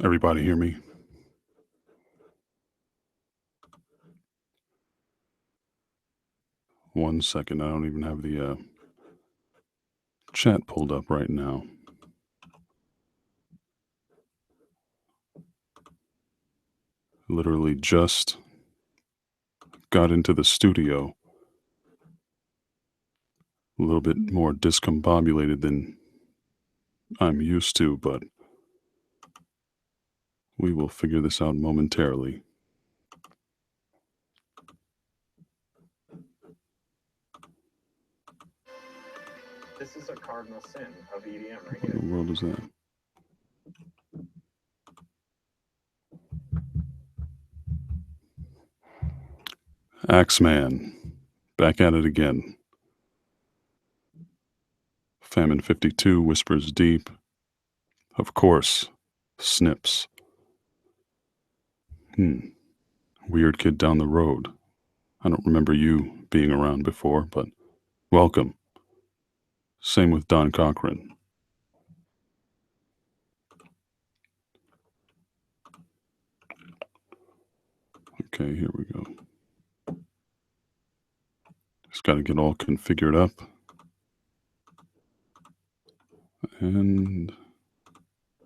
Everybody hear me? One second. I don't even have the chat pulled up right now. Literally just got into the studio. A little bit more discombobulated than I'm used to, but we will figure this out momentarily. This is a cardinal sin of EDM right What here. in the world is that? Axeman, back at it again. Famine 52 whispers deep. Of course, snips. Weird kid down the road. I don't remember you being around before, but welcome. Same with Don Cochran. Okay, here we go. Just got to get all configured up. And I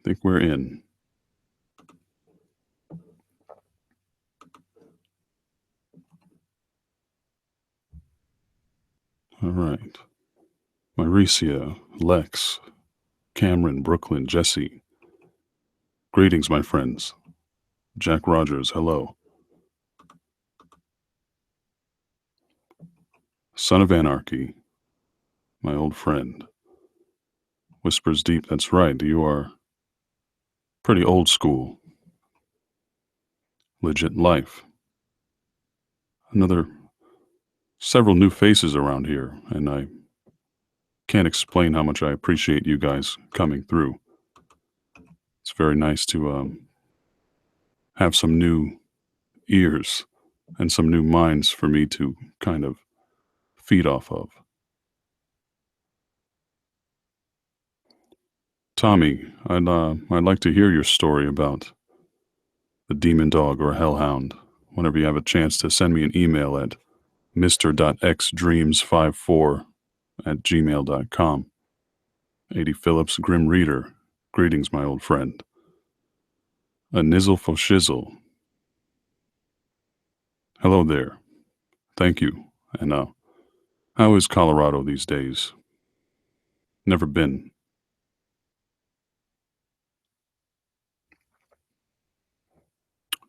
think we're in. All right. Mauricia, Lex, Cameron, Brooklyn, Jesse. Greetings, my friends. Jack Rogers, hello. Son of Anarchy, my old friend. Whispers Deep, that's right, you are pretty old school. Legit Life. Several new faces around here, and I can't explain how much I appreciate you guys coming through. It's very nice to have some new ears and some new minds for me to kind of feed off of. Tommy, I'd like to hear your story about the demon dog or hellhound. Whenever you have a chance to send me an email at mr.xdreams54@gmail.com. 80 Phillips, Grim Reader. Greetings, my old friend. A nizzle for shizzle. Hello there. Thank you. And how is Colorado these days? Never been.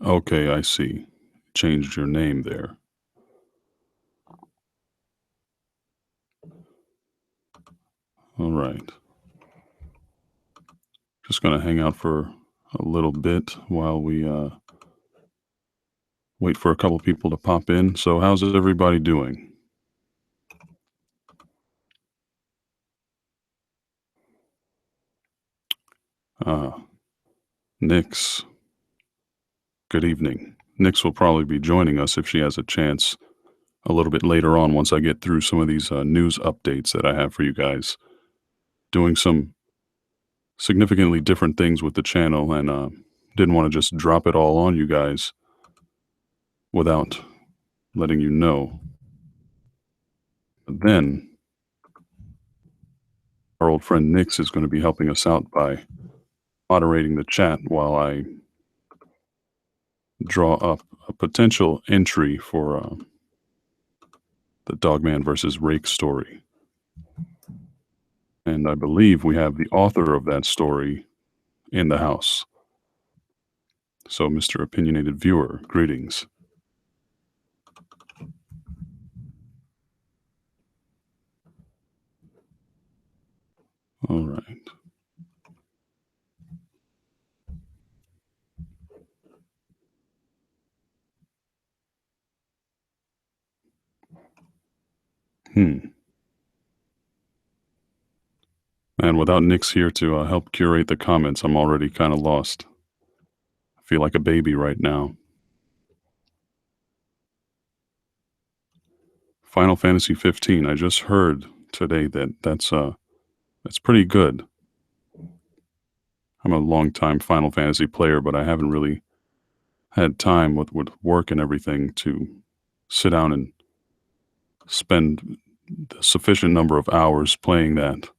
Okay, I see. Changed your name there. All right. Just going to hang out for a little bit while we wait for a couple people to pop in. So, how's everybody doing? Nix. Good evening. Nix will probably be joining us if she has a chance a little bit later on once I get through some of these news updates that I have for you guys. Doing some significantly different things with the channel and didn't want to just drop it all on you guys without letting you know. But then our old friend Nix is going to be helping us out by moderating the chat while I draw up a potential entry for the Dogman versus Rake story. And I believe we have the author of that story in the house. So, Mr. Opinionated Viewer, greetings. All right. And without Nix here to help curate the comments, I'm already kind of lost. I feel like a baby right now. Final Fantasy 15. I just heard today that's pretty good. I'm a longtime Final Fantasy player, but I haven't really had time with work and everything to sit down and spend the sufficient number of hours playing that.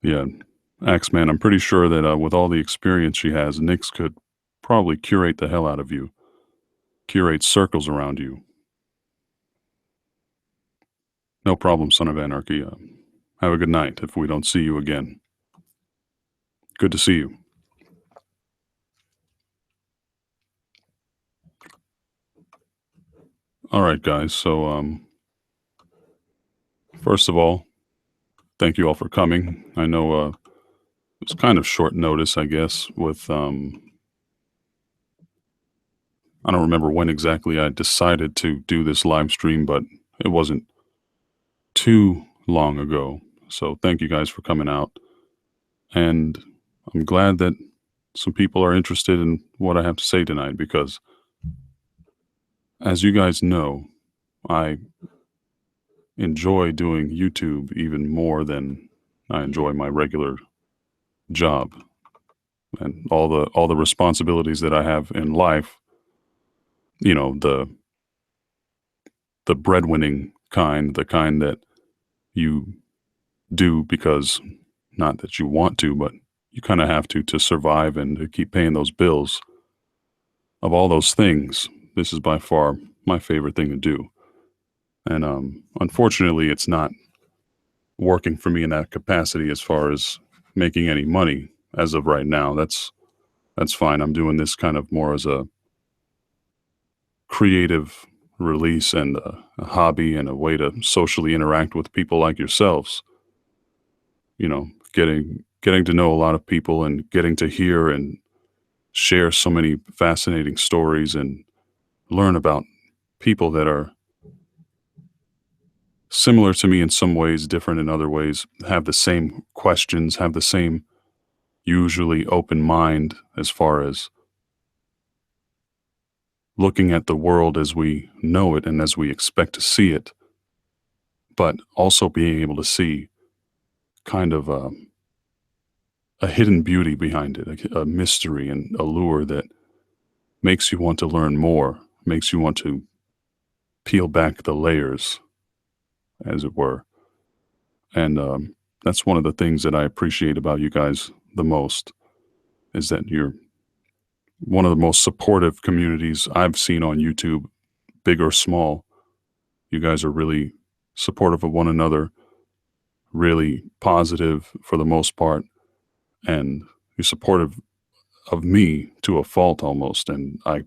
Yeah, Axeman, I'm pretty sure that with all the experience she has, Nyx could probably curate the hell out of you, curate circles around you. No problem, Son of Anarchy. Have a good night if we don't see you again. Good to see you. All right, guys. So, first of all, thank you all for coming. I know it was kind of short notice, I guess, with I don't remember when exactly I decided to do this live stream, but it wasn't too long ago. So thank you guys for coming out. And I'm glad that some people are interested in what I have to say tonight because, as you guys know, I enjoy doing YouTube even more than I enjoy my regular job and all the responsibilities that I have in life. You know, the breadwinning kind, the kind that you do because not that you want to, but you kind of have to survive and to keep paying those bills. Of all those things, this is by far my favorite thing to do. And unfortunately, it's not working for me in that capacity as far as making any money as of right now. That's fine. I'm doing this kind of more as a creative release and a hobby and a way to socially interact with people like yourselves. You know, getting to know a lot of people and getting to hear and share so many fascinating stories and learn about people that are similar to me in some ways, different in other ways, have the same questions, have the same usually open mind as far as looking at the world as we know it and as we expect to see it, but also being able to see kind of a hidden beauty behind it, a mystery and allure that makes you want to learn more, makes you want to peel back the layers, as it were. And that's one of the things that I appreciate about you guys the most is that you're one of the most supportive communities I've seen on YouTube, big or small. You guys are really supportive of one another, really positive for the most part, and you're supportive of me to a fault almost. And I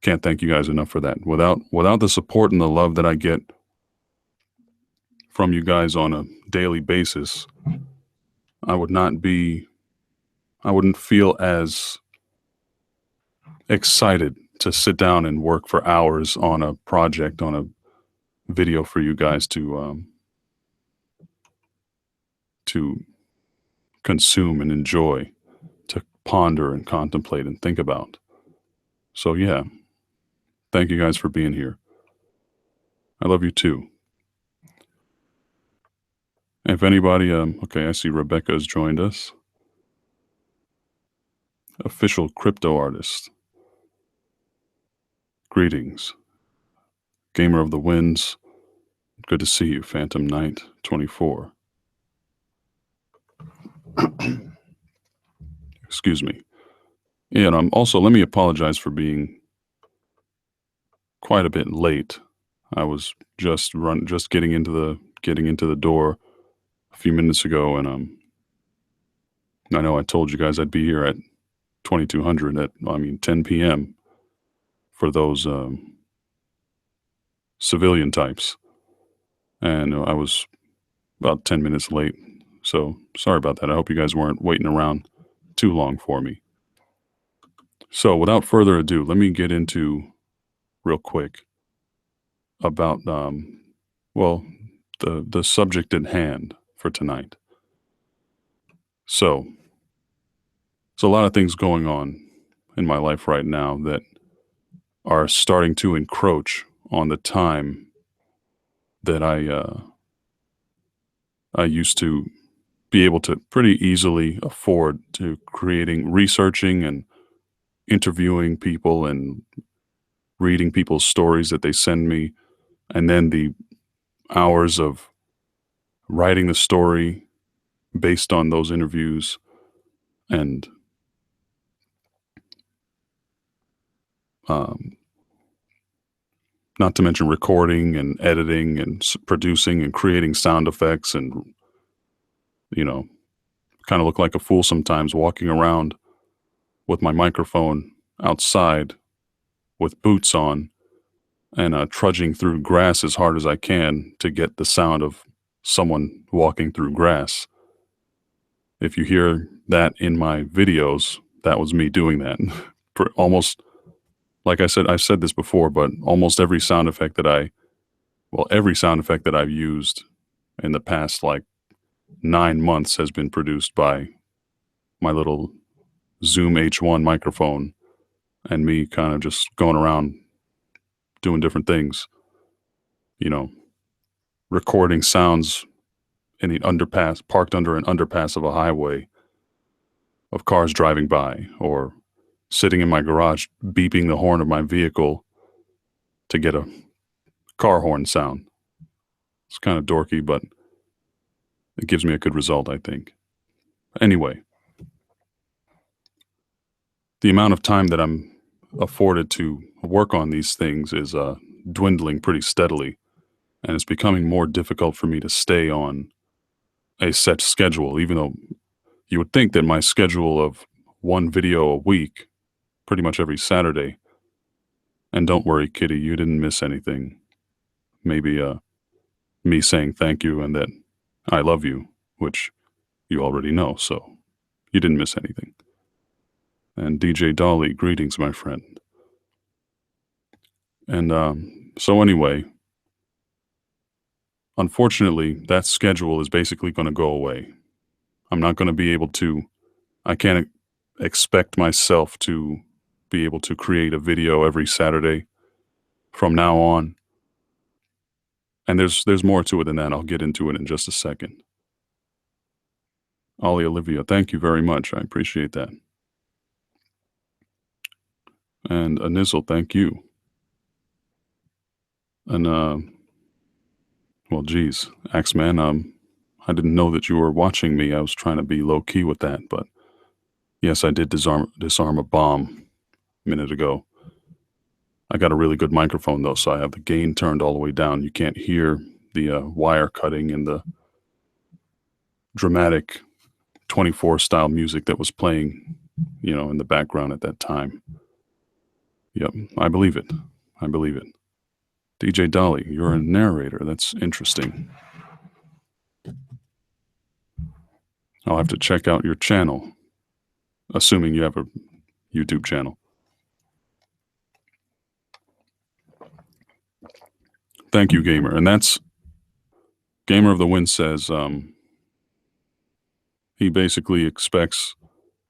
can't thank you guys enough for that. Without the support and the love that I get from you guys on a daily basis, I would not be I wouldn't feel as excited to sit down and work for hours on a project, on a video for you guys to consume and enjoy, to ponder and contemplate and think about. So yeah, thank you guys for being here. I love you too. If anybody, okay, I see Rebecca has joined us. Official crypto artist. Greetings. Gamer of the Winds. Good to see you, Phantom Knight 24. Excuse me. Yeah, and also let me apologize for being quite a bit late. I was just getting into the door a few minutes ago, and I know I told you guys I'd be here at 2200 at 10 p.m. for those civilian types, and I was about 10 minutes late. So sorry about that. I hope you guys weren't waiting around too long for me. So without further ado, let me get into real quick about well, the subject at hand for tonight. So there's a lot of things going on in my life right now that are starting to encroach on the time that I I used to be able to pretty easily afford to researching and interviewing people and reading people's stories that they send me, and then the hours of writing the story based on those interviews, and um, not to mention recording and editing and producing and creating sound effects, and you know, kind of look like a fool sometimes walking around with my microphone outside with boots on and trudging through grass as hard as I can to get the sound of someone walking through grass. If you hear that in my videos, that was me doing that. For almost, like I said, I've said this before, but almost every sound effect every sound effect that I've used in the past like 9 months has been produced by my little Zoom H1 microphone and me kind of just going around doing different things, you know, recording sounds in the underpass, parked under an underpass of a highway, of cars driving by, or sitting in my garage beeping the horn of my vehicle to get a car horn sound. It's kind of dorky, but it gives me a good result, I think. Anyway, the amount of time that I'm afforded to work on these things is dwindling pretty steadily, and it's becoming more difficult for me to stay on a set schedule, even though you would think that my schedule of one video a week, pretty much every Saturday, and don't worry, Kitty, you didn't miss anything. Maybe me saying thank you and that I love you, which you already know, so you didn't miss anything. And DJ Dolly, greetings, my friend. And so anyway, unfortunately, that schedule is basically going to go away. I'm not going to be able to, I can't expect myself to be able to create a video every Saturday from now on. And there's more to it than that. I'll get into it in just a second. Ollie Olivia, thank you very much. I appreciate that. And Anizel, thank you. And well, geez, Axeman, I didn't know that you were watching me. I was trying to be low key with that, but yes, I did disarm a bomb a minute ago. I got a really good microphone though, so I have the gain turned all the way down. You can't hear the wire cutting and the dramatic 24 style music that was playing, in the background at that time. Yep, I believe it. I believe it. DJ Dolly, you're a narrator. That's interesting. I'll have to check out your channel, assuming you have a YouTube channel. Thank you, Gamer. And that's Gamer of the Wind says he basically expects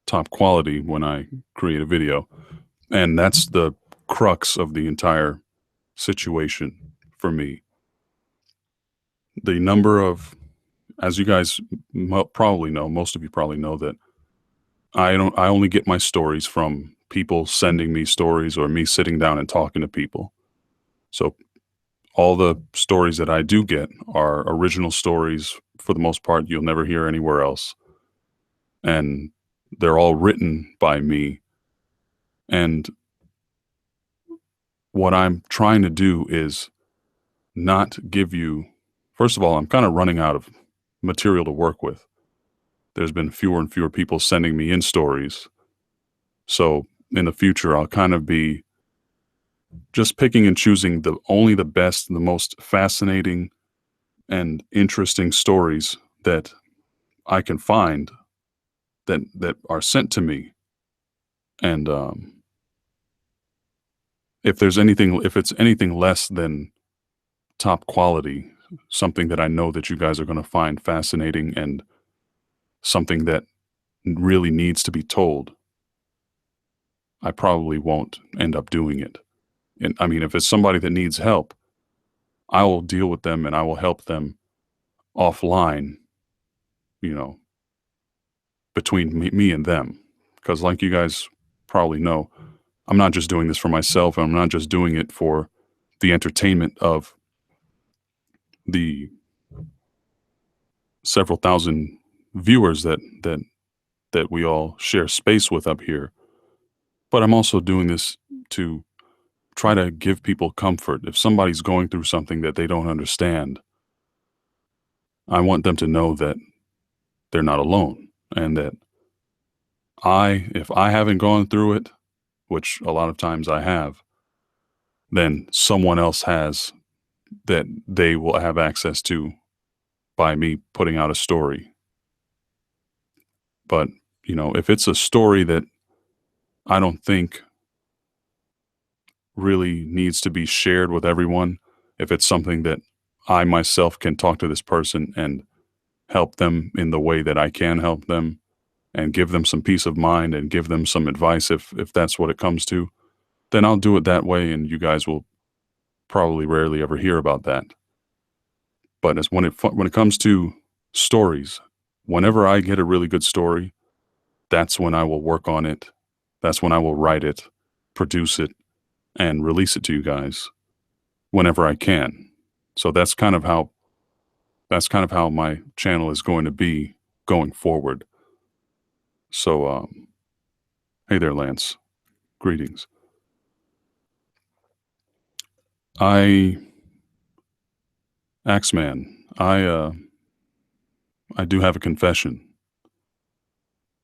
top quality when I create a video. And that's the crux of the entire situation for me. The number of, as you guys probably know, most of you probably know that I only get my stories from people sending me stories or me sitting down and talking to people. So all the stories that I do get are original stories for the most part. You'll never hear anywhere else. And they're all written by me. And what I'm trying to do is not give you, first of all, I'm kind of running out of material to work with. There's been fewer and fewer people sending me in stories. So in the future, I'll kind of be just picking and choosing only the best, the most fascinating and interesting stories that I can find that are sent to me. And if it's anything less than top quality, something that I know that you guys are going to find fascinating and something that really needs to be told, I probably won't end up doing it. And I mean, if it's somebody that needs help, I will deal with them and I will help them offline you know, between me and them. Because, like you guys probably know, I'm not just doing this for myself. I'm not just doing it for the entertainment of the several thousand viewers that we all share space with up here. But I'm also doing this to try to give people comfort. If somebody's going through something that they don't understand, I want them to know that they're not alone and that if I haven't gone through it, which a lot of times I have, then someone else has that they will have access to by me putting out a story. But, if it's a story that I don't think really needs to be shared with everyone, if it's something that I myself can talk to this person and help them in the way that I can help them and give them some peace of mind and give them some advice if that's what it comes to, then I'll do it that way and you guys will probably rarely ever hear about that. But when it comes to stories, whenever I get a really good story, that's when I will work on it. That's when I will write it, produce it, and release it to you guys whenever I can. So that's kind of how my channel is going to be going forward. So, hey there, Lance. Greetings. Axeman, I do have a confession.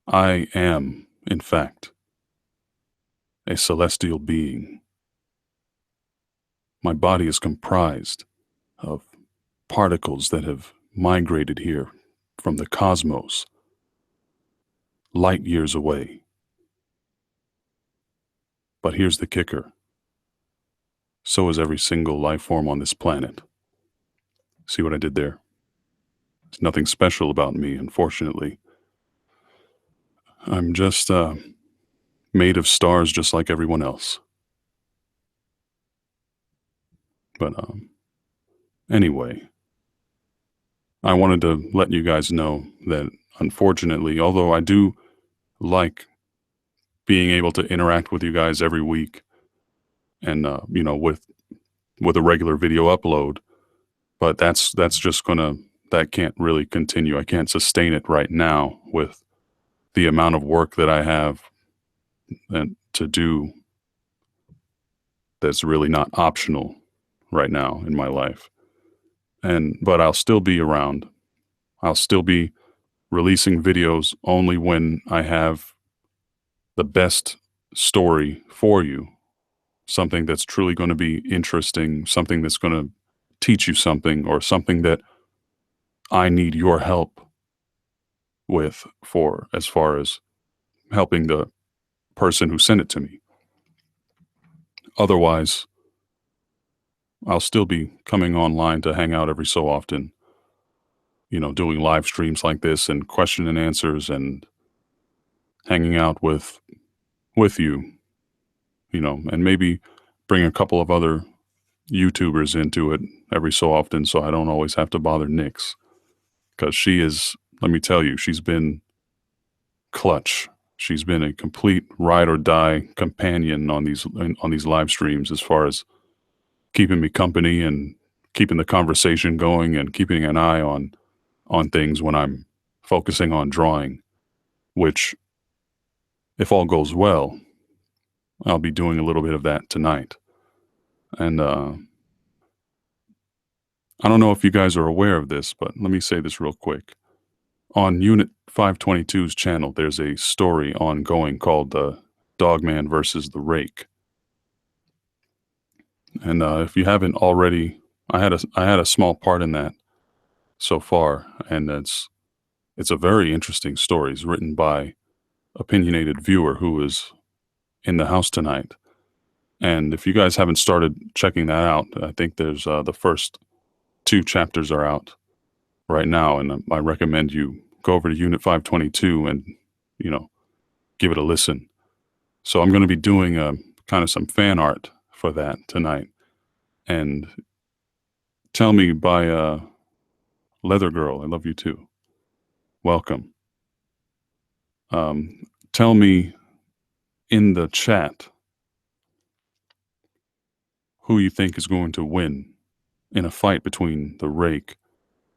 I am, in fact, a celestial being. My body is comprised of particles that have migrated here from the cosmos, light years away. But here's the kicker. So is every single life form on this planet. See what I did there? There's nothing special about me, unfortunately. I'm just made of stars just like everyone else. But anyway, I wanted to let you guys know that unfortunately, although I do like being able to interact with you guys every week and with a regular video upload, but that can't really continue. I can't sustain it right now with the amount of work that I have and to do that's really not optional right now in my life. But I'll still be around. I'll still be releasing videos only when I have the best story for you, something that's truly going to be interesting, something that's going to teach you something, or something that I need your help with for as far as helping the person who sent it to me. Otherwise, I'll still be coming online to hang out every so often, doing live streams like this and question and answers and hanging out with you, and maybe bring a couple of other YouTubers into it every so often so I don't always have to bother Nyx. Because let me tell you, she's been clutch. She's been a complete ride or die companion on these live streams as far as keeping me company and keeping the conversation going and keeping an eye on things when I'm focusing on drawing, which, if all goes well, I'll be doing a little bit of that tonight. And I don't know if you guys are aware of this, but let me say this real quick. On Unit 522's channel, there's a story ongoing called Dogman versus the Rake. And if you haven't already, I had a small part in that so far, and it's a very interesting story. It's written by opinionated viewer who is in the house tonight. And if you guys haven't started checking that out, I think there's the first 2 chapters are out right now, and I recommend you go over to Unit 522 and give it a listen. So I'm going to be doing kind of some fan art for that tonight. And Tell Me by Leather Girl, I love you too. welcome. Tell me in the chat who you think is going to win in a fight between the Rake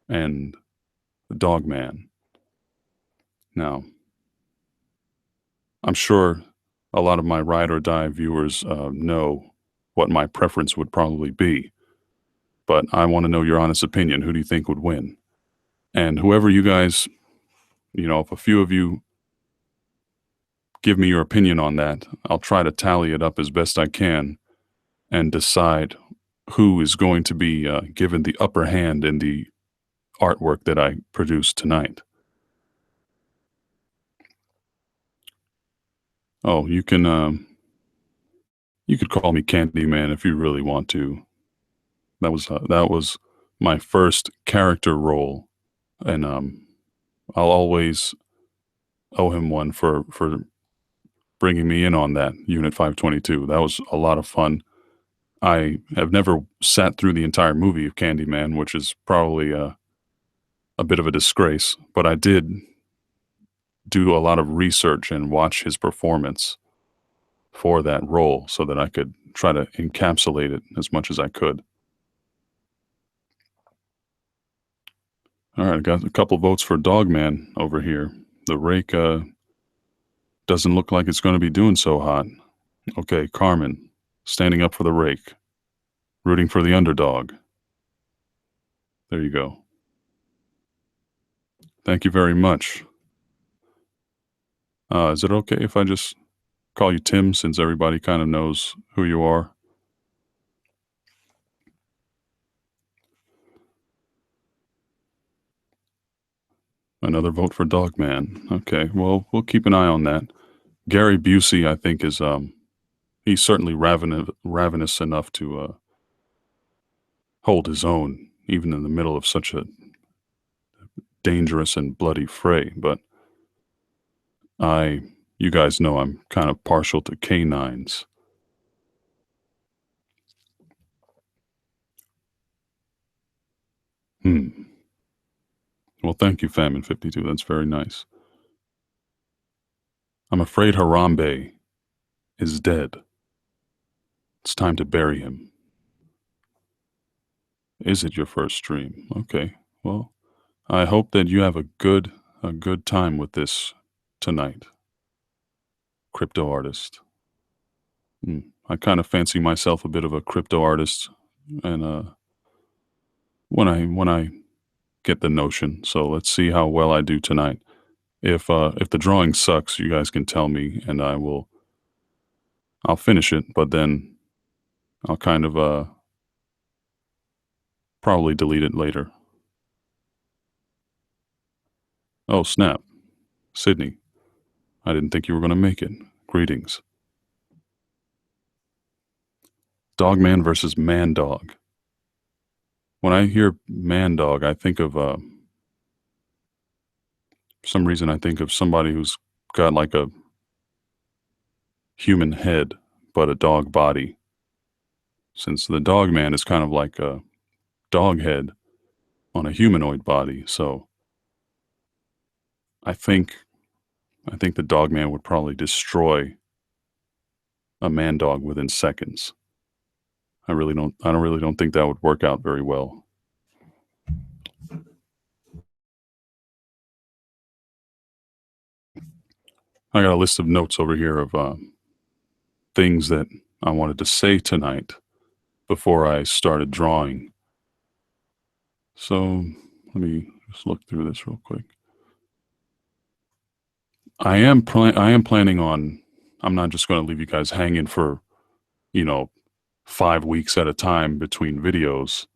and the Dogman. Now, I'm sure a lot of my ride or die viewers know what my preference would probably be, but I want to know your honest opinion. Who do you think would win? And whoever you guys, if a few of you give me your opinion on that, I'll try to tally it up as best I can and decide who is going to be given the upper hand in the artwork that I produced tonight. Oh, you could call me Candyman if you really want to. That was my first character role, and I'll always owe him one for bringing me in on that Unit 522. That was a lot of fun. I have never sat through the entire movie of Candyman, which is probably a bit of a disgrace, but I did do a lot of research and watch his performance for that role so that I could try to encapsulate it as much as I could. All right, I got a couple votes for Dogman over here. The Rake doesn't look like it's going to be doing so hot. Okay, Carmen, standing up for the Rake, rooting for the underdog. There you go. Thank you very much. Is it okay if I just call you Tim since everybody kind of knows who you are? Another vote for Dogman. Okay, well, we'll keep an eye on that. Gary Busey, I think, is he's certainly ravenous enough to hold his own, even in the middle of such a dangerous and bloody fray. But you guys know I'm kind of partial to canines. Well, thank you, Famine 52. That's very nice. I'm afraid Harambe is dead. It's time to bury him. Is it your first stream? Okay. Well, I hope that you have a good time with this tonight. Crypto artist. I kind of fancy myself a bit of a crypto artist, and when I get the notion. So let's see how well I do tonight. If the drawing sucks, you guys can tell me, and I'll finish it. But then I'll kind of probably delete it later. Oh snap, Sydney! I didn't think you were going to make it. Greetings. Dogman versus Man Dog. When I hear Man Dog, I think of for some reason I think of somebody who's got like a human head but a dog body. Since the Dogman is kind of like a dog head on a humanoid body, so I think the Dogman would probably destroy a man dog within seconds. I really don't think that would work out very well. I got a list of notes over here of things that I wanted to say tonight before I started drawing. So let me just look through this real quick. I am planning on. I'm not just going to leave you guys hanging for, 5 weeks at a time between videos.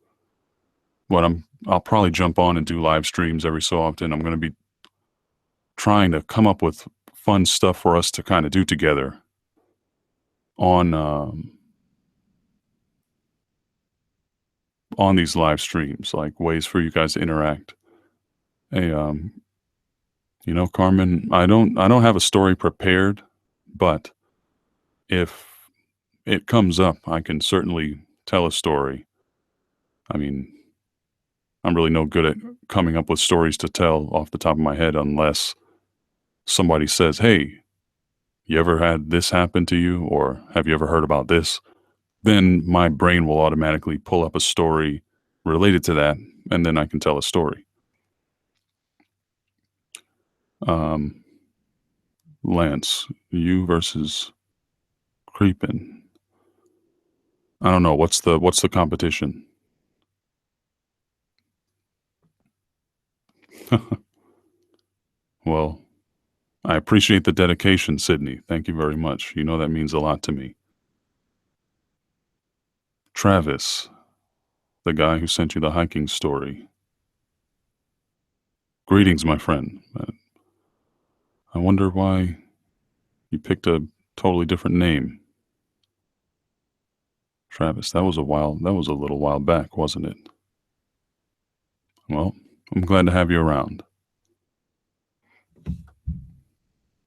But I'll probably jump on and do live streams every so often. I'm going to be trying to come up with fun stuff for us to kind of do together on these live streams, like ways for you guys to interact. Hey, Carmen, I don't have a story prepared, but if it comes up, I can certainly tell a story. I mean, I'm really no good at coming up with stories to tell off the top of my head unless somebody says, "Hey, you ever had this happen to you?" or "Have you ever heard about this?" Then my brain will automatically pull up a story related to that, and then I can tell a story. Um, Lance, you versus Creepin. I don't know. What's the competition? Well, I appreciate the dedication, Sydney. Thank you very much. You know that means a lot to me. Travis, the guy who sent you the hiking story. Greetings, my friend. I wonder why you picked a totally different name. Travis, that was a little while back, wasn't it? Well, I'm glad to have you around.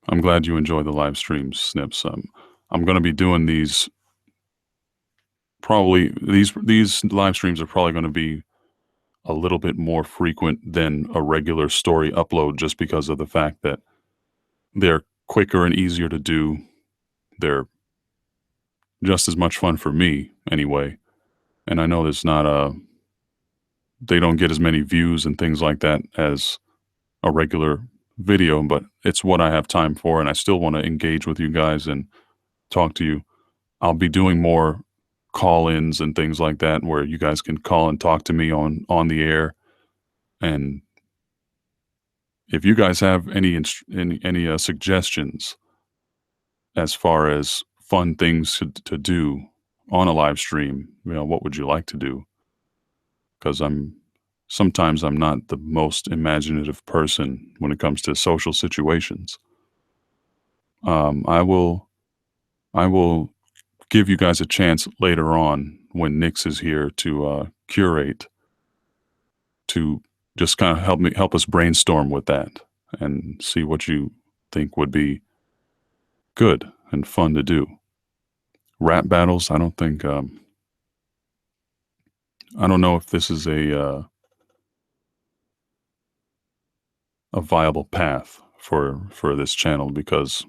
I'm glad you enjoy the live streams, Snips. I'm going to be doing these probably these live streams are probably going to be a little bit more frequent than a regular story upload just because of the fact that they're quicker and easier to do. They're just as much fun for me anyway. And I know there's not they don't get as many views and things like that as a regular video, but it's what I have time for, and I still want to engage with you guys and talk to you. I'll be doing more call-ins and things like that where you guys can call and talk to me on the air. And if you guys have any suggestions as far as fun things to do on a live stream, what would you like to do? Because sometimes I'm not the most imaginative person when it comes to social situations. I will give you guys a chance later on when Nix is here to curate, to just kind of help us brainstorm with that and see what you think would be good and fun to do. Rap battles, I don't think I don't know if this is a viable path for this channel because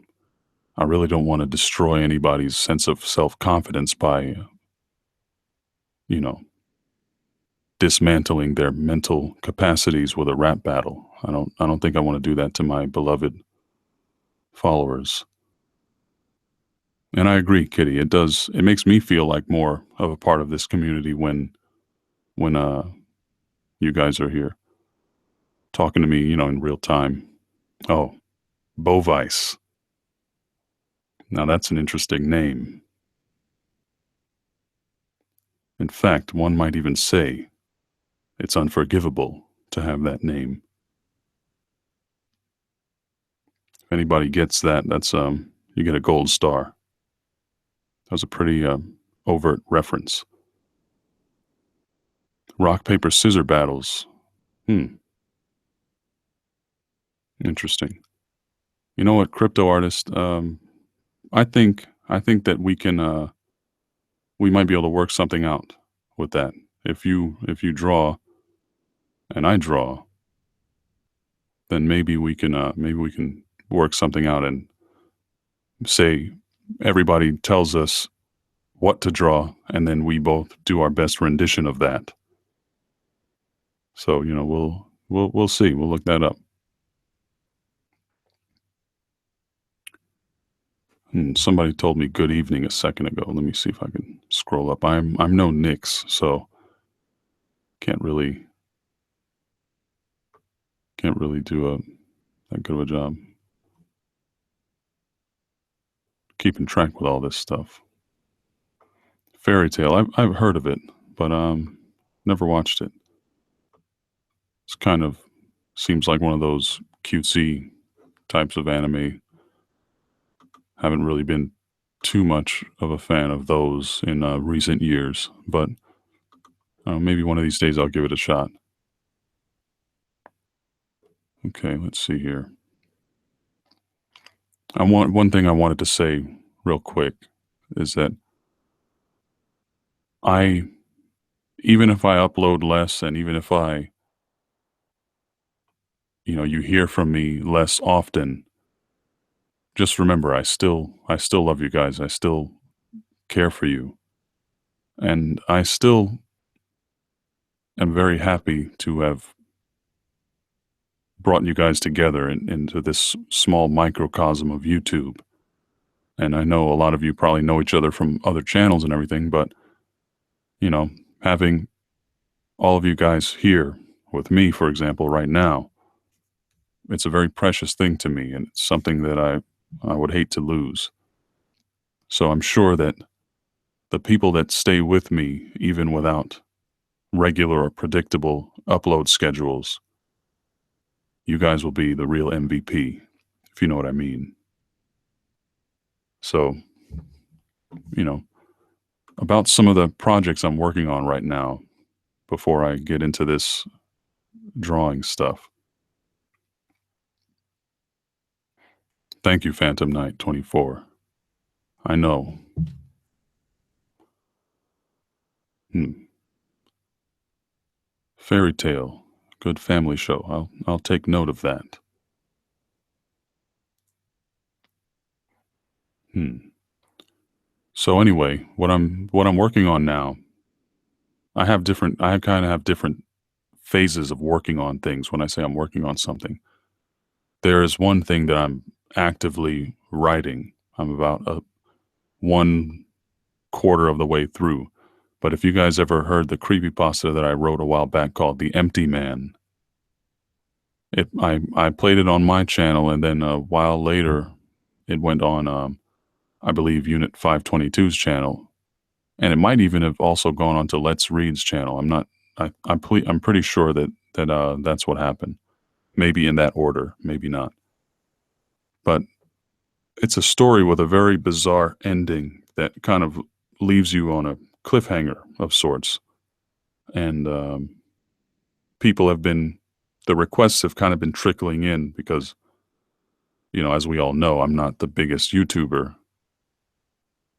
I really don't want to destroy anybody's sense of self-confidence by you know dismantling their mental capacities with a rap battle. I don't think I want to do that to my beloved followers. And I agree, Kitty. It makes me feel like more of a part of this community when you guys are here talking to me, in real time. Oh, Bovice. Now that's an interesting name. In fact, one might even say it's unforgivable to have that name. If anybody gets that, that's you get a gold star. That was a pretty overt reference. Rock, paper, scissor battles. Interesting. You know what, crypto artist? I think that we might be able to work something out with that. If you draw and I draw, then maybe we can work something out and say everybody tells us what to draw, and then we both do our best rendition of that. So we'll see. We'll look that up. Somebody told me good evening a second ago. Let me see if I can scroll up. I'm no Nix, so can't really do that good of a job keeping track with all this stuff. Fairy Tale. I've heard of it, but never watched it. It's kind of seems like one of those cutesy types of anime. Haven't really been too much of a fan of those in recent years, but maybe one of these days I'll give it a shot. Okay, let's see here. One thing I wanted to say real quick is that I even if I upload less and even if I you hear from me less often, just remember I still love you guys. I still care for you. And I still am very happy to have brought you guys together into this small microcosm of YouTube. And I know a lot of you probably know each other from other channels and everything, but, you know, having all of you guys here with me, for example, right now, it's a very precious thing to me, and it's something that I would hate to lose. So I'm sure that the people that stay with me, even without regular or predictable upload schedules, you guys will be the real MVP, if you know what I mean. So, you know, about some of the projects I'm working on right now before I get into this drawing stuff. Thank you, Phantom Knight 24. I know. Hmm. Fairy tale. Good family show. I'll take note of that. Hmm. So anyway, what I'm working on now, I kind of have different phases of working on things when I say I'm working on something. There is one thing that I'm actively writing. I'm about one quarter of the way through. But if you guys ever heard the creepypasta that I wrote a while back called The Empty Man, I played it on my channel, and then a while later it went on I believe Unit 522's channel, and it might even have also gone on to Let's Read's channel. I'm pretty sure that that's what happened. Maybe in that order, maybe not. But it's a story with a very bizarre ending that kind of leaves you on a cliffhanger of sorts. And people have been, the requests have kind of been trickling in because, as we all know, I'm not the biggest YouTuber,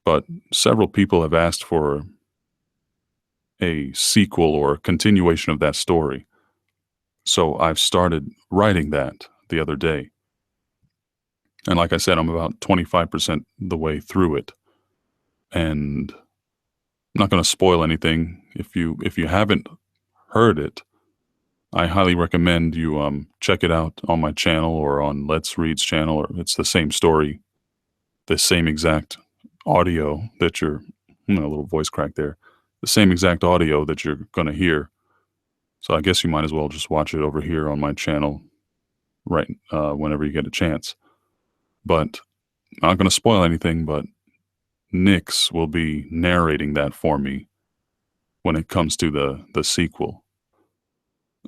but several people have asked for a sequel or a continuation of that story. So I've started writing that the other day. And like I said, I'm about 25% the way through it. And I'm not going to spoil anything. If you haven't heard it, I highly recommend you check it out on my channel or on Let's Read's channel. Or it's the same story, the same exact audio that you're a little voice crack there. The same exact audio that you're going to hear. So I guess you might as well just watch it over here on my channel right whenever you get a chance. But I'm not going to spoil anything, but Nyx will be narrating that for me when it comes to the sequel.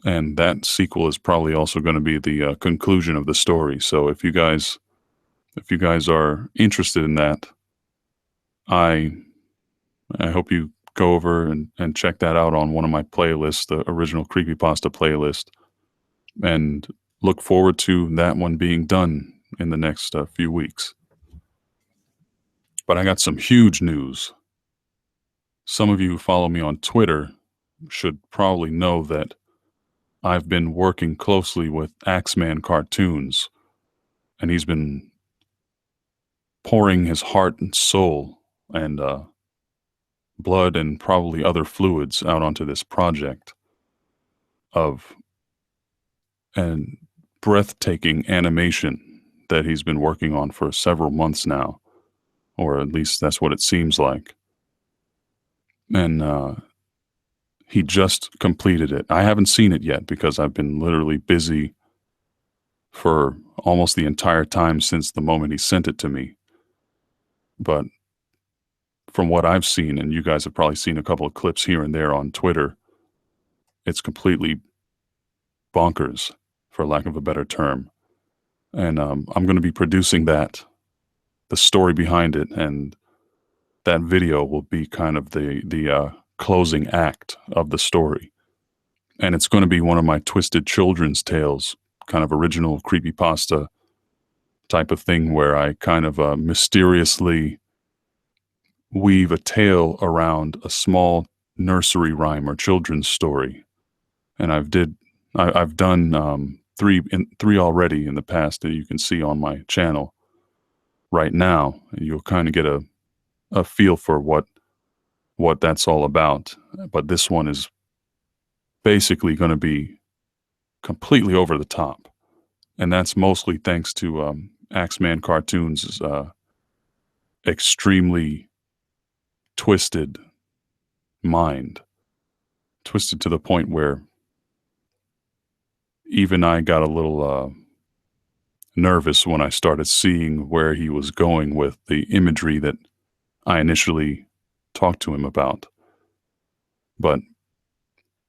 And that sequel is probably also going to be the conclusion of the story. So if you guys are interested in that, I I hope you go over and check that out on one of my playlists, the original creepypasta playlist, and look forward to that one being done in the next few weeks. But I got some huge news. Some of you who follow me on Twitter should probably know that I've been working closely with Axeman Cartoons, and he's been pouring his heart and soul and blood and probably other fluids out onto this project of an breathtaking animation that he's been working on for several months now, or at least that's what it seems like. And he just completed it. I haven't seen it yet because I've been literally busy for almost the entire time since the moment he sent it to me. But from what I've seen, and you guys have probably seen a couple of clips here and there on Twitter, it's completely bonkers, for lack of a better term. And I'm going to be producing that, the story behind it, and that video will be kind of the closing act of the story. And it's going to be one of my twisted children's tales, kind of original creepypasta type of thing where I kind of mysteriously weave a tale around a small nursery rhyme or children's story. And I've done three already in the past that you can see on my channel right now. And you'll kind of get a feel for what that's all about. But this one is basically going to be completely over the top. And that's mostly thanks to Axeman Cartoons' extremely twisted mind. Twisted to the point where even I got a little nervous when I started seeing where he was going with the imagery that I initially talked to him about. But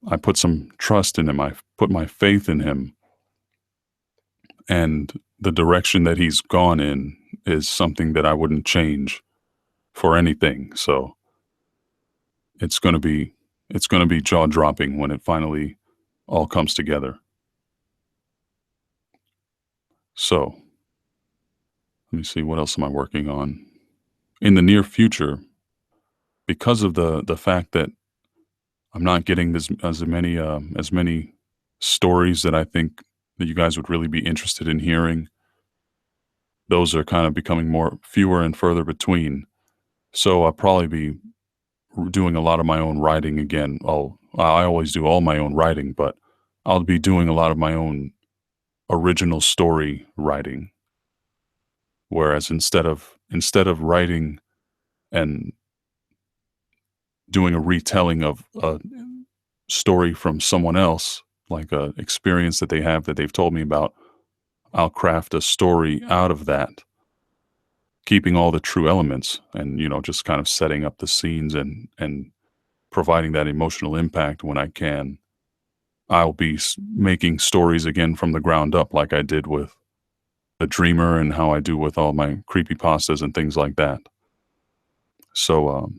I put some trust in him. I put my faith in him. And the direction that he's gone in is something that I wouldn't change for anything. So it's going to be jaw-dropping when it finally all comes together. So let me see, what else am I working on? In the near future, because of the fact that I'm not getting as many stories that I think that you guys would really be interested in hearing. Those are kind of becoming more fewer and further between. So I'll probably be doing a lot of my own writing again. I always do all my own writing, but I'll be doing a lot of my own original story writing. Whereas instead of writing and doing a retelling of a story from someone else, like a experience that they have that they've told me about, I'll craft a story out of that, keeping all the true elements and, just kind of setting up the scenes and providing that emotional impact when I can. I'll be making stories again from the ground up like I did with The Dreamer and how I do with all my creepypastas and things like that. So,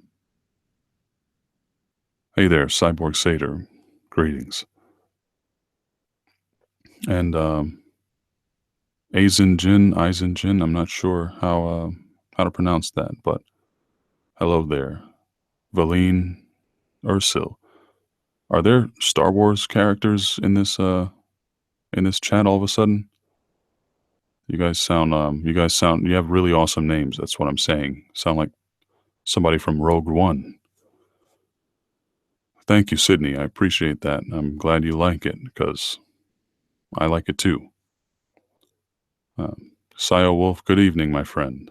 hey there, Cyborg Satyr. Greetings. And Eisenjin, I'm not sure how to pronounce that, but hello there. Valine Ursil. Are there Star Wars characters in this chat all of a sudden? You have really awesome names. That's what I'm saying. Sound like somebody from Rogue One. Thank you, Sydney. I appreciate that. I'm glad you like it because I like it too. Sio Wolf, good evening, my friend.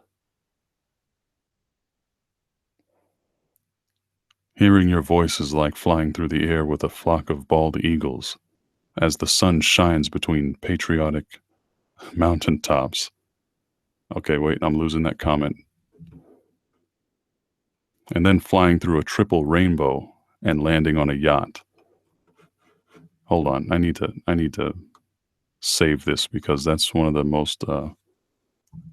Hearing your voice is like flying through the air with a flock of bald eagles as the sun shines between patriotic mountaintops. Okay, wait, I'm losing that comment. And then flying through a triple rainbow and landing on a yacht. Hold on, I need to save this because that's one of the most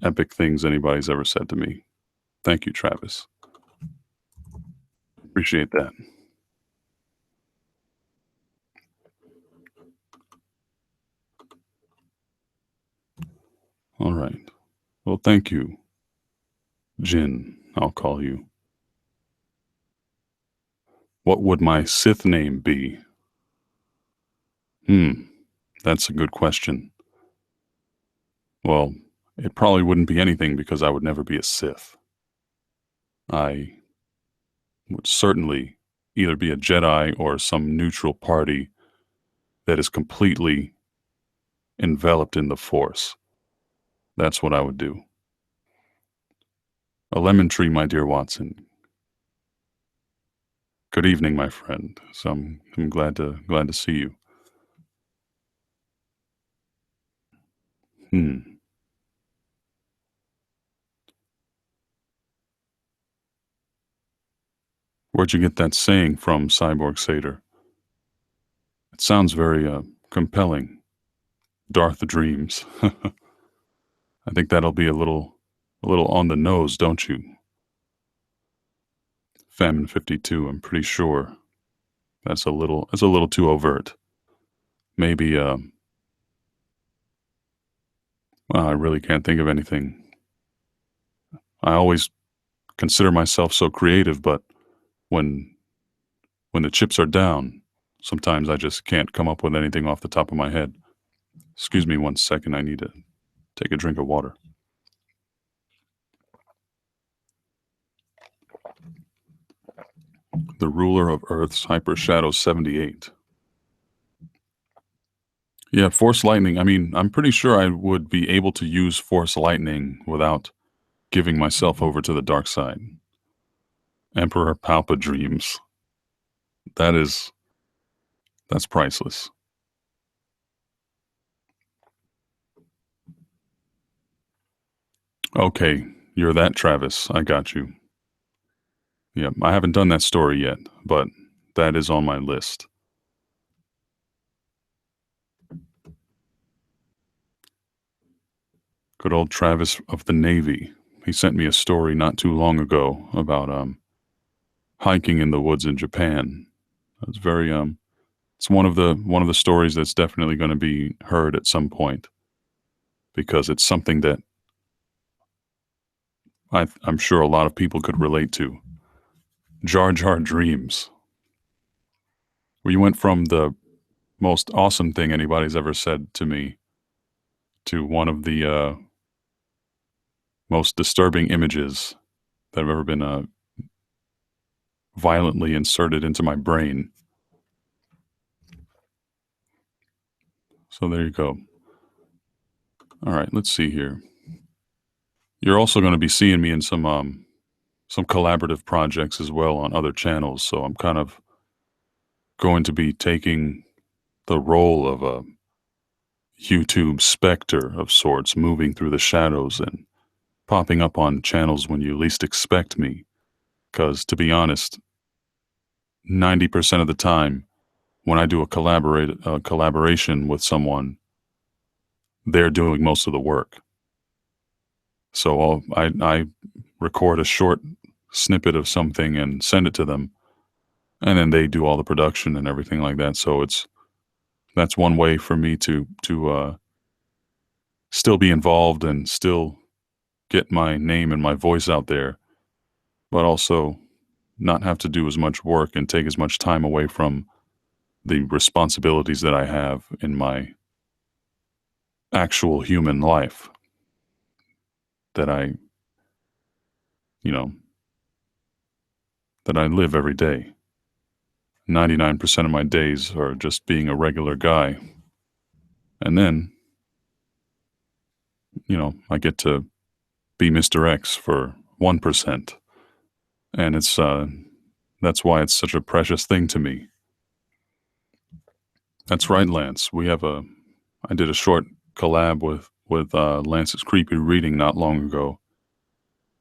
epic things anybody's ever said to me. Thank you, Travis. Appreciate that. All right. Well, thank you, Jin. I'll call you. What would my Sith name be? That's a good question. Well, it probably wouldn't be anything because I would never be a Sith. I would certainly either be a Jedi or some neutral party that is completely enveloped in the Force. That's what I would do. A lemon tree, my dear Watson. Good evening, my friend. So I'm glad to see you. Where'd you get that saying from, Cyborg Satyr? It sounds very compelling. Darth Dreams. I think that'll be a little on the nose, don't you? Famine 52, I'm pretty sure. That's a little too overt. Maybe well, I really can't think of anything. I always consider myself so creative, but when the chips are down, sometimes I just can't come up with anything off the top of my head. Excuse me 1 second. I need to take a drink of water. The ruler of Earth's Hyper Shadow 78. Yeah, Force Lightning. I mean, I'm pretty sure I would be able to use Force Lightning without giving myself over to the dark side. Emperor Palpa Dreams. That's priceless. Okay, you're that Travis. I got you. Yeah, I haven't done that story yet, but that is on my list. Good old Travis of the Navy. He sent me a story not too long ago about hiking in the woods in Japan. It's very it's one of the stories that's definitely going to be heard at some point because it's something that I'm sure a lot of people could relate to. Jar Jar Dreams. Where you went from the most awesome thing anybody's ever said to me to one of the most disturbing images that have ever been violently inserted into my brain. So there you go. All right, let's see here. You're also going to be seeing me in some collaborative projects as well on other channels. So I'm kind of going to be taking the role of a YouTube specter of sorts, moving through the shadows and popping up on channels when you least expect me. Because to be honest, 90% of the time, when I do a collaboration with someone, they're doing most of the work. So I record a short snippet of something and send it to them, and then they do all the production and everything like that. So that's one way for me to still be involved and still get my name and my voice out there, but also not have to do as much work and take as much time away from the responsibilities that I have in my actual human life that you know, that I live every day. 99% of my days are just being a regular guy. And then, I get to be Mr. X for 1%. And that's why it's such a precious thing to me. That's right, Lance. I did a short collab with Lance's Creepy Reading not long ago.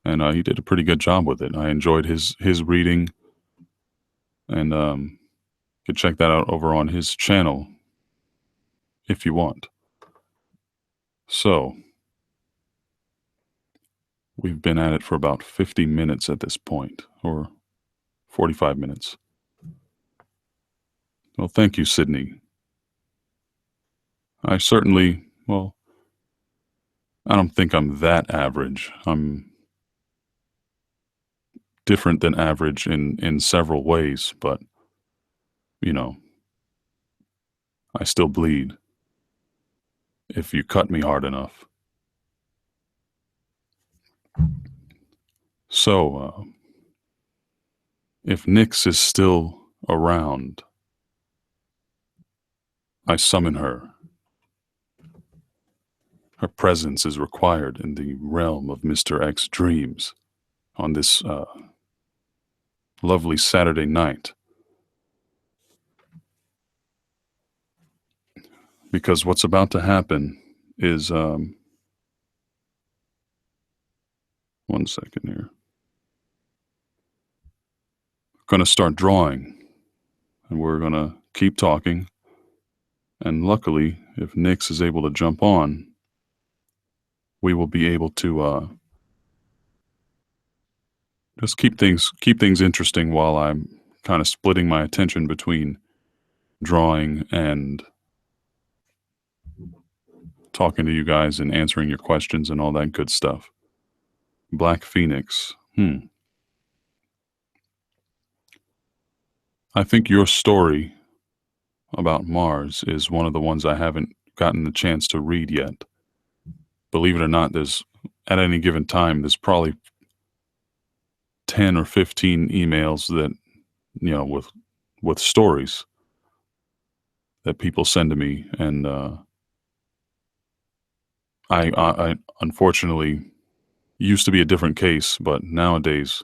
And he did a pretty good job with it. I enjoyed his reading. And you could check that out over on his channel if you want. So, we've been at it for about 50 minutes at this point, or 45 minutes. Well, thank you, Sydney. I certainly, well, I don't think I'm that average. I'm different than average in several ways, but, I still bleed if you cut me hard enough. So, if Nyx is still around, I summon her. Her presence is required in the realm of mr.xdreams on this lovely Saturday night. Because what's about to happen is, 1 second here. Going to start drawing, and we're going to keep talking. And luckily, if Nyx is able to jump on, we will be able to just keep things interesting while I'm kind of splitting my attention between drawing and talking to you guys and answering your questions and all that good stuff. Black Phoenix. I think your story about Mars is one of the ones I haven't gotten the chance to read yet. Believe it or not, there's at any given time there's probably 10 or 15 emails that with stories that people send to me, and I unfortunately used to be a different case, but nowadays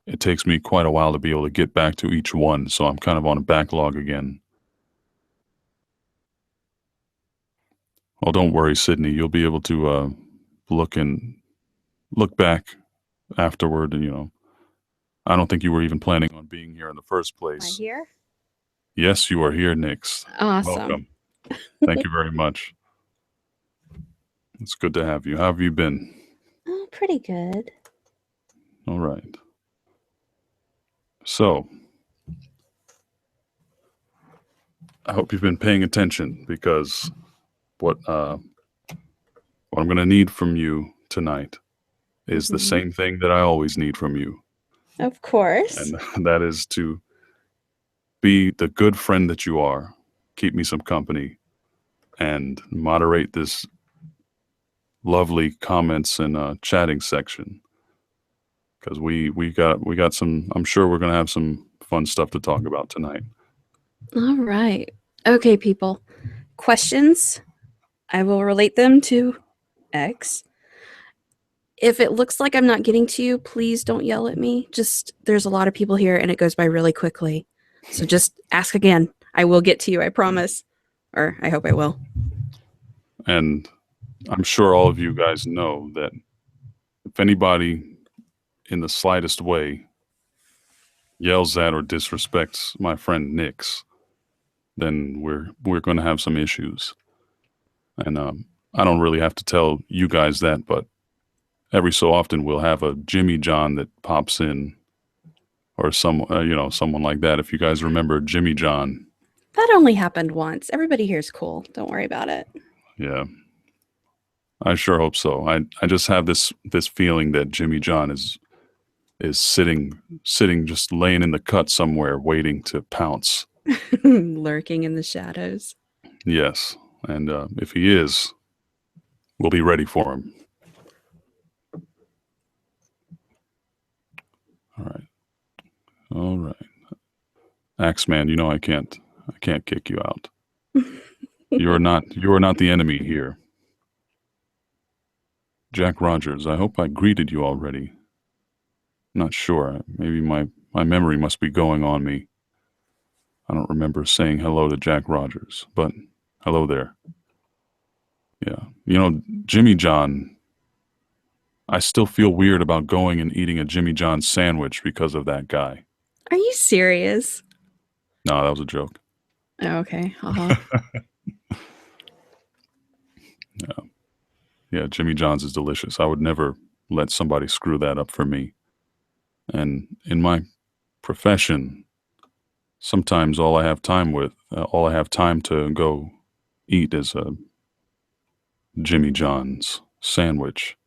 it takes me quite a while to be able to get back to each one, so I'm kind of on a backlog again. Well, don't worry, Sydney. You'll be able to look and look back afterward, and I don't think you were even planning on being here in the first Am I place. here? Yes, you are here, Nix. Awesome. Welcome. Thank you very much. It's good to have you. How have you been? Oh, pretty good. All right. So, I hope you've been paying attention, because what I'm going to need from you tonight is the same thing that I always need from you, Of course. and that is to be the good friend that you are, keep me some company, and moderate this lovely comments and chatting section, because we got some. I'm sure we're gonna have some fun stuff to talk about tonight. All right. Okay, people. Questions? I will relate them to X. If it looks like I'm not getting to you, please don't yell at me. Just, there's a lot of people here and it goes by really quickly. So just ask again. I will get to you, I promise. Or I hope I will. And I'm sure all of you guys know that if anybody in the slightest way yells at or disrespects my friend Nix, then we're going to have some issues. And I don't really have to tell you guys that, but every so often we'll have a Jimmy John that pops in, or someone like that. If you guys remember Jimmy John. That only happened once. Everybody here's cool. Don't worry about it. Yeah. I sure hope so. I just have this feeling that Jimmy John is sitting just laying in the cut somewhere waiting to pounce. Lurking in the shadows. Yes. And if he is, we'll be ready for him. All right. Axeman, I can't kick you out. You are not the enemy here. Jack Rogers, I hope I greeted you already. Not sure. Maybe my memory must be going on me. I don't remember saying hello to Jack Rogers, but hello there. Yeah. Jimmy John, I still feel weird about going and eating a Jimmy John sandwich because of that guy. Are you serious? No, that was a joke. Oh, okay. Uh-huh. Yeah, Jimmy John's is delicious. I would never let somebody screw that up for me. And in my profession, sometimes all I have time to go eat is a Jimmy John's sandwich.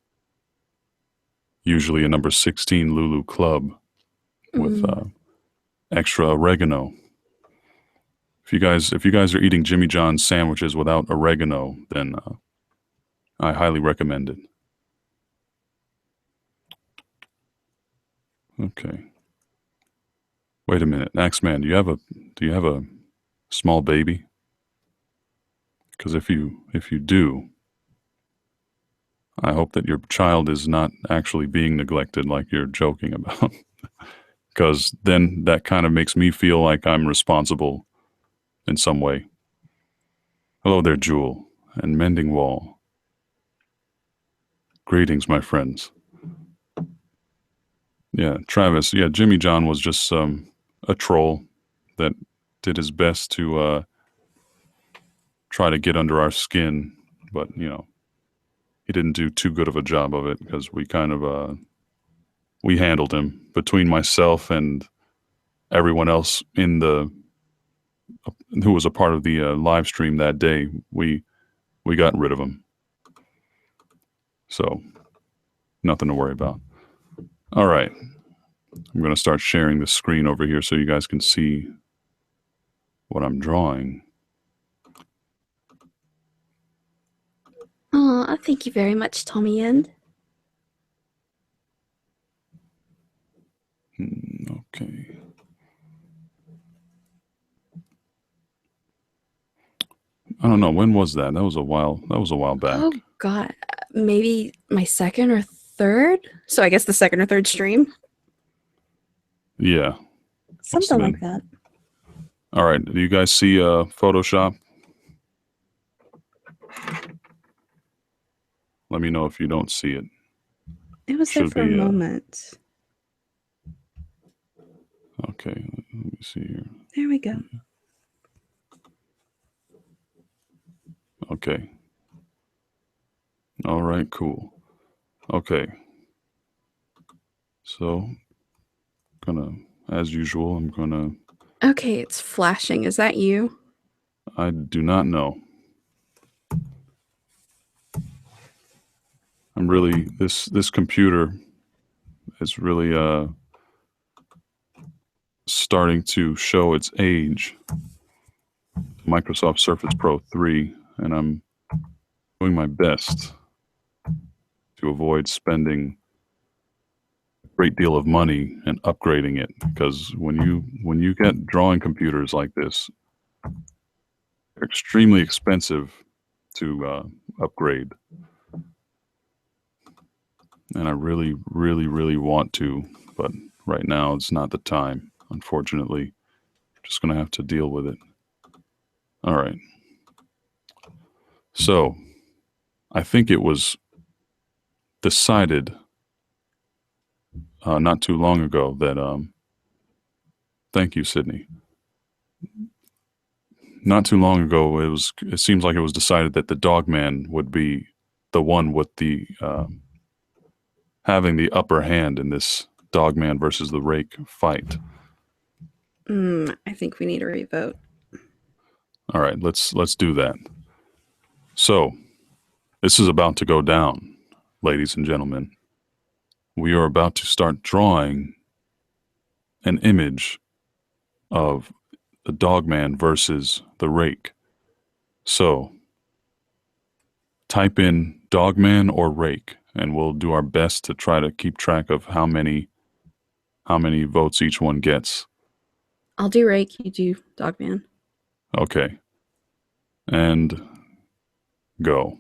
Usually a number 16 Lulu Club with extra oregano. If you guys are eating Jimmy John's sandwiches without oregano, then I highly recommend it. Okay. Wait a minute, Axeman, do you have a small baby? Because if you do, I hope that your child is not actually being neglected like you're joking about. Because then that kind of makes me feel like I'm responsible in some way. Hello there, Jewel and Mending Wall. Greetings, my friends. Yeah, Travis. Yeah, Jimmy John was just a troll that did his best to try to get under our skin, but he didn't do too good of a job of it, because we kind of we handled him. Between myself and everyone else who was a part of the live stream that day, we got rid of him. So nothing to worry about. All right. I'm going to start sharing the screen over here so you guys can see what I'm drawing. Aw, thank you very much, Tommy End. Okay. I don't know. When was that? That was a while. That was a while back. Oh God, maybe my second or third. So I guess the second or third stream, Yeah. Must have something like been. that. All right. Do you guys see Photoshop? Let me know if you don't see it. It was there Should for a be. moment. Okay. Let me see here. There we go. Okay. All right. Cool. Okay. So, as usual, I'm gonna. Okay, it's flashing. Is that you? I do not know. I'm really this computer is really starting to show its age. Microsoft Surface Pro 3, and I'm doing my best to avoid spending a great deal of money and upgrading it, because when you get drawing computers like this, they're extremely expensive to upgrade, and I really, really, really want to, but right now it's not the time. Unfortunately, just gonna have to deal with it. All right. So I think it was decided not too long ago that thank you, Sydney. Not too long ago, it seems like it was decided that the Dogman would be the one with the having the upper hand in this Dogman versus the Rake fight. I think we need a revote. All right, let's do that. So this is about to go down, ladies and gentlemen. We are about to start drawing an image of the Dogman versus the Rake. So type in Dogman or Rake, and we'll do our best to try to keep track of how many votes each one gets. I'll do Rake. You do Dogman. Okay. And go.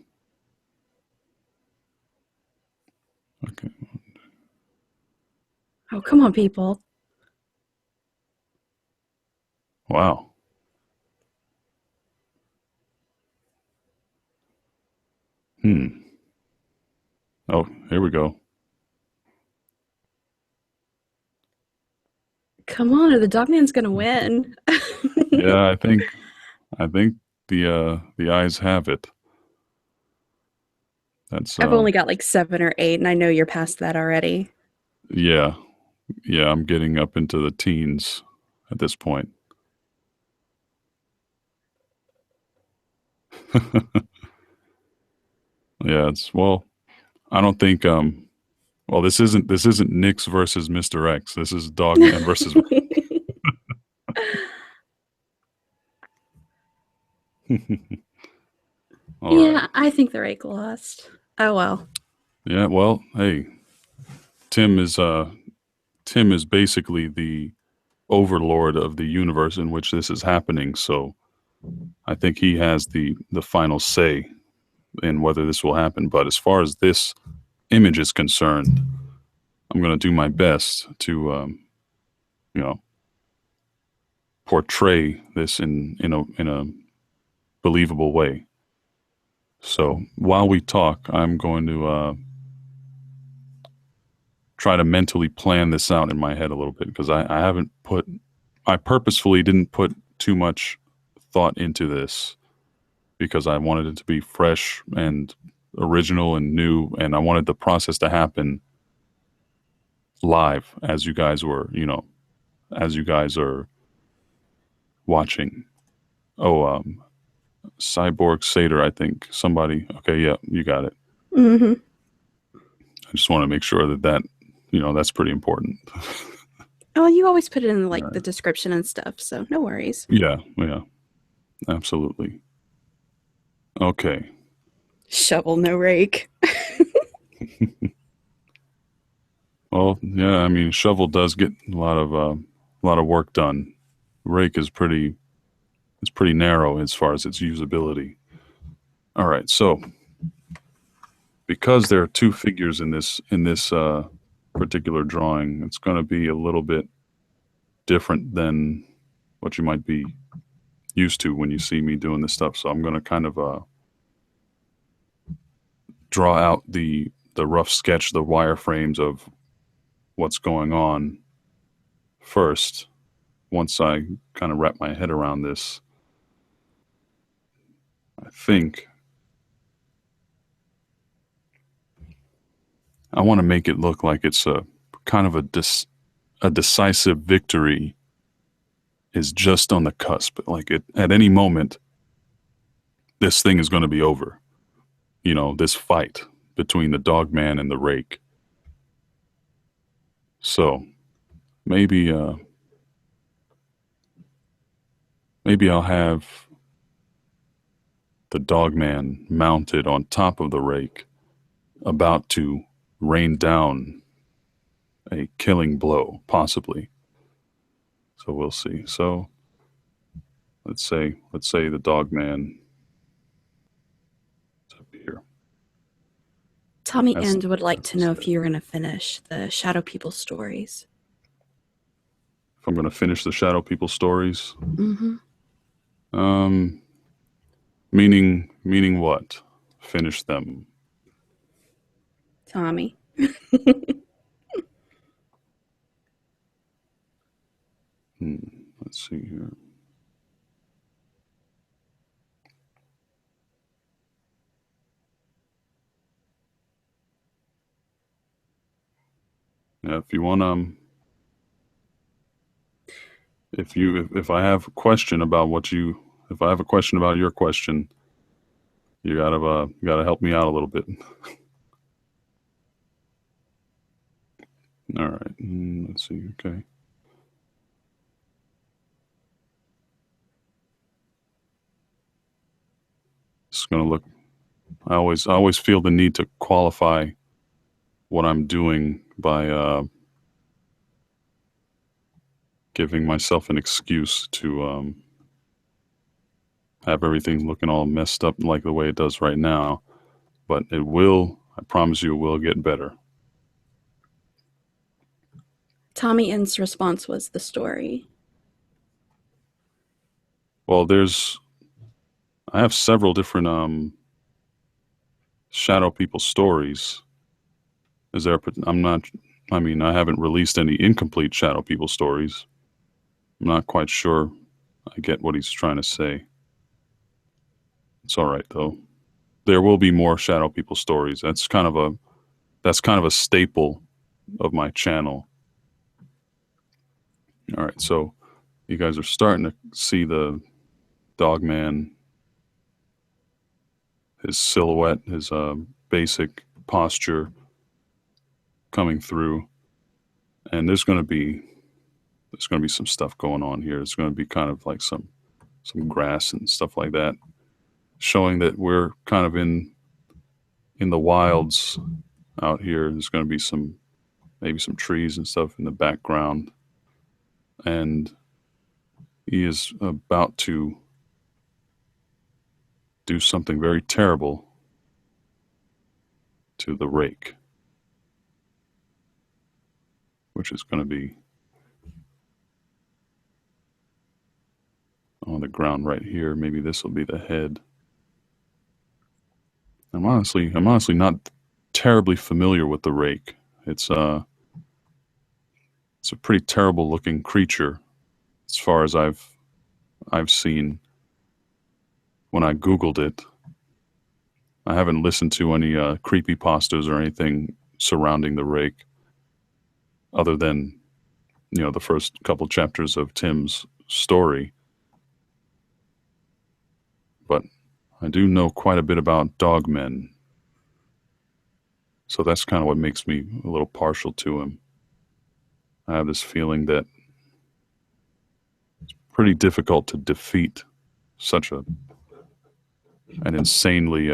Okay. Oh, come on, people. Wow. Oh, here we go. Come on, or the Dogman's gonna win. Yeah, I think the eyes have it. That's I've only got like 7 or 8, and I know you're past that already. yeah. Yeah, I'm getting up into the teens at this point. Yeah, it's well, I don't think well, this isn't Nyx versus Mr. X. This is Dogman versus All Yeah, right. I think the Rake lost. Oh well. Yeah, well, hey, Tim is Tim is basically the overlord of the universe in which this is happening, so I think he has the final say in whether this will happen. But as far as this image is concerned, I'm going to do my best to you know portray this in a believable way. So while we talk, I'm going to try to mentally plan this out in my head a little bit, because I purposefully didn't put too much thought into this, because I wanted it to be fresh and original and new, and I wanted the process to happen live as you guys were, as you guys are watching. Oh, Cyborg Satyr, I think somebody. Okay, yeah, you got it. Hmm. I just want to make sure that that's pretty important. Oh, you always put it in like the Right. description and stuff, so no worries. Yeah, yeah, absolutely. Okay, Shovel, no rake. Well, yeah, I mean, shovel does get a lot of work done. Rake is pretty narrow as far as its usability. All right, so because there are two figures in this particular drawing, it's going to be a little bit different than what you might be used to when you see me doing this stuff. So I'm going to kind of draw out the rough sketch, the wireframes of what's going on first. Once I kind of wrap my head around this, I think I want to make it look like it's a kind of a decisive victory is just on the cusp. Like at any moment, this thing is going to be over. You know, this fight between the Dogman and the Rake. So maybe maybe I'll have the Dogman mounted on top of the Rake, about to rain down a killing blow, possibly. So we'll see. So let's say the Dogman is up here. Tommy That's- End would like that's to the know if step. you're going to finish the Shadow People stories. If I'm going to finish the Shadow People stories, Mm-hmm. meaning what? Finish them. Tommy. Let's see here. Yeah, if you want if I have a question about if I have a question about your question, you gotta help me out a little bit. All right. Let's see. Okay. It's gonna look. I always feel the need to qualify what I'm doing by giving myself an excuse to have everything looking all messed up like the way it does right now. But it will. I promise you, it will get better. Tommy End's response was the story. Well, I have several different Shadow People stories. Is there? I'm not. I mean, I haven't released any incomplete Shadow People stories. I'm not quite sure. I get what he's trying to say. It's all right though. There will be more Shadow People stories. That's kind of a staple of my channel. All right, so you guys are starting to see the Dogman, his silhouette, his basic posture coming through, and there's going to be some stuff going on here. It's going to be kind of like some grass and stuff like that, showing that we're kind of in the wilds out here. There's going to be maybe some trees and stuff in the background, and he is about to do something very terrible to the Rake, which is going to be on the ground right here. Maybe this will be the head. I'm honestly not terribly familiar with the Rake. It's a pretty terrible looking creature as far as I've seen when I Googled it. I haven't listened to any creepypastas or anything surrounding the Rake other than, the first couple chapters of Tim's story. But I do know quite a bit about dogmen. So that's kind of what makes me a little partial to him. I have this feeling that it's pretty difficult to defeat such an insanely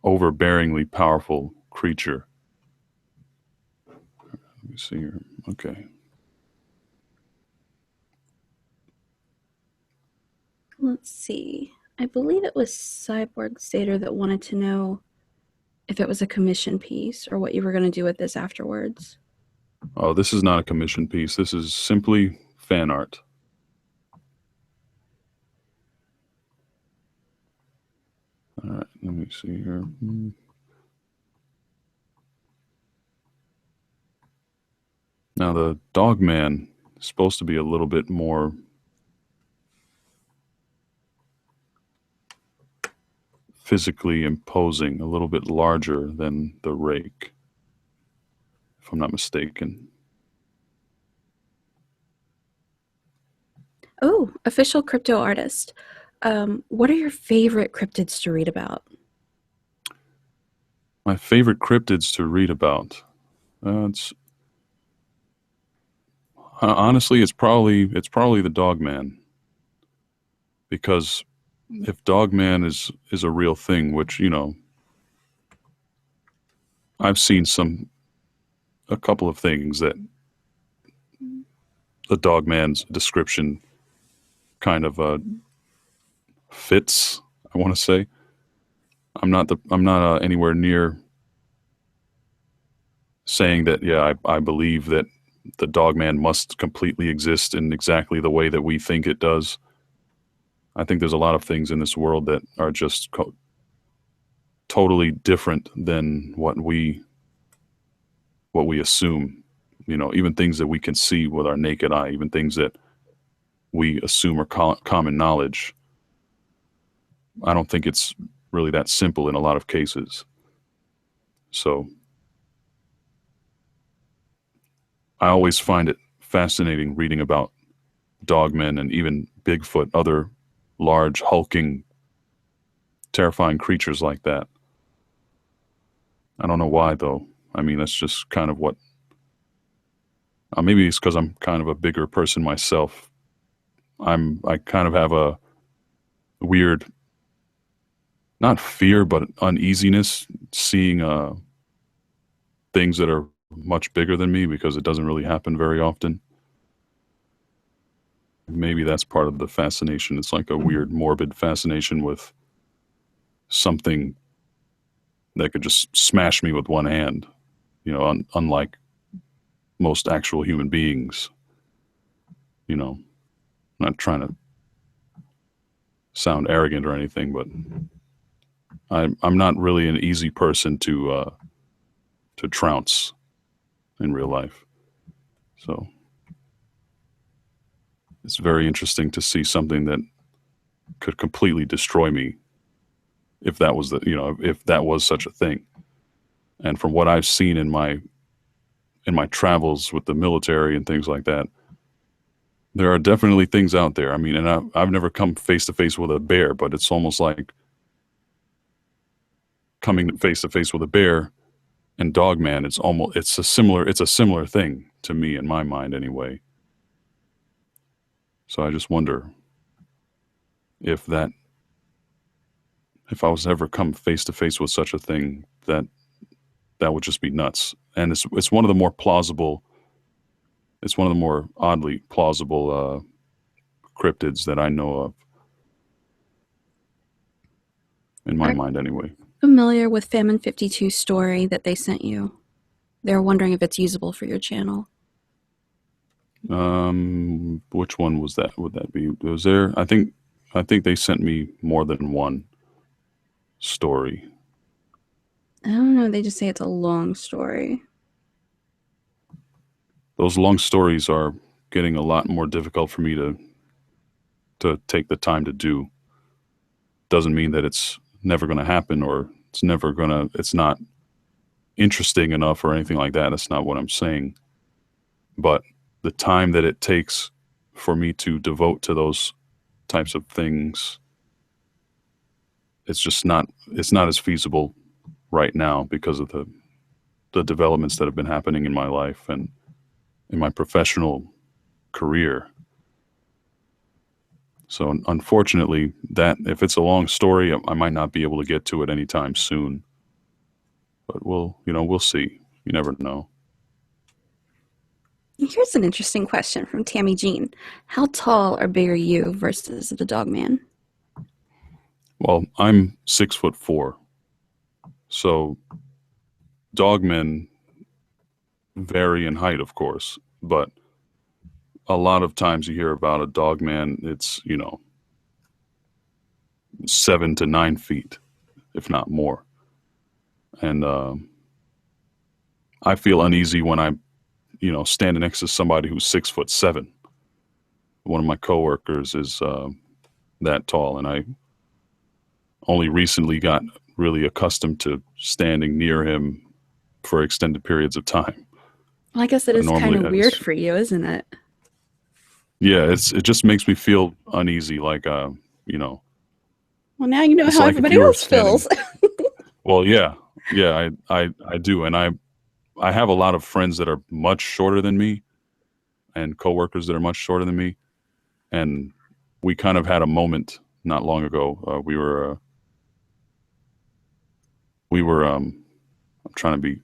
overbearingly powerful creature. Let me see here. Okay. Let's see. I believe it was Cyborg Stater that wanted to know if it was a commission piece or what you were going to do with this afterwards. Oh, this is not a commission piece. This is simply fan art. All right, let me see here. Now, the Dogman is supposed to be a little bit more physically imposing, a little bit larger than the Rake, if I'm not mistaken. Oh, official crypto artist. What are your favorite cryptids to read about? My favorite cryptids to read about. It's honestly, it's probably the Dogman, because if Dogman is a real thing, which I've seen a couple of things that the Dogman's description kind of fits. I want to say I'm not anywhere near saying that. Yeah, I believe that the Dogman must completely exist in exactly the way that we think it does. I think there's a lot of things in this world that are just totally different than what we assume. Even things that we can see with our naked eye, even things that we assume are common knowledge. I don't think it's really that simple in a lot of cases. So I always find it fascinating reading about dogmen and even Bigfoot, other large, hulking, terrifying creatures like that. I don't know why, though. I mean, that's just kind of what. Maybe it's because I'm kind of a bigger person myself. I kind of have a weird, not fear, but uneasiness seeing things that are much bigger than me, because it doesn't really happen very often. Maybe that's part of the fascination. It's like a weird, morbid fascination with something that could just smash me with one hand, unlike most actual human beings. I'm not trying to sound arrogant or anything, but I'm not really an easy person to trounce in real life. So it's very interesting to see something that could completely destroy me, if that was if that was such a thing. And from what I've seen in my travels with the military and things like that, there are definitely things out there. I mean, and I've never come face to face with a bear, but it's almost like coming face to face with a bear and Dogman. It's a similar thing to me, in my mind anyway. So I just wonder if I was ever come face to face with such a thing, that would just be nuts. And it's one of the more plausible. It's one of the more oddly plausible cryptids that I know of, in my mind anyway. Familiar with Famine 52's story that they sent you? They're wondering if it's usable for your channel. Which one was that? Would that be? Was there? I think they sent me more than one story. I don't know. They just say it's a long story. Those long stories are getting a lot more difficult for me to take the time to do. Doesn't mean that it's never going to happen, or it's not interesting enough or anything like that. That's not what I'm saying. But the time that it takes for me to devote to those types of things, it's not as feasible right now, because of the developments that have been happening in my life and in my professional career. So unfortunately, that if it's a long story, I might not be able to get to it anytime soon. But we'll see. You never know. Here's an interesting question from Tammy Jean. How tall or big are you versus the Dogman? Well, I'm 6'4", so dogmen vary in height, of course, but a lot of times you hear about a dogman, it's 7 to 9 feet, if not more. And I feel uneasy when I'm standing next to somebody who's 6'7". One of my coworkers is that tall, and I only recently got really accustomed to standing near him for extended periods of time. Well, I guess it is kind Normally, of weird for you, isn't it? yeah, it just makes me feel uneasy. Like Well, now you know it's how like if everybody you were else standing. feels. Well, yeah, I do, and I have a lot of friends that are much shorter than me, and coworkers that are much shorter than me, and we kind of had a moment not long ago. I'm trying to be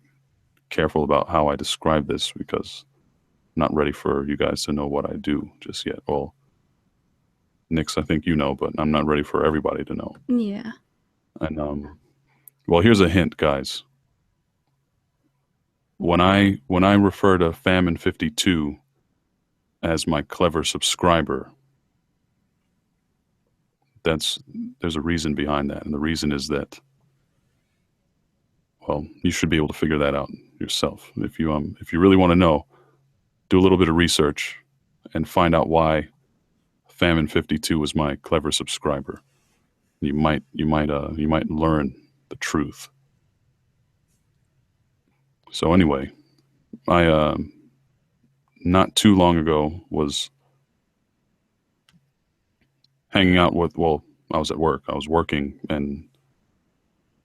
careful about how I describe this because I'm not ready for you guys to know what I do just yet. Well, Nix, I think you know, but I'm not ready for everybody to know. Yeah. And well, here's a hint, guys. When I refer to Famine 52 as my clever subscriber, there's a reason behind that, and the reason is that, well, you should be able to figure that out yourself. If you really want to know, do a little bit of research and find out why Famine 52 was my clever subscriber. You might learn the truth. So anyway, I not too long ago was hanging out with, well, I was at work. I was working and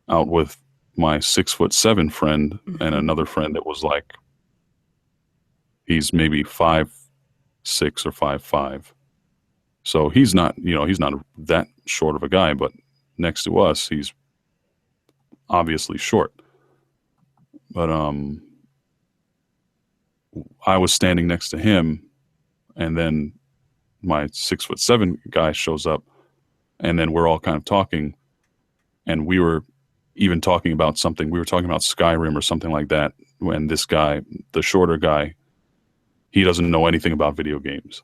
out with my 6'7" friend and another friend that was like, he's maybe 5'6" or 5'5". So he's not that short of a guy, but next to us, he's obviously short. But I was standing next to him, and then my 6'7" guy shows up, and then we're all kind of talking, and we were even talking about something. We were talking about Skyrim or something like that. When this guy, the shorter guy, he doesn't know anything about video games.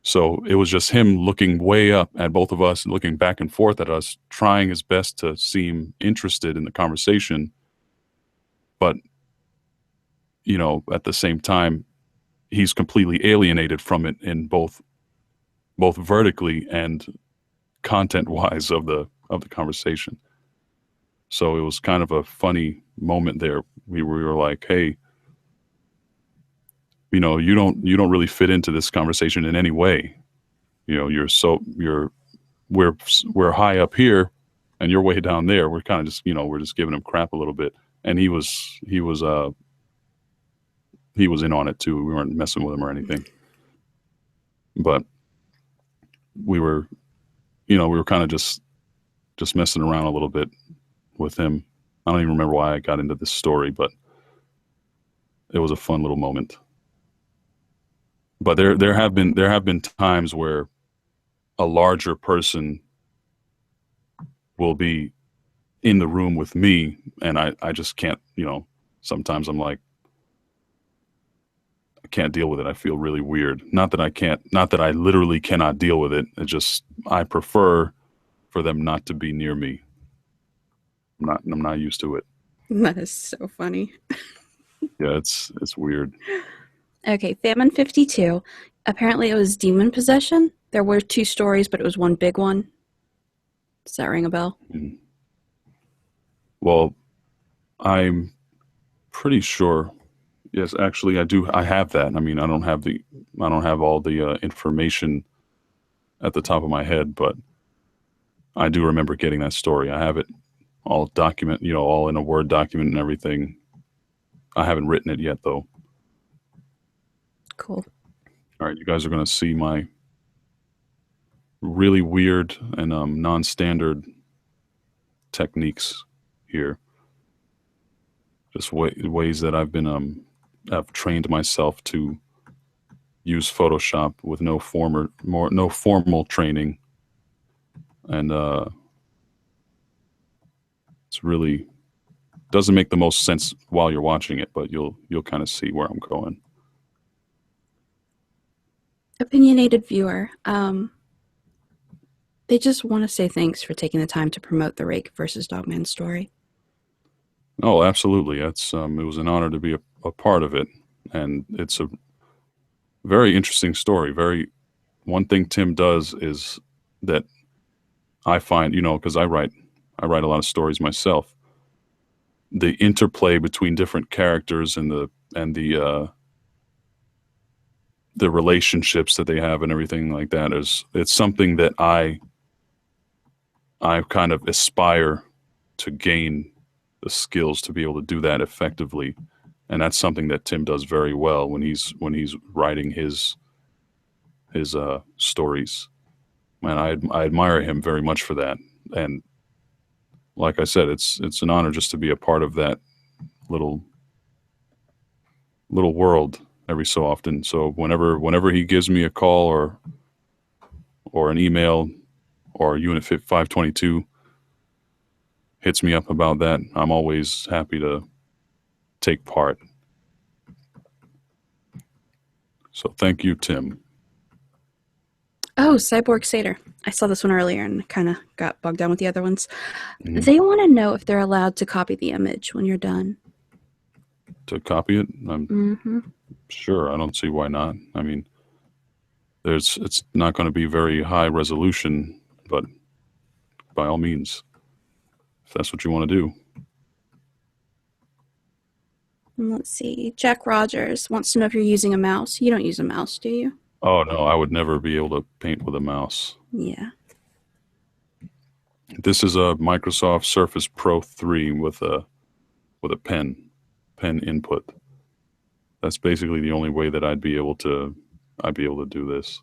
So it was just him looking way up at both of us and looking back and forth at us, trying his best to seem interested in the conversation. But, at the same time, he's completely alienated from it in both vertically and content wise of the conversation. So it was kind of a funny moment there. We were like, hey, you don't really fit into this conversation in any way. We're high up here and you're way down there. We're kind of just, we're just giving him crap a little bit. And he was in on it too. We weren't messing with him or anything. But we were, we were kind of just messing around a little bit with him. I don't even remember why I got into this story, but it was a fun little moment. But there have been times where a larger person will be in the room with me, and I just can't. Sometimes I'm like, I can't deal with it. I feel really weird. Not that I literally cannot deal with it. I prefer for them not to be near me. I'm not used to it. That is so funny. Yeah, it's weird. Okay, Famine 52. Apparently it was demon possession. There were 2 stories, but it was one big one. Does that ring a bell? Mhm. Well, I'm pretty sure. Yes, actually, I do. I have that. I mean, I don't have all the information at the top of my head, but I do remember getting that story. I have it all all in a Word document and everything. I haven't written it yet, though. Cool. All right, you guys are going to see my really weird and non-standard techniques here. just ways that I've trained myself to use Photoshop with no formal training, and it's really doesn't make the most sense while you're watching it, but you'll kind of see where I'm going. Opinionated viewer. They just want to say thanks for taking the time to promote the Rake versus Dogman story. Oh, absolutely. It was an honor to be a part of it, and it's a very interesting story. One thing Tim does is that I find, because I write a lot of stories myself. The interplay between different characters and the relationships that they have and everything like that it's something that I kind of aspire to gain the skills to be able to do that effectively, and that's something that Tim does very well when he's writing his stories. Man, I admire him very much for that, and like I said, it's an honor just to be a part of that little world every so often. So whenever he gives me a call or an email, or Unit 522 hits me up about that, I'm always happy to take part. So thank you, Tim. Oh, Cyborg Satyr. I saw this one earlier and kind of got bogged down with the other ones. Mhm. They want to know if they're allowed to copy the image when you're done. To copy it, I'm Mm-hmm. sure. I don't see why not. I mean, it's not going to be very high resolution, but by all means, if that's what you want to do. Let's see. Jack Rogers wants to know if you're using a mouse. You don't use a mouse, do you? Oh no, I would never be able to paint with a mouse. Yeah. This is a Microsoft Surface Pro 3 with a pen input. That's basically the only way that I'd be able to do this.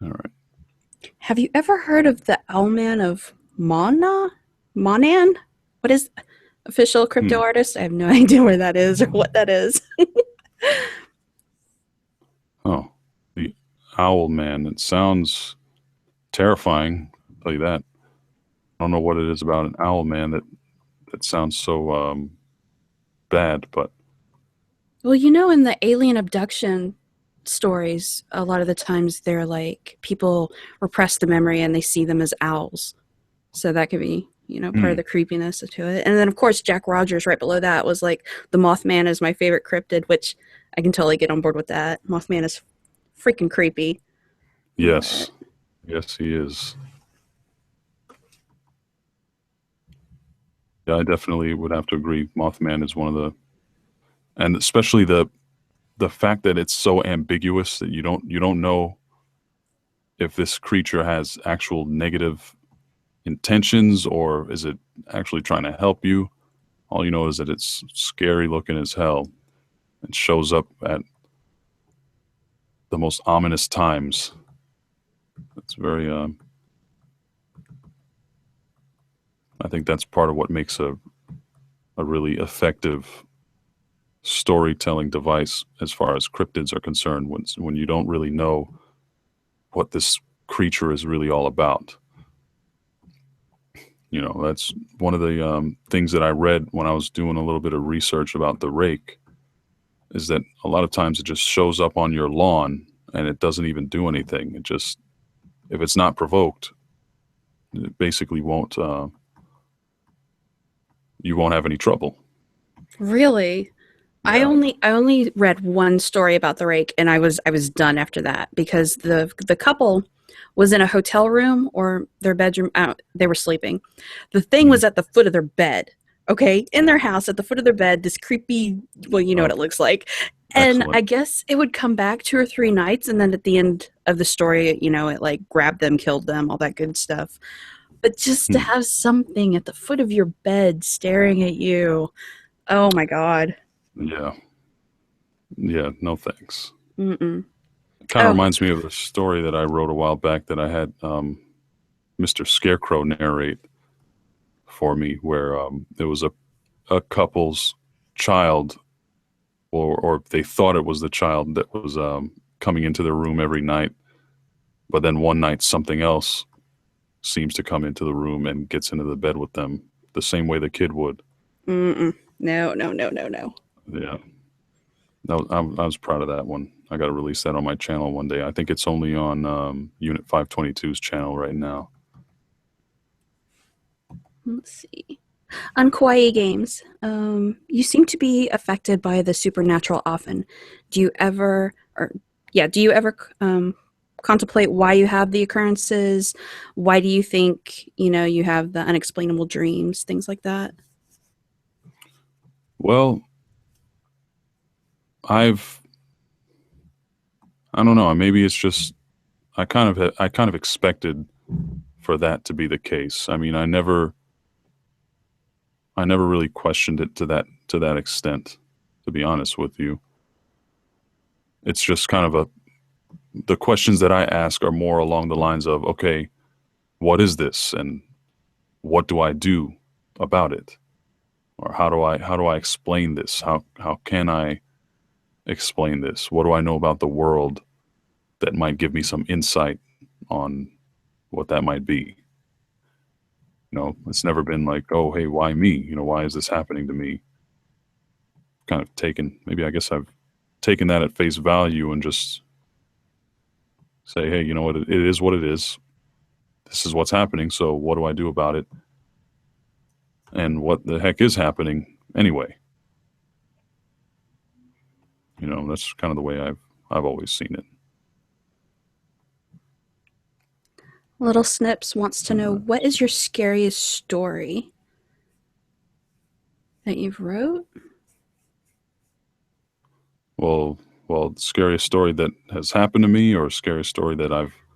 All right. Have you ever heard of the Owlman of Monan? What is official crypto artist? I have no idea where that is or what that is. Oh, the Owl Man. It sounds terrifying. I'll tell you that. I don't know what it is about an Owl Man that sounds so bad, but Well, you know, in the alien abduction stories, a lot of the times they're like people repress the memory and they see them as owls. So that could be, part of the creepiness to it. And then, of course, Jack Rogers right below that was like the Mothman is my favorite cryptid, which I can totally get on board with that. Mothman is freaking creepy. yes, yes, he is. Yeah, I definitely would have to agree. Mothman is one of and especially the fact that it's so ambiguous that you don't know if this creature has actual negative intentions or is it actually trying to help you. All you know is that it's scary looking as hell. It shows up at the most ominous times. It's very I think that's part of what makes a really effective storytelling device as far as cryptids are concerned, when you don't really know what this creature is really all about. That's one of the things that I read when I was doing a little bit of research about the Rake, is that a lot of times it just shows up on your lawn and it doesn't even do anything. It just, if it's not provoked, it basically won't, you won't have any trouble. Really? I Yeah. only read one story about the Rake, and I was done after that because the couple was in a hotel room or their bedroom. They were sleeping. The thing was at the foot of their bed. Okay, in their house at the foot of their bed. This creepy. Well, you know what it looks like. And Excellent. I guess it would come back 2 or 3 nights, and then at the end of the story, it like grabbed them, killed them, all that good stuff. But just to have something at the foot of your bed staring at you, oh my God. Yeah. Yeah, no thanks. Mm-mm. It kind of Oh, reminds me of a story that I wrote a while back that I had. Mr. Scarecrow narrate for me, where there was a couple's child, or they thought it was the child that was coming into their room every night, but then one night something else seems to come into the room and gets into the bed with them the same way the kid would. Mm-mm. No, no, no, no, no. Yeah, I was proud of that one. I got to release that on my channel one day. I think it's only on Unit 522's channel right now. Let's see. On Kawaii Games, you seem to be affected by the supernatural often. Do you ever, contemplate why you have the occurrences? Why do you think, you have the unexplainable dreams, things like that? Well, I don't know. Maybe it's just I kind of expected for that to be the case. I mean, I never really questioned it to that extent, to be honest with you. It's just kind of the questions that I ask are more along the lines of, okay, what is this and what do I do about it? Or how do I explain this? How can I explain this? What do I know about the world that might give me some insight on what that might be? It's never been like, oh, hey, why me? Why is this happening to me? Kind of maybe I guess I've taken that at face value and just say, hey, you know what? It is what it is. This is what's happening. So what do I do about it? And what the heck is happening anyway? That's kind of the way I've always seen it. Little Snips wants to know, what is your scariest story that you've wrote? Well, scariest story that has happened to me, or scariest story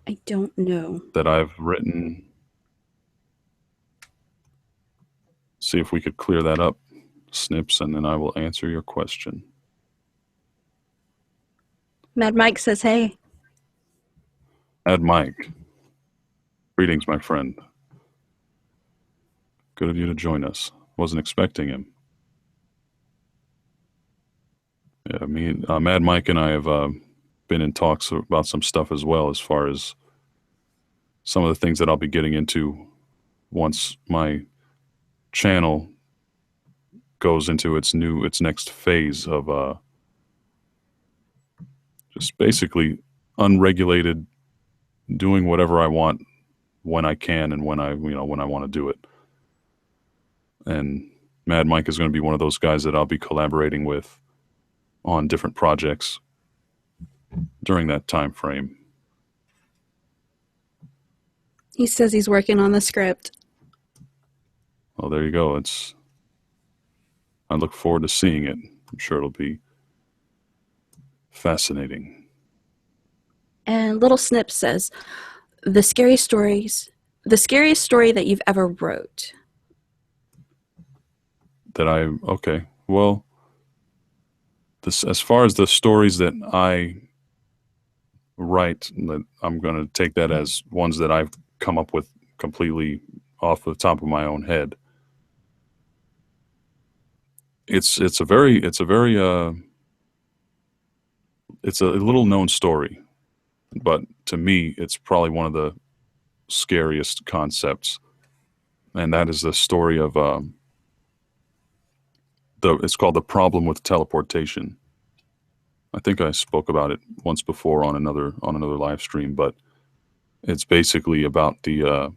I don't know. that I've written. See if we could clear that up, Snips, and then I will answer your question. Mad Mike says, hey. Add Mike. Greetings, my friend. Good of you to join us. Wasn't expecting him. Yeah, Mad Mike and I have been in talks about some stuff as well, as far as some of the things that I'll be getting into once my channel goes into its next phase of just basically unregulated, doing whatever I want when I can and when I want to do it. And Mad Mike is going to be one of those guys that I'll be collaborating with on different projects during that time frame. He says he's working on the script. Well, there you go. I look forward to seeing it. I'm sure it'll be fascinating. And Little Snip says, the scariest story that you've ever wrote. Okay. Well, as far as the stories that I write, I'm going to take that as ones that I've come up with completely off the top of my own head. It's a little known story, but to me, it's probably one of the scariest concepts, and that is the story of it's called The Problem with Teleportation. I think I spoke about it once before on another live stream, but it's basically about the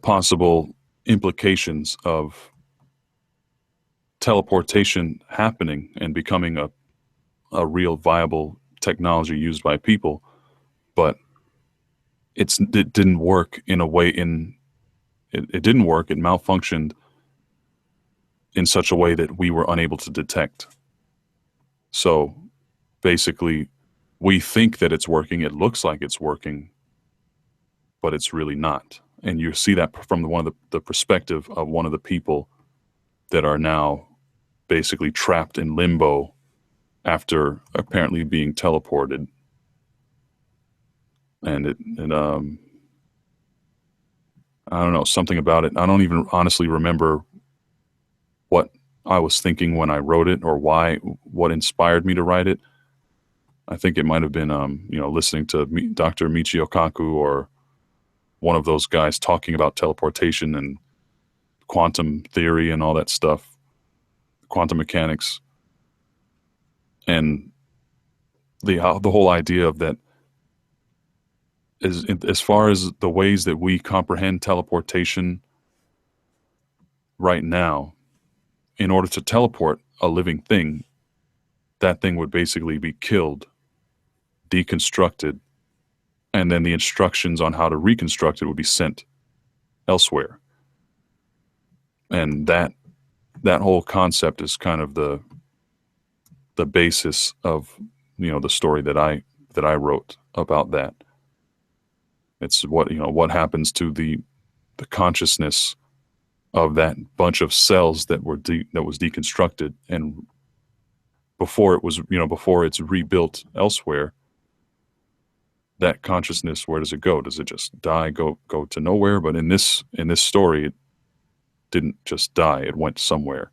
possible implications of teleportation happening and becoming a real viable technology used by people, but it didn't work in a way it didn't work. It malfunctioned in such a way that we were unable to detect. So basically, we think that it's working. It looks like it's working, but it's really not. And you see that from one of the perspective of one of the people that are now basically trapped in limbo after apparently being teleported. And I don't know, something about it. I don't even honestly remember what I was thinking when I wrote it or what inspired me to write it. I think it might have been, listening to Dr. Michio Kaku or one of those guys talking about teleportation and quantum theory and all that stuff, quantum mechanics, and the whole idea of that is, as far as the ways that we comprehend teleportation right now. In order to teleport a living thing, that thing would basically be killed, deconstructed, and then the instructions on how to reconstruct it would be sent elsewhere. And that whole concept is kind of the basis of the story that I wrote about that. It's what happens to the consciousness of that bunch of cells that was deconstructed, and before it's rebuilt elsewhere. That consciousness, where does it go? Does it just die, go to nowhere? But in this story, it didn't just die, it went somewhere,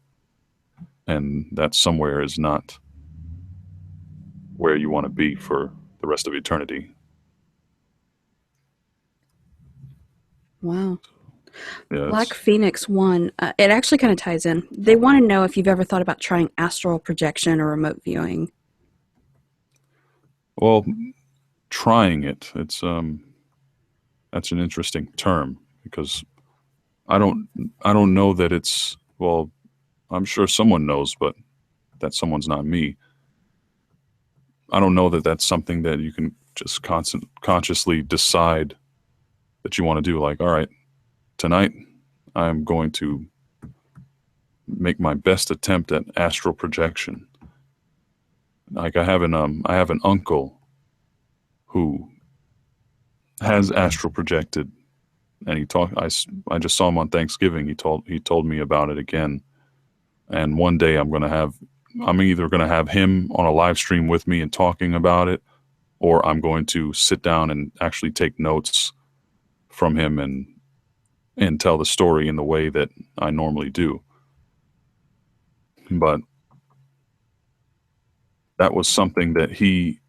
and that somewhere is not where you want to be for the rest of eternity. Wow. Yeah, Black Phoenix 1, it actually kind of ties in. They want to know if you've ever thought about trying astral projection or remote viewing. well, trying it, it's that's an interesting term, because I don't I don't know that it's, well, I'm sure someone knows, but that someone's not me. I don't know that that's something that you can just consciously decide that you want to do. Like, all right, tonight I'm going to make my best attempt at astral projection. Like, I have an uncle who has astral projected, and I just saw him on Thanksgiving. He told me about it again, and one day I'm either going to have him on a live stream with me and talking about it, or I'm going to sit down and actually take notes from him and tell the story in the way that I normally do. But that was something that he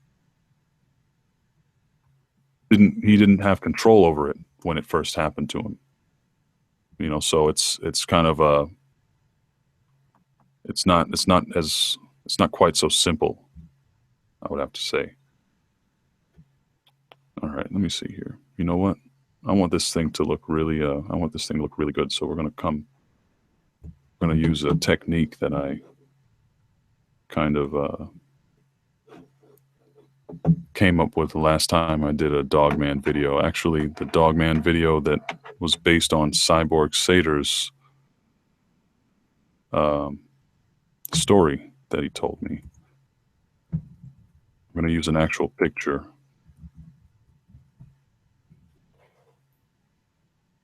didn't have control over it when it first happened to him. So it's kind of a it's not quite so simple, I would have to say. All right, let me see here. You know what? I want this thing to look really good. So we're gonna use a technique that I kind of came up with the last time I did a Dogman video. Actually, the Dogman video that was based on Cyborg Sater's um, story that he told me. I'm going to use an actual picture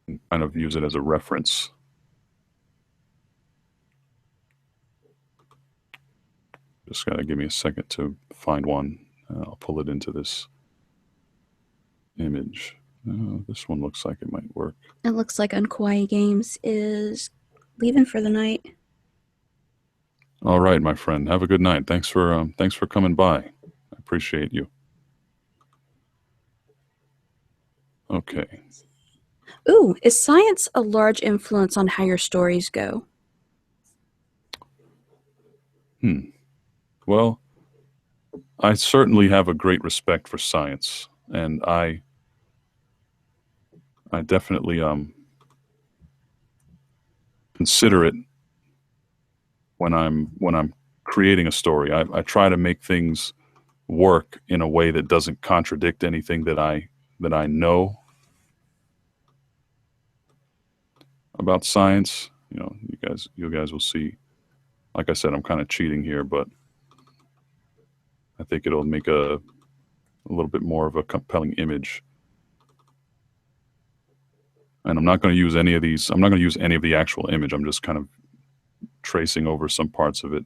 and kind of use it as a reference. Just got to give me a second to find one. I'll pull it into this image. This one looks like it might work. It looks like Unquiet Games is leaving for the night. All right, my friend. Have a good night. Thanks for coming by. I appreciate you. Okay. Ooh, is science a large influence on how your stories go? Well, I certainly have a great respect for science, and I definitely consider it when I'm creating a story. I try to make things work in a way that doesn't contradict anything that I know about science. You guys will see. Like I said, I'm kind of cheating here, but I think it'll make a little bit more of a compelling image. And I'm not going to use any of these. I'm not going to use any of the actual image. I'm just kind of tracing over some parts of it.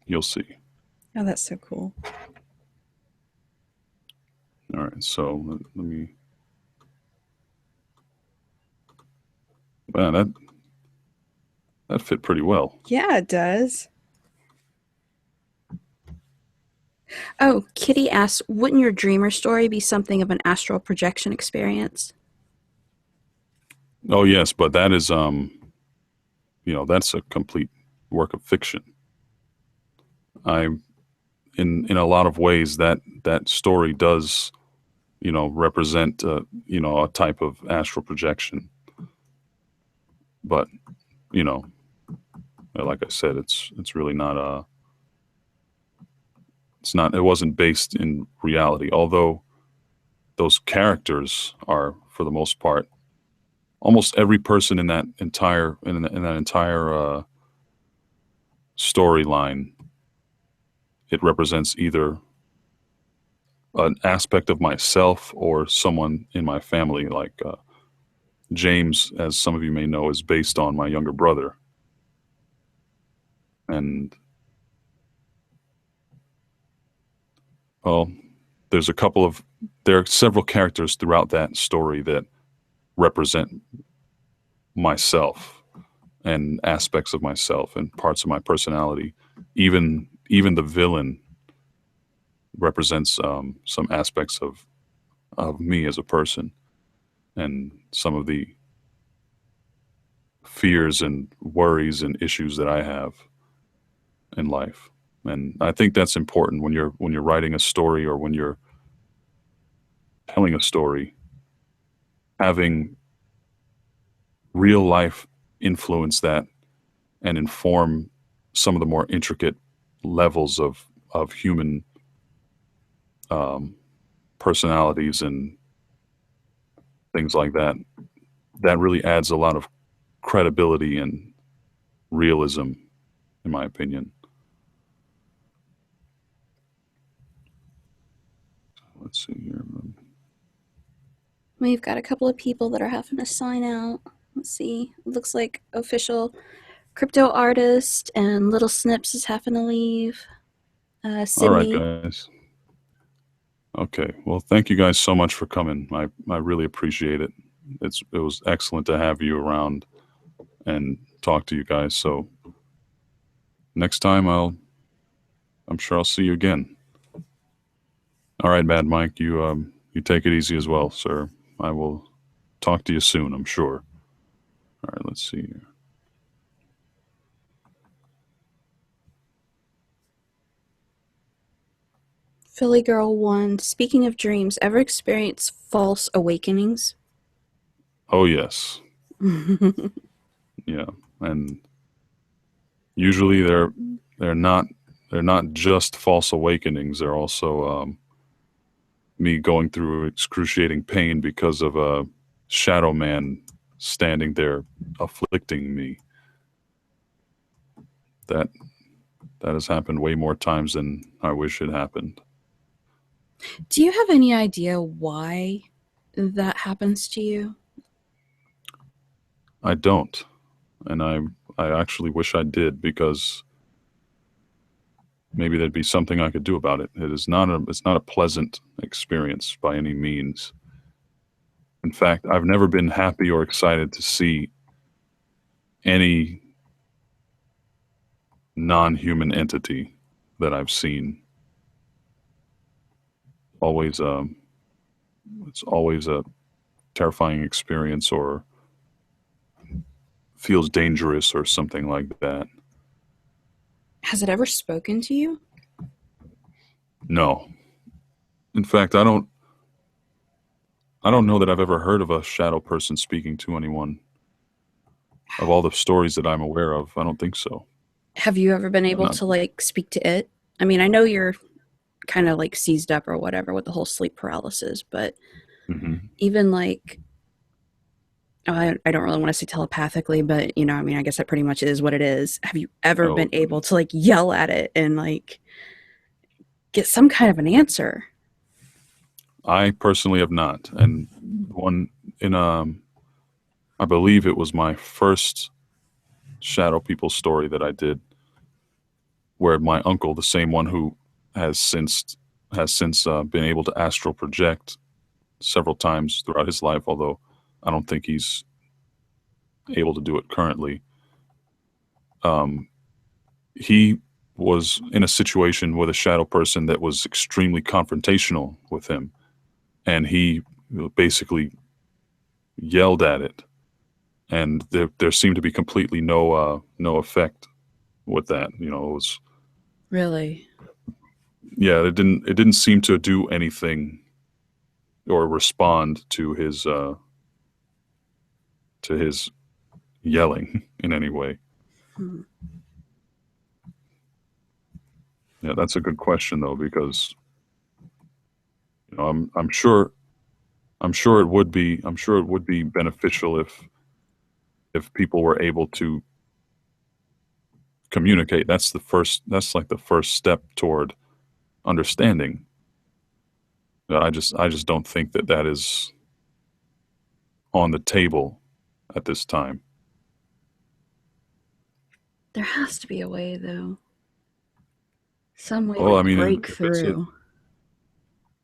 You'll see. Oh, that's so cool. All right, so let me. Man, that fit pretty well. Yeah, it does. Oh, Kitty asks, wouldn't your dreamer story be something of an astral projection experience? Oh yes, but that is that's a complete work of fiction. I in a lot of ways that story does represent a type of astral projection, but you know like I said, it's really not it wasn't based in reality, although those characters are, for the most part, almost every person in that entire storyline. It represents either an aspect of myself or someone in my family. Like James, as some of you may know, is based on my younger brother, and well, there's a couple of there are several characters throughout that story that represent myself and aspects of myself and parts of my personality. Even the villain represents some aspects of me as a person and some of the fears and worries and issues that I have in life. And I think that's important when you're writing a story or when you're telling a story, having real life influence that and inform some of the more intricate levels of human um, personalities and things like that. That really adds a lot of credibility and realism, in my opinion. Let's see here. We've got a couple of people that are having to sign out. Let's see. It looks like official crypto artist and Little Snips is having to leave. All right, Sydney. guys. Okay. Well, thank you guys so much for coming. I really appreciate it. It was excellent to have you around and talk to you guys. So next time I'm sure I'll see you again. All right, Mad Mike, you take it easy as well, sir. I will talk to you soon, I'm sure. All right, let's see here. Philly Girl 1. Speaking of dreams, ever experienced false awakenings? Oh yes. Yeah. And usually they're not just false awakenings. They're also me going through excruciating pain because of a shadow man standing there afflicting me. That that has happened way more times than I wish it happened. Do you have any idea why that happens to you? I don't, and I actually wish I did because maybe there'd be something I could do about it. It's not a pleasant experience by any means. In fact, I've never been happy or excited to see any non-human entity that I've seen. Always, it's always a terrifying experience or feels dangerous or something like that. Has it ever spoken to you? No, in fact, I don't know that I've ever heard of a shadow person speaking to anyone. Of all the stories that I'm aware of, I don't think so. Have you ever been able Not, to like speak to it? I mean, I know you're kind of like seized up or whatever with the whole sleep paralysis, but mhm. even like, oh, I don't really want to say telepathically, but you know, I mean, I guess that pretty much is what it is. Have you ever been Oh, able to like yell at it and like get some kind of an answer? I personally have not. And one in I believe it was my first Shadow People story that I did, where my uncle, the same one who has since has since been able to astral project several times throughout his life, although I don't think he's able to do it currently. Um, he was in a situation with a shadow person that was extremely confrontational with him, and he basically yelled at it, and there seemed to be completely no effect with that. You know, it was Really? yeah, it didn't seem to do anything or respond to his yelling in any way. Hmm. Yeah, that's a good question though, because I'm sure it would be beneficial if people were able to communicate. That's like the first step toward understanding. I just don't think that that is on the table at this time. There has to be a way, though. Some way Well, I to mean, break if it's a, through.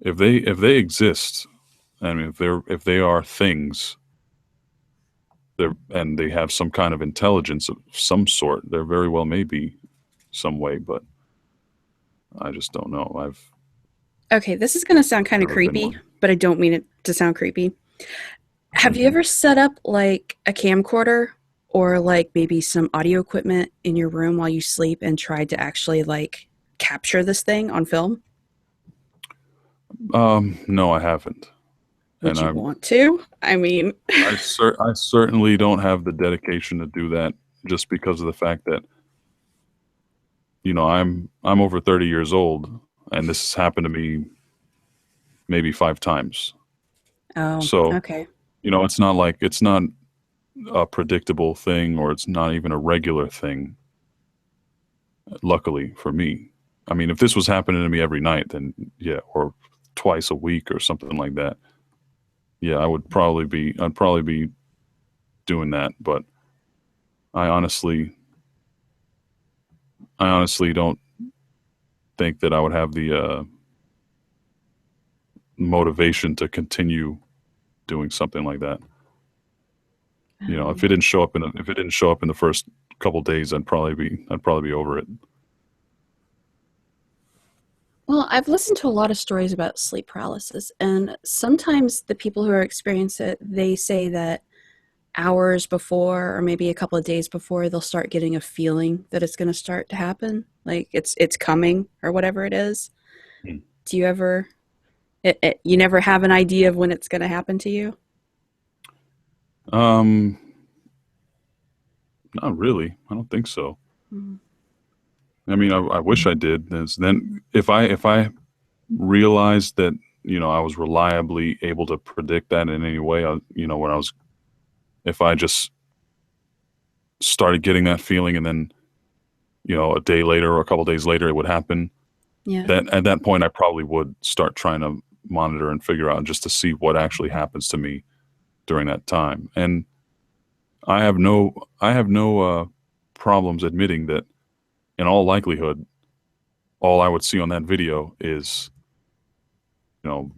if they exist, I mean, if they are things, and they have some kind of intelligence of some sort, there very well may be some way, but I just don't know. I've Okay, this is going to sound kind of never been creepy, one. but I don't mean it to sound creepy. Have you Hmm. ever set up like a camcorder or like maybe some audio equipment in your room while you sleep and tried to actually like capture this thing on film? No, I haven't, Would and you want to? I mean, I certainly don't have the dedication to do that, just because of the fact that I'm over 30 years old, and this has happened to me maybe 5 times. oh, So okay. it's not a predictable thing, or it's not even a regular thing. Luckily for me, I mean, if this was happening to me every night, then yeah, or twice a week or something like that, yeah, I'd probably be doing that. But I honestly, I honestly don't think that I would have the motivation to continue doing something like that. If it didn't show up if it didn't show up in the first couple days, I'd probably be over it. Well, I've listened to a lot of stories about sleep paralysis, and sometimes the people who are experiencing it, they say that hours before or maybe a couple of days before they'll start getting a feeling that it's going to start to happen, like it's coming or whatever it is. Hmm. Do you ever you never have an idea of when it's going to happen to you? Um, Not really. I don't think so. Mm. I mean, I wish I did. Then if I realized that I was reliably able to predict that in any way, when I was if I just started getting that feeling, and then a day later or a couple days later it would happen, Yeah. then at that point I probably would start trying to monitor and figure out, just to see what actually happens to me during that time. And I have no problems admitting that in all likelihood, all I would see on that video is you know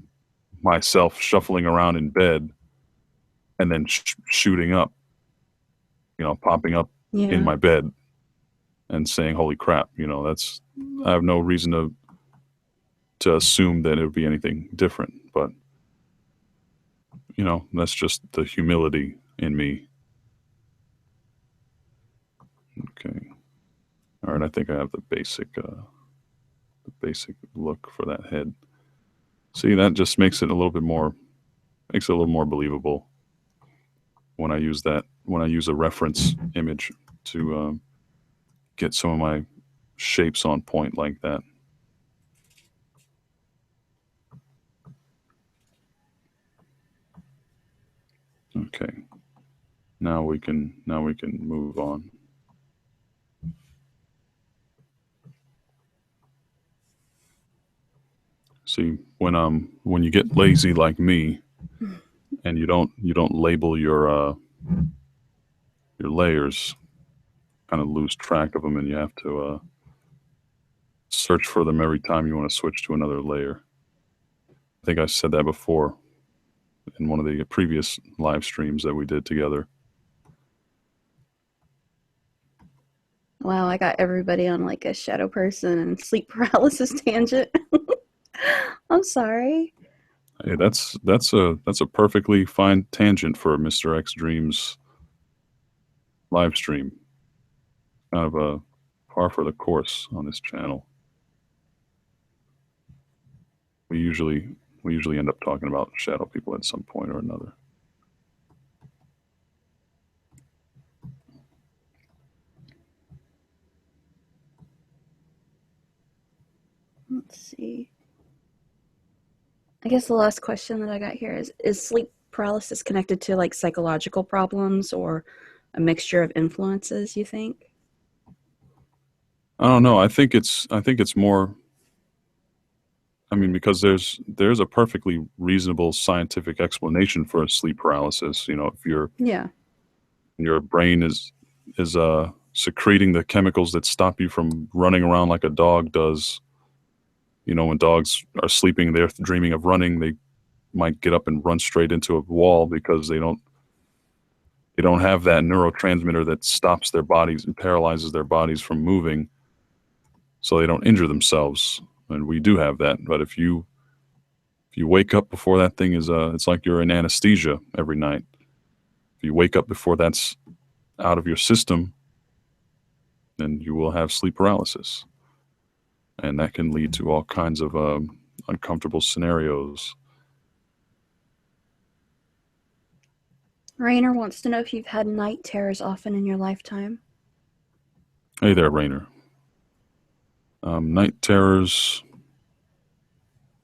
myself shuffling around in bed, and then shooting up, popping up in Yeah. my bed and saying, "Holy crap!" That's I have no reason to assume that it would be anything different. But that's just the humility in me. Okay, all right. I think I have the basic look for that head. See, that just makes it a little more believable when I use a reference image to get some of my shapes on point like that. Okay. Now we can move on. See, when you get lazy like me, and you don't label your layers, kind of lose track of them, and you have to search for them every time you want to switch to another layer. I think I said that before in one of the previous live streams that we did together. Wow, I got everybody on like a shadow person and sleep paralysis tangent. I'm sorry. Hey, that's a perfectly fine tangent for mr.xdreams live stream. Kind of a par for the course on this channel. We usually end up talking about shadow people at some point or another. Let's see. I guess the last question that I got here is sleep paralysis connected to like psychological problems or a mixture of influences, you think? I don't know. I think it's more. I mean, because there's a perfectly reasonable scientific explanation for sleep paralysis. You know, if Yeah. your brain is secreting the chemicals that stop you from running around like a dog does. You know, when dogs are sleeping, they're dreaming of running. They might get up and run straight into a wall because they don't have that neurotransmitter that stops their bodies and paralyzes their bodies from moving, so they don't injure themselves. And we do have that. But if you wake up before that thing is it's like you're in anesthesia every night. If you wake up before that's out of your system, then you will have sleep paralysis, and that can lead to all kinds of uncomfortable scenarios. Rainer wants to know if you've had night terrors often in your lifetime. Hey there, Rainer. Night terrors.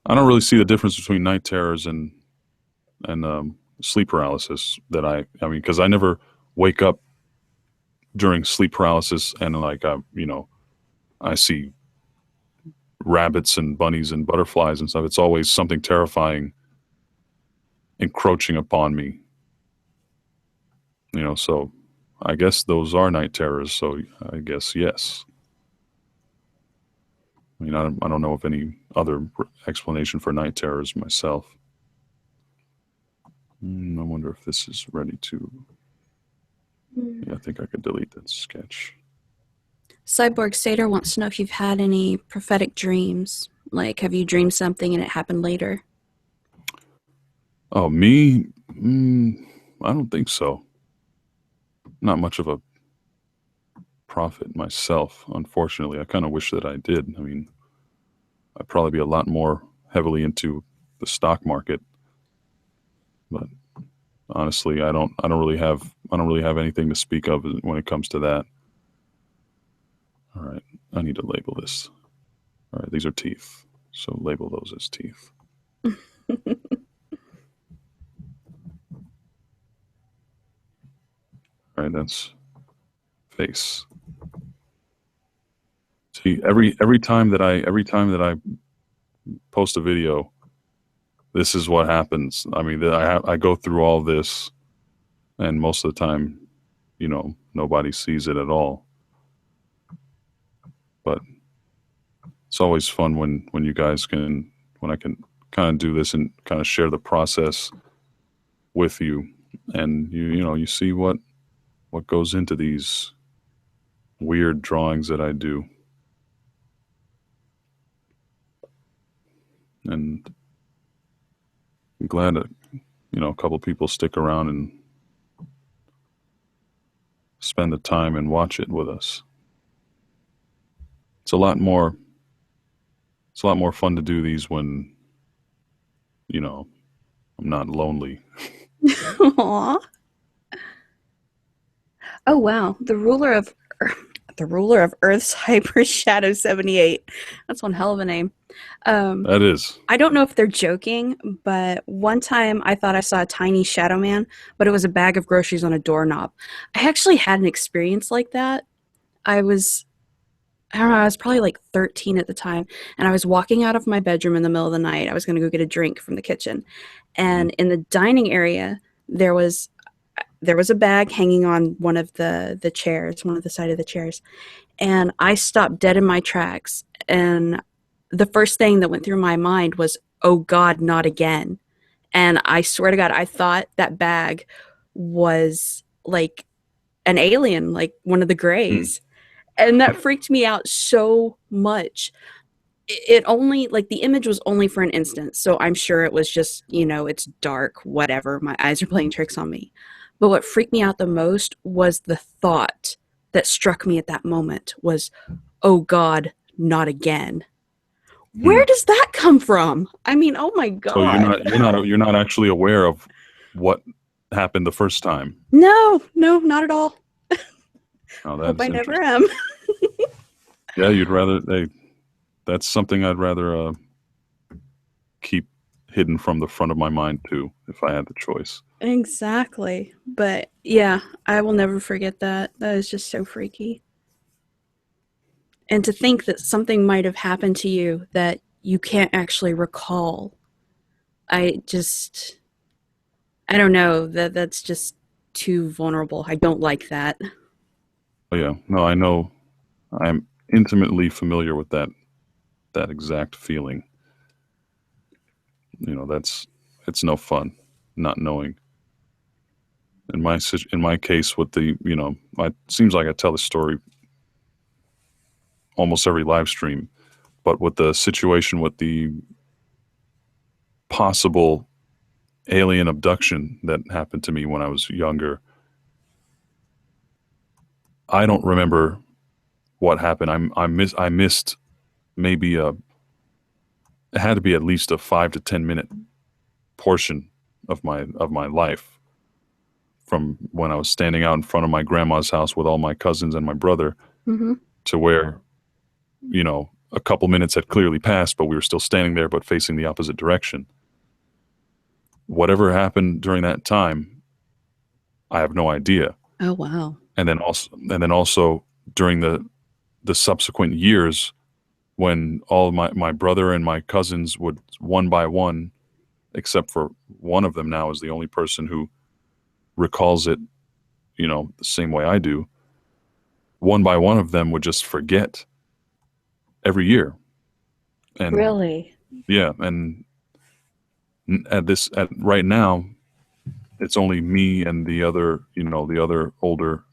I don't really see the difference between night terrors and sleep paralysis. I mean, because I never wake up during sleep paralysis and like I see rabbits and bunnies and butterflies and stuff. It's always something terrifying encroaching upon me. You know, so I guess those are night terrors. So I guess yes. I mean, I don't know of any other explanation for night terrors myself. I wonder if this is ready to. Yeah, I think I could delete that sketch. Cyborg Satyr wants to know if you've had any prophetic dreams. Like, have you dreamed something and it happened later? Oh, me? I don't think so. Not much of a prophet myself, unfortunately. I kind of wish that I did. I mean, I'd probably be a lot more heavily into the stock market, but honestly, I don't really have anything to speak of when it comes to that. All right, I need to label this. All right, these are teeth, so label those as teeth. All right, that's face. See, every time that I post a video, this is what happens. I mean, I go through all this, and most of the time, you know, nobody sees it at all. But it's always fun when you guys when I can kind of do this and kind of share the process with you, and you see what goes into these weird drawings that I do. And I'm glad that a couple people stick around and spend the time and watch it with us. It's a lot more fun to do these when I'm not lonely. Aww. Oh wow, the ruler of Earth's Hyper Shadow 78. That's one hell of a name. That is. I don't know if they're joking, but one time I thought I saw a tiny shadow man, but it was a bag of groceries on a doorknob. I actually had an experience like that. I don't know, I was probably like 13 at the time, and I was walking out of my bedroom in the middle of the night. I was going to go get a drink from the kitchen. And in the dining area, there was a bag hanging on one of the chairs, one of the side of the chairs. And I stopped dead in my tracks and the first thing that went through my mind was, oh God, not again. And I swear to God, I thought that bag was like an alien, like one of the Greys. And that freaked me out so much. It only, like, the image was only for an instant. So I'm sure it was just, it's dark, whatever. My eyes are playing tricks on me. But what freaked me out the most was the thought that struck me at that moment was, oh God, not again. Where does that come from? I mean, oh my So God. you're not actually aware of what happened the first time. No, not at all. Oh, Hope that's I never interesting. am. Yeah, that's something I'd rather keep hidden from the front of my mind too, if I had the choice. Exactly. But yeah, I will never forget that. That is just so freaky. And to think that something might have happened to you that you can't actually recall. I just, I don't know, that's just too vulnerable. I don't like that. Oh yeah, no, I know. I'm intimately familiar with that exact feeling. It's no fun not knowing. In my case, with it seems like I tell the story almost every live stream, but with the situation with the possible alien abduction that happened to me when I was younger, I don't remember what happened. I missed maybe it had to be at least a 5 to 10 minute portion of my life from when I was standing out in front of my grandma's house with all my cousins and my brother Mm-hmm. to where, a couple minutes had clearly passed, but we were still standing there, but facing the opposite direction. Whatever happened during that time, I have no idea. Oh, wow. And then also during the subsequent years, when all of my brother and my cousins would one by one, except for one of them now is the only person who recalls it, the same way I do. One by one of them would just forget every year. And Really? yeah, and at right now, it's only me and the other older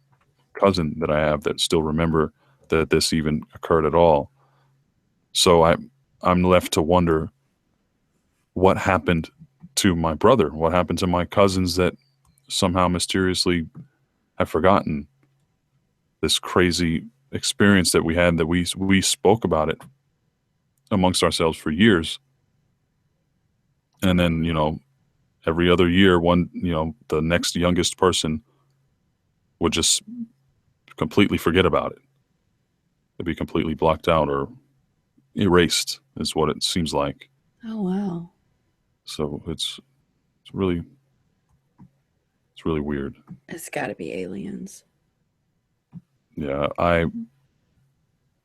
cousin that I have that still remember that this even occurred at all. So I'm left to wonder what happened to my brother, what happened to my cousins that somehow mysteriously have forgotten this crazy experience that we had, that we spoke about it amongst ourselves for years. And then, every other year, the next youngest person would just completely forget about it. It'd be completely blocked out or erased, is what it seems like. Oh, wow. So it's really it's really weird. It's got to be aliens. Yeah,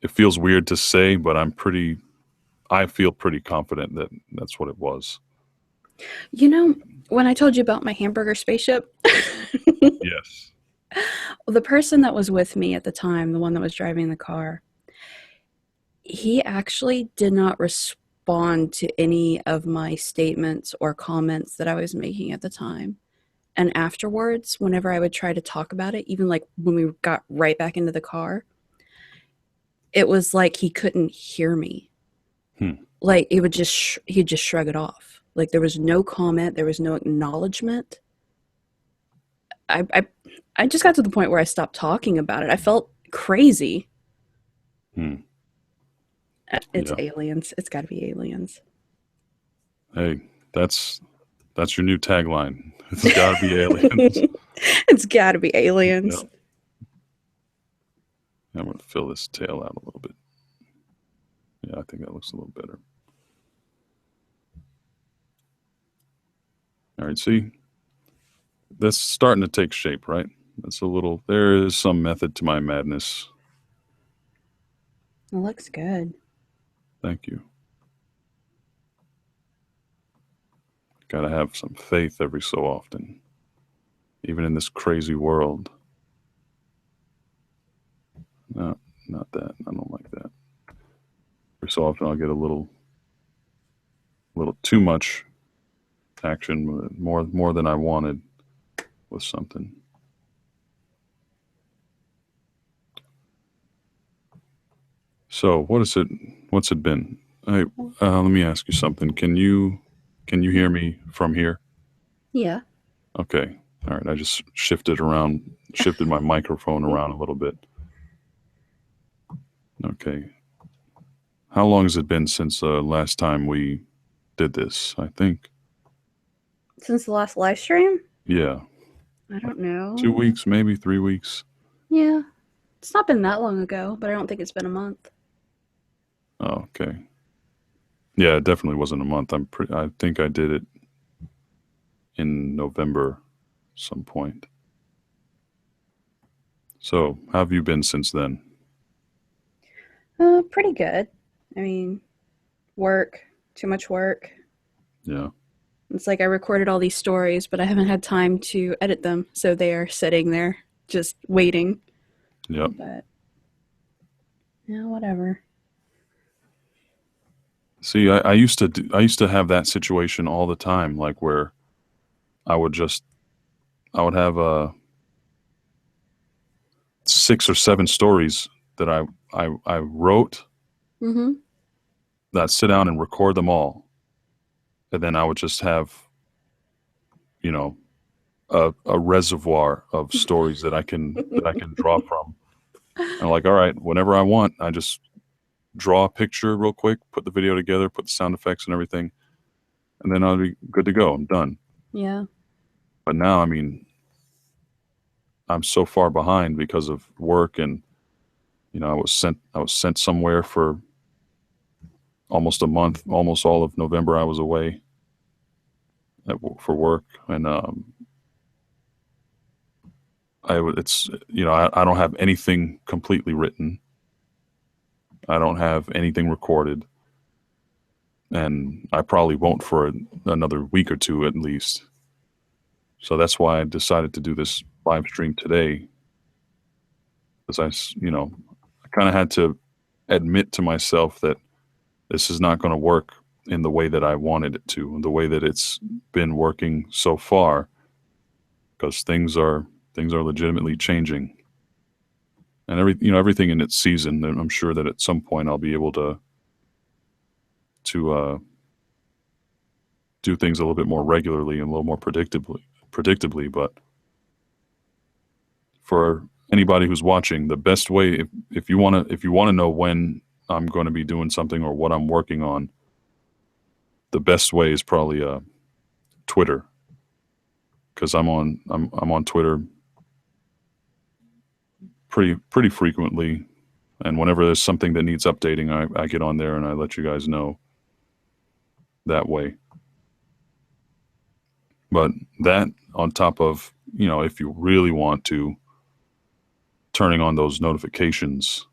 it feels weird to say, but I feel pretty confident that that's what it was. When I told you about my hamburger spaceship, Yes. the person that was with me at the time, the one that was driving the car, he actually did not respond to any of my statements or comments that I was making at the time. And afterwards, whenever I would try to talk about it, even like when we got right back into the car, it was like he couldn't hear me. Like it would he'd just shrug it off. Like there was no comment, there was no acknowledgement. I, I I just got to the point where I stopped talking about it. I felt crazy. Hmm. It's Yeah. aliens. It's got to be aliens. Hey, that's your new tagline. It's got to be aliens. It's got to be Yeah. aliens. I'm going to fill this tail out a little bit. Yeah, I think that looks a little better. All right, see? That's starting to take shape, right? There is some method to my madness. It looks good. Thank you. Got to have some faith every so often, even in this crazy world. No, not that. I don't like that. every so often I'll get a little too much action, more than I wanted with something. So what's it been? Hey, let me ask you something. Can you hear me from here? Yeah. Okay. All right. I just shifted my microphone around a little bit. Okay. How long has it been since last time we did this? I think. Since the last live stream? Yeah. I don't know. 2 weeks, maybe 3 weeks. Yeah. It's not been that long ago, but I don't think it's been a month. Oh, okay. Yeah, it definitely wasn't a month. I think I did it in November some point. So, how have you been since then? Pretty good. I mean, work, too much work. Yeah. It's like I recorded all these stories, but I haven't had time to edit them, so they are sitting there just waiting. Yep. But yeah, whatever. See, I used to have that situation all the time, like where I would have 6 or 7 stories that I wrote, Mm-hmm. that I'd sit down and record them all, and then I would just have, you know, a reservoir of stories that I can draw from. And like, all right, whenever I want, I just draw a picture real quick, put the video together, put the sound effects and everything, and then I'll be good to go. I'm done. Yeah. But now, I mean, I'm so far behind because of work, and I was sent somewhere for almost a month. Almost all of November I was away for work, and I don't have anything completely written. I don't have anything recorded, and I probably won't for another week or two at least. So that's why I decided to do this live stream today, because I kind of had to admit to myself that this is not going to work in the way that I wanted it to, the way that it's been working so far, because things are legitimately changing, and everything in its season. And I'm sure that at some point I'll be able to do things a little bit more regularly and a little more predictably. But for anybody who's watching, the best way, if you want to know when I'm going to be doing something or what I'm working on, the best way is probably Twitter, because I'm on Twitter pretty frequently, and whenever there's something that needs updating, I get on there and I let you guys know that way. But that, on top of, if you really want to, turning on those notifications,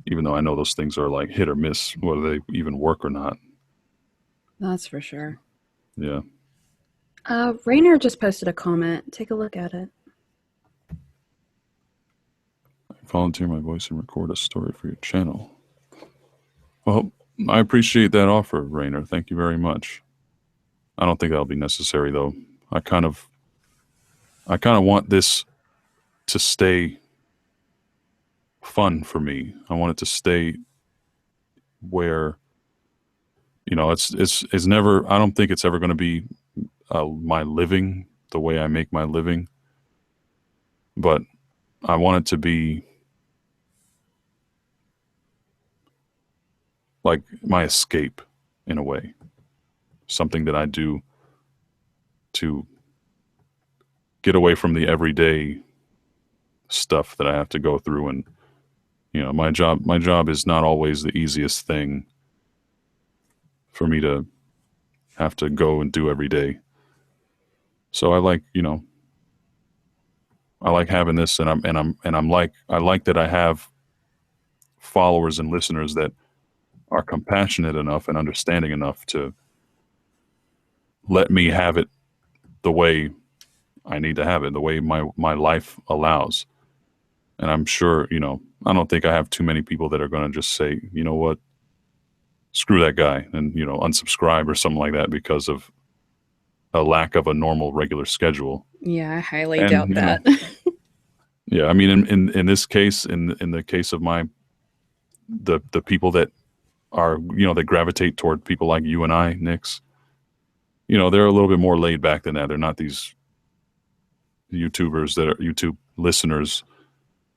even though I know those things are like hit or miss, whether they even work or not. That's for sure. Yeah. Rainer just posted a comment. Take a look at it. Volunteer my voice and record a story for your channel. Well, I appreciate that offer, Rainer. Thank you very much. I don't think that'll be necessary, though. I kind of want this to stay fun for me. I want it to stay where, it's never. I don't think it's ever going to be my living, the way I make my living. But I want it to be like my escape, in a way. Something that I do to get away from the everyday stuff that I have to go through. And my job is not always the easiest thing for me to have to go and do every day. So I like having this, and I like that I have followers and listeners that are compassionate enough and understanding enough to let me have it the way I need to have it, the way my life allows. And I'm sure, I don't think I have too many people that are going to just say, you know what, screw that guy and, unsubscribe or something like that because of a lack of a normal regular schedule. Yeah, I highly And, doubt that. yeah, I mean, in this case, in the case of the people that are, that gravitate toward people like you and I, Nix, they're a little bit more laid back than that. They're not these YouTubers that are YouTube listeners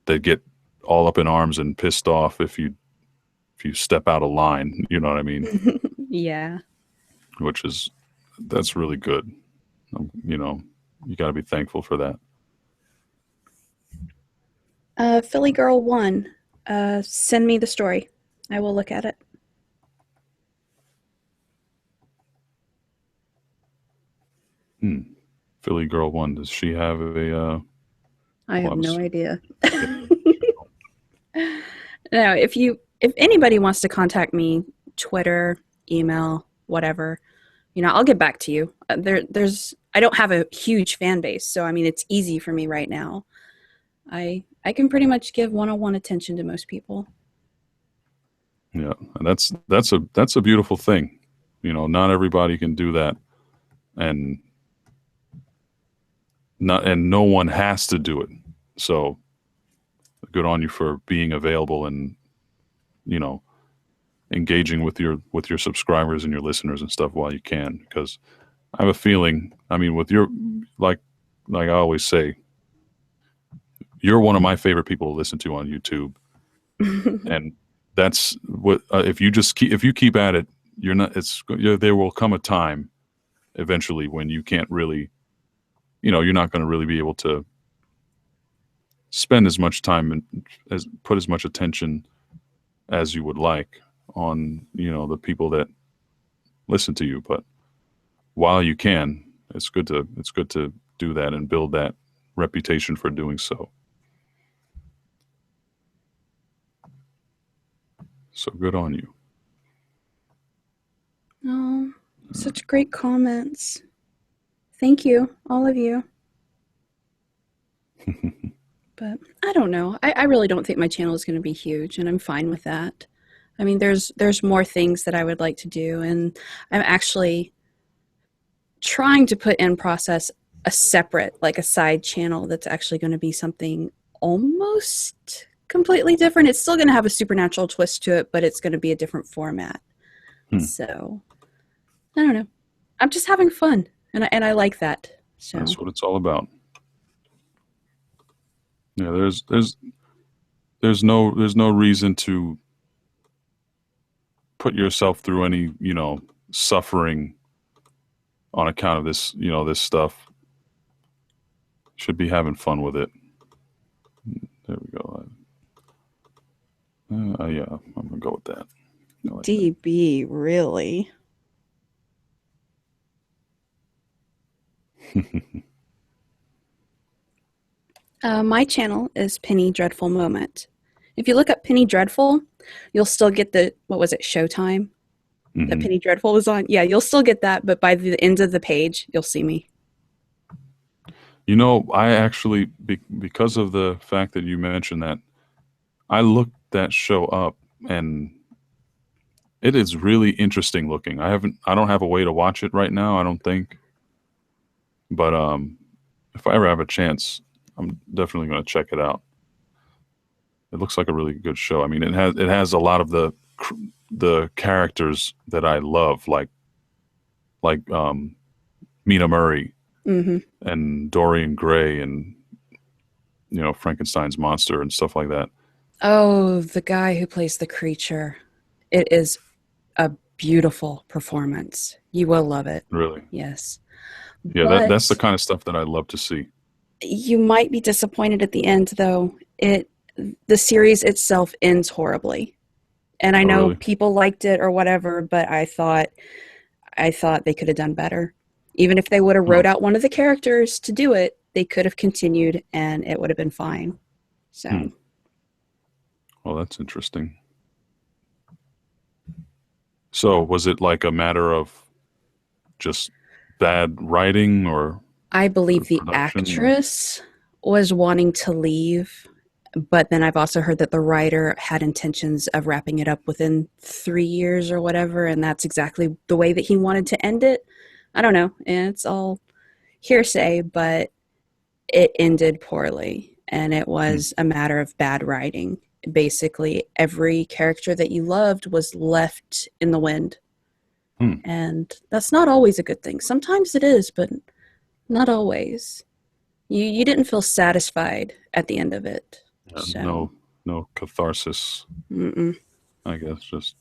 that get all up in arms and pissed off if you step out of line, you know what I mean? Yeah. That's really good. You got to be thankful for that. Philly Girl 1, send me the story. I will look at it. Philly Girl 1, does she have a I have no idea. Yeah. Now, if anybody wants to contact me, Twitter, email, whatever, I'll get back to you. I don't have a huge fan base, so I mean it's easy for me right now. I can pretty much give one-on-one attention to most people. Yeah, and that's a beautiful thing. Not everybody can do that, and no one has to do it. So good on you for being available and engaging with your subscribers and your listeners and stuff while you can. Because I have a feeling, I mean, with your like I always say, you're one of my favorite people to listen to on YouTube, and that's what if you keep at it, there will come a time eventually when you can't really, you're not going to really be able to spend as much time and put as much attention as you would like on the people that listen to you. But while you can, it's good to do that and build that reputation for doing so. So good on you. Oh, such great comments. Thank you, all of you. But I don't know. I really don't think my channel is going to be huge, and I'm fine with that. I mean, there's more things that I would like to do, and I'm actually trying to put in process a separate, like a side channel that's actually going to be something almost completely different. It's still going to have a supernatural twist to it, but it's going to be a different format. So I don't know. I'm just having fun, and I like that. So that's what it's all about. Yeah, there's no reason to put yourself through any suffering on account of this this stuff. Should be having fun with it. There we go. Yeah, I'm gonna go with that. Like DB, really? My channel is Penny Dreadful Moment. If you look up Penny Dreadful, you'll still get the, what was it, Showtime? That Penny Dreadful was on? Yeah, you'll still get that, but by the end of the page, you'll see me. I actually, because of the fact that you mentioned that, I looked that show up, and it is really interesting looking. I don't have a way to watch it right now, I don't think. But if I ever have a chance, I'm definitely going to check it out. It looks like a really good show. I mean, it has a lot of the characters that I love, like Mina Murray and Dorian Gray and Frankenstein's monster and stuff like that. Oh, the guy who plays the creature. It is a beautiful performance. You will love it. Really? Yes. Yeah, that's the kind of stuff that I love to see. You might be disappointed at the end, though. The series itself ends horribly. And I know people liked it or whatever, but I thought they could have done better. Even if they would have wrote out one of the characters to do it, they could have continued and it would have been fine. So. Well, that's interesting. So was it like a matter of just bad writing, or I believe the actress was wanting to leave. But then I've also heard that the writer had intentions of wrapping it up within 3 years or whatever, and that's exactly the way that he wanted to end it. I don't know. It's all hearsay, but it ended poorly, and it Hmm. was a matter of bad writing. Basically, every character that you loved was left in the wind, Hmm. and that's not always a good thing. Sometimes it is, but not always. You didn't feel satisfied at the end of it, so. No catharsis, Mm-mm. I guess. Just,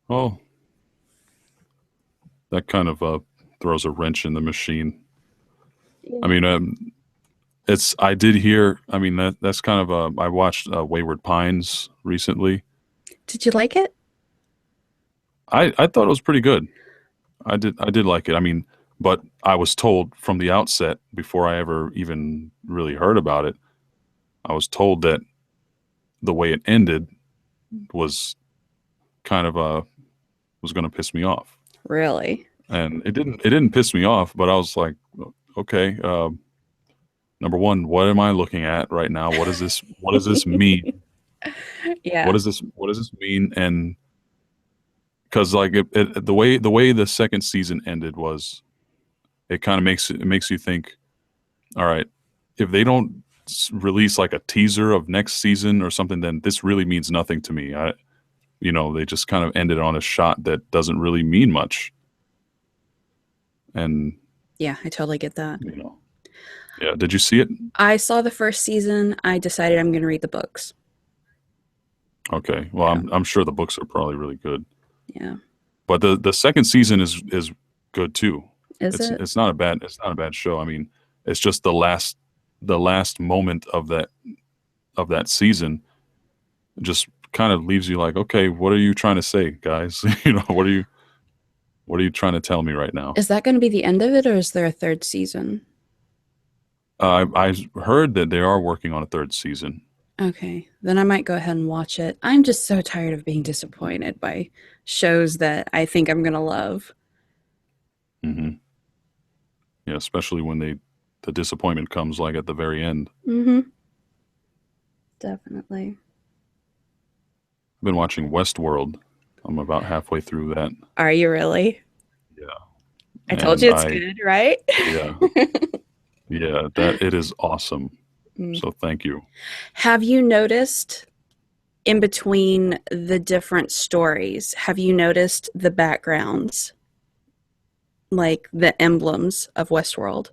oh, that kind of throws a wrench in the machine. I Yeah. mean, I did hear. I mean, that's kind of I watched Wayward Pines recently. Did you like it? I thought it was pretty good. I did like it. I mean, but I was told from the outset before I ever even really heard about it. I was told that the way it ended was kind of was going to piss me off, Really? and it didn't piss me off. But I was like, okay, number one, what am I looking at right now? What does this mean? Yeah. What does this mean? And because like the way the second season ended was it kind of it makes you think, all right, if they don't release like a teaser of next season or something, then this really means nothing to me. They just kind of ended on a shot that doesn't really mean much. And, Yeah, I totally get that. you know, yeah. Did you see it? I saw the first season. I decided I'm going to read the books. Okay. Well, Yeah. I'm sure the books are probably really good, Yeah. but the second season is good too. Is it? It's not a bad show. I mean, it's just the last moment of that season just kind of leaves you like, okay, what are you trying to say, guys? What are you trying to tell me right now? Is that going to be the end of it, or is there a third season? I heard that they are working on a third season. Okay, then I might go ahead and watch it. I'm just so tired of being disappointed by shows that I think I'm going to love. Hmm. Yeah, especially when the disappointment comes like at the very end. Mm-hmm. Definitely. I've been watching Westworld. I'm about halfway through that. Are you really? Yeah, I told and you it's good, right? yeah, yeah, that it is awesome. Mm. So thank you. Have you noticed in between the different stories, have you noticed the backgrounds, like the emblems of Westworld?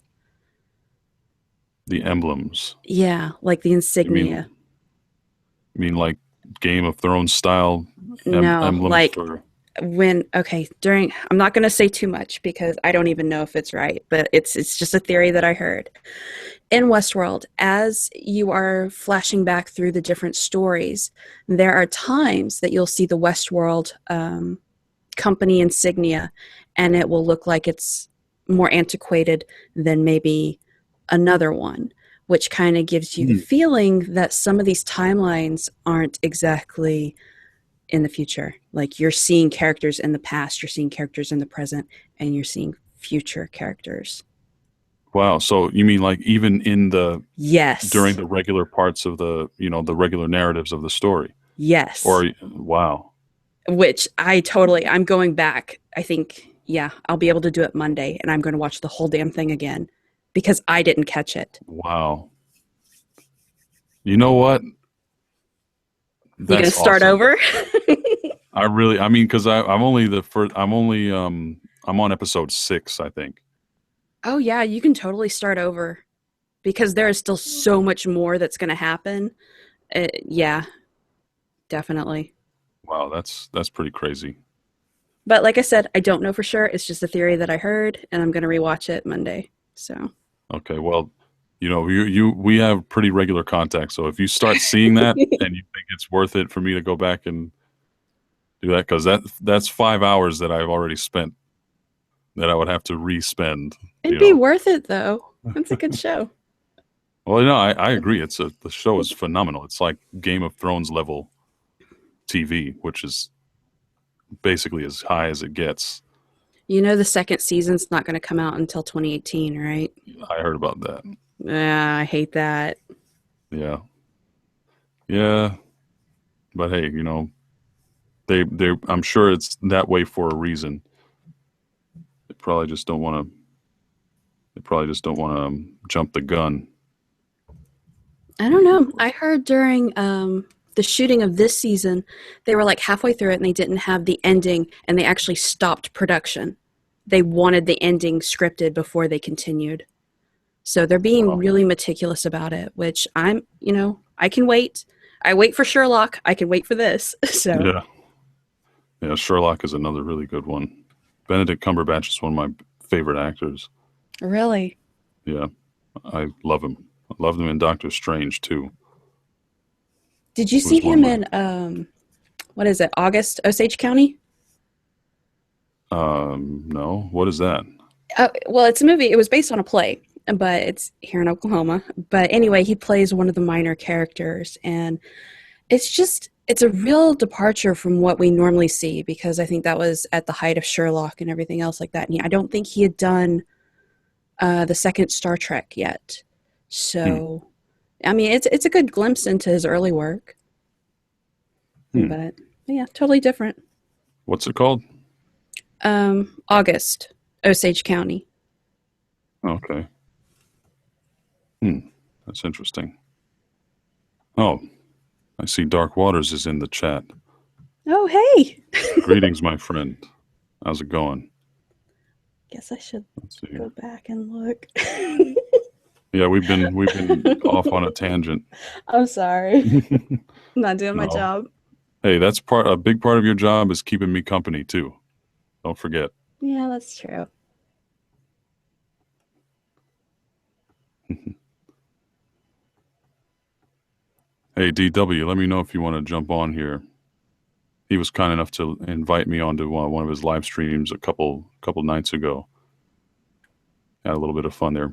The emblems. Yeah, like the You mean insignia. like Game of Thrones style No, emblems like for? during, I'm not going to say too much because I don't even know if it's right, but it's just a theory that I heard. In Westworld, as you are flashing back through the different stories, there are times that you'll see the Westworld company insignia, and it will look like it's more antiquated than maybe another one, which kind of gives you the Hmm. feeling that some of these timelines aren't exactly in the future. Like you're seeing characters in the past, you're seeing characters in the present, and you're seeing future characters. Wow. So you mean like even in the during Yes. the regular parts of the regular narratives of the story? Yes. Or wow. Which I'm going back. I think, yeah, I'll be able to do it Monday, and I'm going to watch the whole damn thing again because I didn't catch it. Wow. You know what? You going That's to start awesome. over? I mean, because I'm only the first. I'm on episode 6, I think. Oh, yeah, you can totally start over because there is still so much more that's going to happen. Yeah, definitely. Wow, that's pretty crazy. But like I said, I don't know for sure. It's just a theory that I heard, and I'm going to rewatch it Monday. So. Okay, well, we have pretty regular contact. So if you start seeing that and you think it's worth it for me to go back and do that, because that's 5 hours that I've already spent that I would have to re-spend. It'd You be know. worth it though. It's a good show. Well, no, I agree. The show is phenomenal. It's like Game of Thrones level TV, which is basically as high as it gets. You know the second season's not going to come out until 2018, right? I heard about that. Yeah, I hate that. Yeah. Yeah, but hey, they I'm sure it's that way for a reason. They probably just don't want to. They probably just don't want to jump the gun. I don't know. I heard during the shooting of this season, they were like halfway through it and they didn't have the ending and they actually stopped production. They wanted the ending scripted before they continued. So they're being Wow. really meticulous about it, which I can wait. I wait for Sherlock. I can wait for this. So, Yeah, yeah. Sherlock is another really good one. Benedict Cumberbatch is one of my favorite actors. really. Yeah, I love him. I loved him in Doctor Strange too. Did you He see was one him of in what is it? August, Osage County? my. No, what is that? Well, it's a movie. It was based on a play, but it's here in Oklahoma. But anyway, he plays one of the minor characters, and it's a real departure from what we normally see because I think that was at the height of Sherlock and everything else like that. And I don't think he had done the second Star Trek yet. Hmm. So, I mean, it's a good glimpse into his early work, Hmm. but yeah, totally different. What's it called? August, Osage County. Okay. Hmm. That's interesting. Oh, I see Dark Waters is in the chat. Oh, hey. Greetings, my friend. How's it going? Guess I should Let's see go here. back and look. Yeah, we've been off on a tangent. I'm sorry. Not doing my No. job. Hey, that's a big part of your job is keeping me company too. Don't forget. Yeah, that's true. Hey, DW, let me know if you want to jump on here. He was kind enough to invite me onto one of his live streams a couple nights ago. Had a little bit of fun there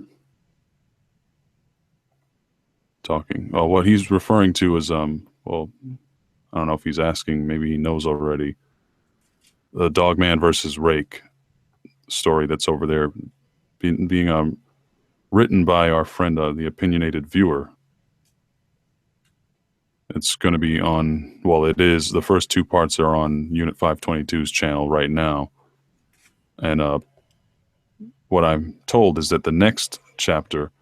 talking. Oh, what he's referring to is well, I don't know if he's asking, maybe he knows already. The Dogman versus Rake story that's over there being written by our friend, the opinionated viewer. It's going to be on, well, it is. The first two parts are on Unit 522's channel right now. And what I'm told is that the next chapter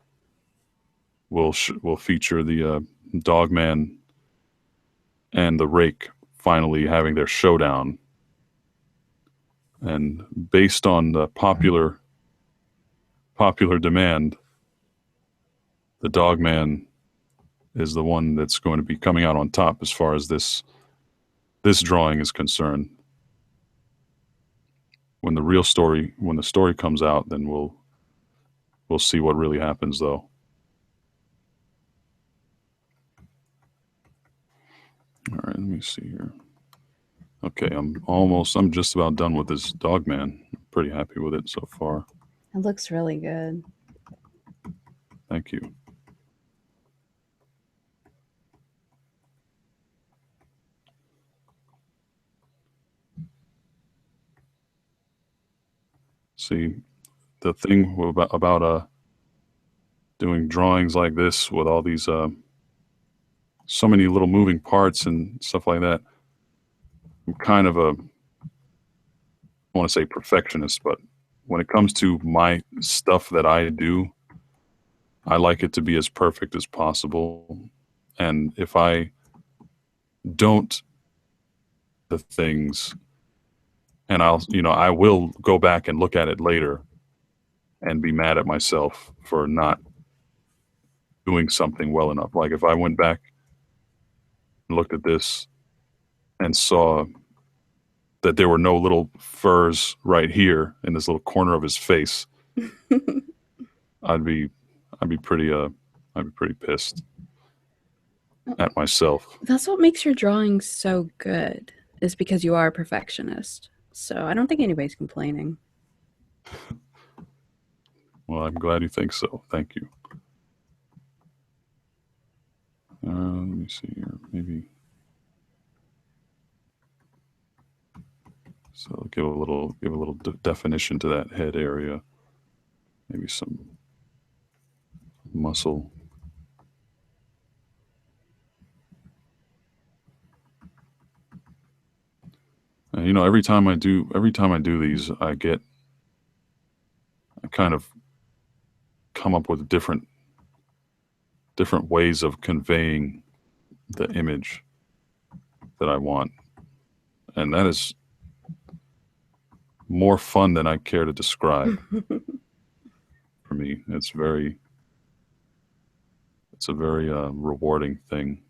will feature the Dogman and the Rake finally having their showdown. And based on the popular demand, the Dogman is the one that's going to be coming out on top as far as this drawing is concerned. When the story comes out, then we'll see what really happens though. All right, let me see here. Okay, I'm just about done with this Dogman. I'm pretty happy with it so far. It looks really good. Thank you. See, the thing about doing drawings like this with all these so many little moving parts and stuff like that. I'm kind of a I want to say perfectionist, but when it comes to my stuff that I do, I like it to be as perfect as possible. And if I don't the things and I will go back and look at it later and be mad at myself for not doing something well enough. Like if I went back and looked at this and saw that there were no little furs right here in this little corner of his face, I'd be I'd be pretty I'd be pretty pissed at myself. That's what makes your drawings so good, is because you are a perfectionist. So I don't think anybody's complaining. Well, I'm glad you think so. Thank you. Let me see here. Maybe so. Give a little definition to that head area. Maybe some muscle. And, you know, every time I do these, I kind of come up with different ways of conveying the image that I want, and that is more fun than I care to describe. For me, it's a very rewarding thing.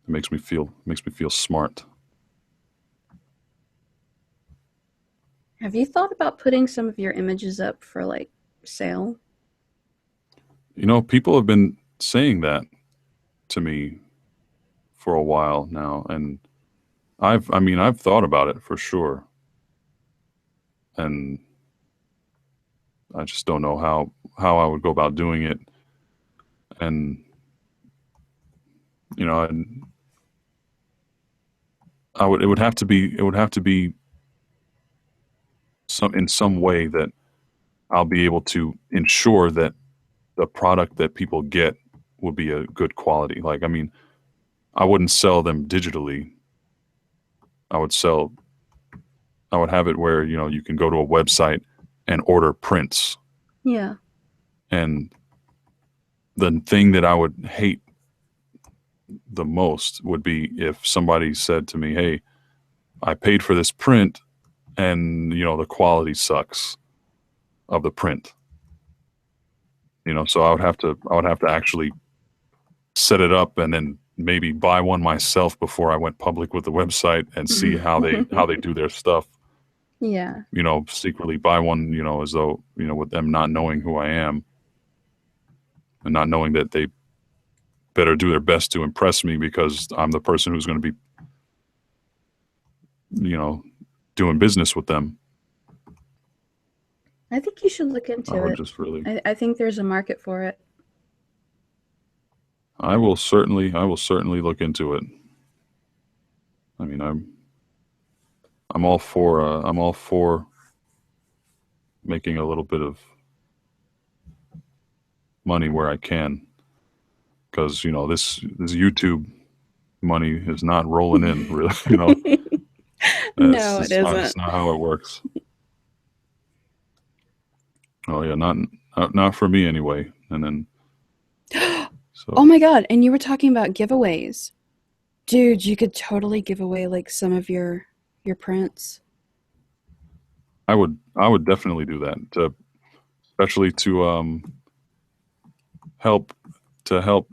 It makes me feel smart. Have you thought about putting some of your images up for like sale? You know, people have been saying that to me for a while now, and I've thought about it for sure, and I just don't know how I would go about doing it. And you know, I would it would have to be in some way that I'll be able to ensure that the product that people get will be a good quality. Like, I mean, I wouldn't sell them digitally. I would sell I would have it where, you know, you can go to a website and order prints. Yeah. And the thing that I would hate the most would be if somebody said to me, "Hey, I paid for this print and, you know, the quality sucks of the print." You know, so I would have to actually set it up and then maybe buy one myself before I went public with the website and see how they do their stuff. Yeah. You know, secretly buy one, you know, as though, you know, with them not knowing who I am and not knowing that they better do their best to impress me because I'm the person who's going to be, you know, doing business with them. I think you should look I into would it. just really, I think there's a market for it. I will certainly look into it. I mean, I'm all for making a little bit of money where I can, because you know this YouTube money is not rolling in really. You know, No, it isn't. it's not how it works. Oh yeah, not for me anyway. And then Oh so my god, and you were talking about giveaways. Dude, you could totally give away like some of your prints. I would definitely do that, to especially to help help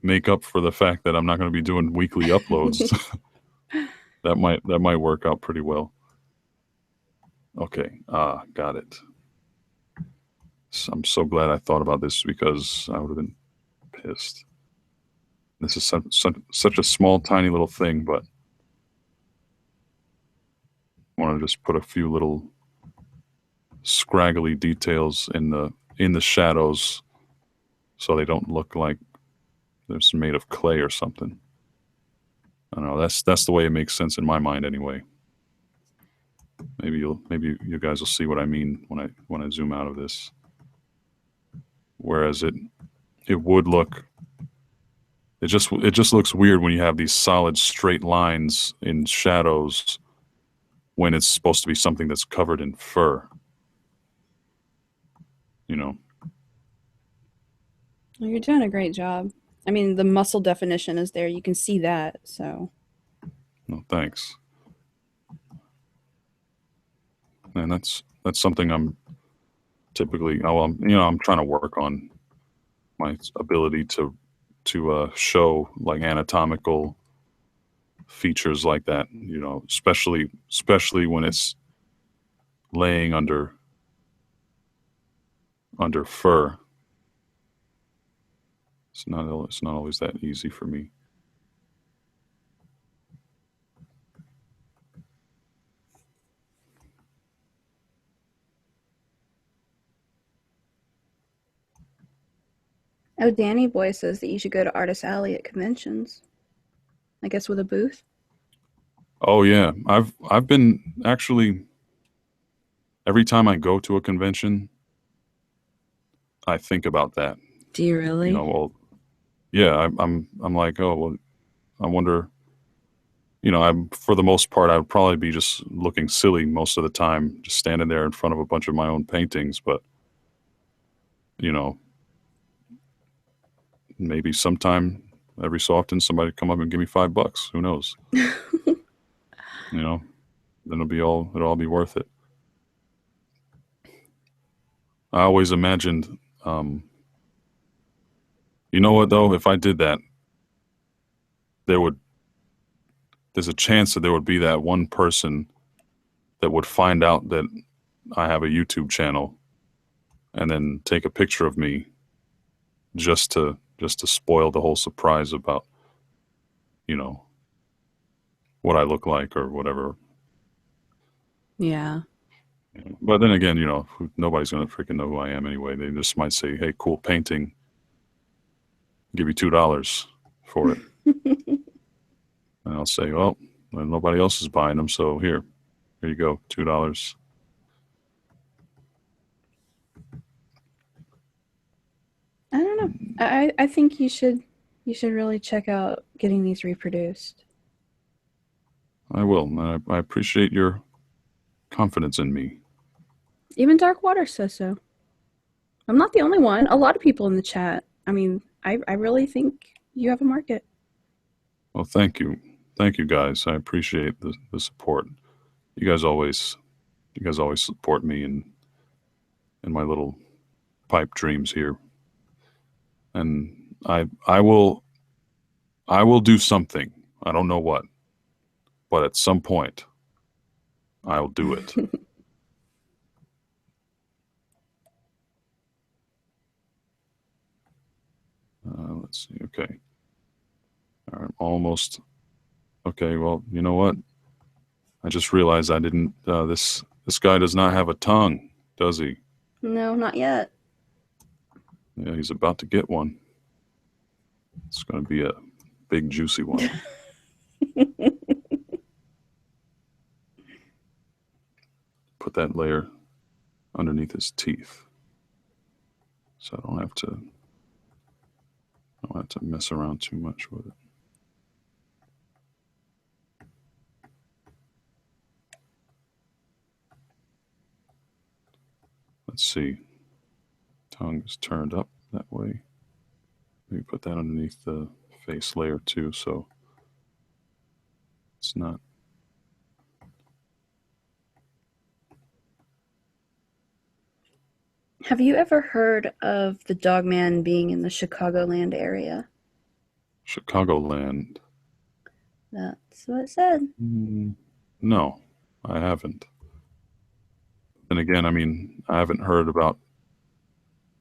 make up for the fact that I'm not going to be doing weekly uploads. That might work out pretty well. Okay, got it. I'm so glad I thought about this because I would have been pissed. This is such a small, tiny little thing, but I want to just put a few little scraggly details in the shadows so they don't look like they're made of clay or something. I don't know. That's the way it makes sense in my mind, anyway. Maybe you guys will see what I mean when I zoom out of this. Whereas it would look it just looks weird when you have these solid straight lines in shadows when it's supposed to be something that's covered in fur. You know. Well, you're doing a great job. I mean, the muscle definition is there. You can see that. So, No, thanks. And that's something I'm typically. Oh, you know, I'm trying to work on my ability to show like anatomical features like that. You know, especially when it's laying under fur. It's not always that easy for me. oh, Danny Boy says that you should go to Artist Alley at conventions. I guess with a booth. Oh yeah, I've been actually every time I go to a convention, I think about that. Do you You really? know, well, yeah, I'm like, oh well, I wonder. I'm for the most part, I would probably be just looking silly most of the time, just standing there in front of a bunch of my own paintings. But you know, maybe sometime every so often somebody come up and give me $5. Who knows? You know, then it'll all be worth it. I always imagined, you know what though, if I did that, there would there's a chance that there would be that one person that would find out that I have a YouTube channel and then take a picture of me just to spoil the whole surprise about, you know, what I look like or whatever. Yeah. But then again, nobody's gonna freaking know who I am anyway. They just might say, "Hey, cool painting. Give you $2 for it," and I'll say, "Well, nobody else is buying them, so here you go, $2." I don't know. I think you should really check out getting these reproduced. I will. And I appreciate your confidence in me. Even Dark Water says so. I'm not the only one. A lot of people in the chat. I mean, I really think you have a market. Well, thank you guys. I appreciate the support. You guys always support me in my little pipe dreams here, and I will do something. I don't know what, but at some point I'll do it. Let's see. Okay. All right. Almost. Okay. Well, you know what? I just realized I didn't. This guy does not have a tongue, does he? No, not yet. Yeah, he's about to get one. It's going to be a big, juicy one. Put that layer underneath his teeth, so I don't have to mess around too much with it. Let's see. Tongue is turned up that way. Maybe put that underneath the face layer too, so it's not. Have you ever heard of the Dogman being in the Chicagoland area? Chicagoland. That's what it said. No, I haven't. And again, I mean, I haven't heard about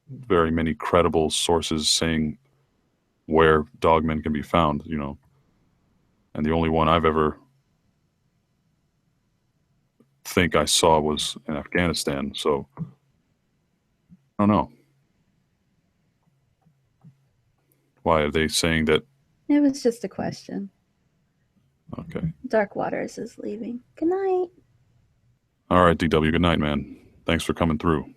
very many credible sources saying where dogmen can be found, and the only one I've ever think I saw was in Afghanistan. So I don't know. Why are they saying that? It was just a question. Okay. Dark Waters is leaving. Good night. All right, DW. Good night, man. Thanks for coming through.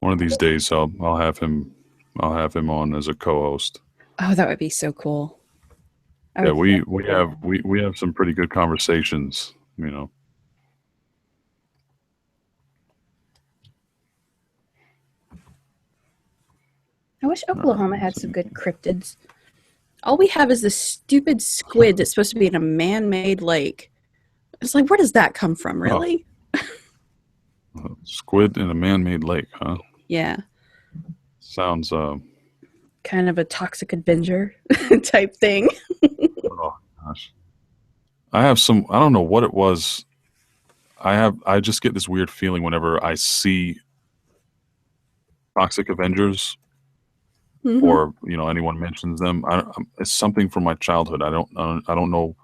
One of these days, I'll have him. I'll have him on as a co-host. Oh, that would be so cool. Yeah, we have some pretty good conversations. I wish Oklahoma had some good cryptids. All we have is this stupid squid that's supposed to be in a man-made lake. It's like, where does that come from, really? Squid in a man-made lake, huh? Yeah. Sounds kind of a toxic Avenger type thing. Oh gosh. I don't know what it was. I just get this weird feeling whenever I see Toxic Avengers or anyone mentions them. It's something from my childhood. I don't know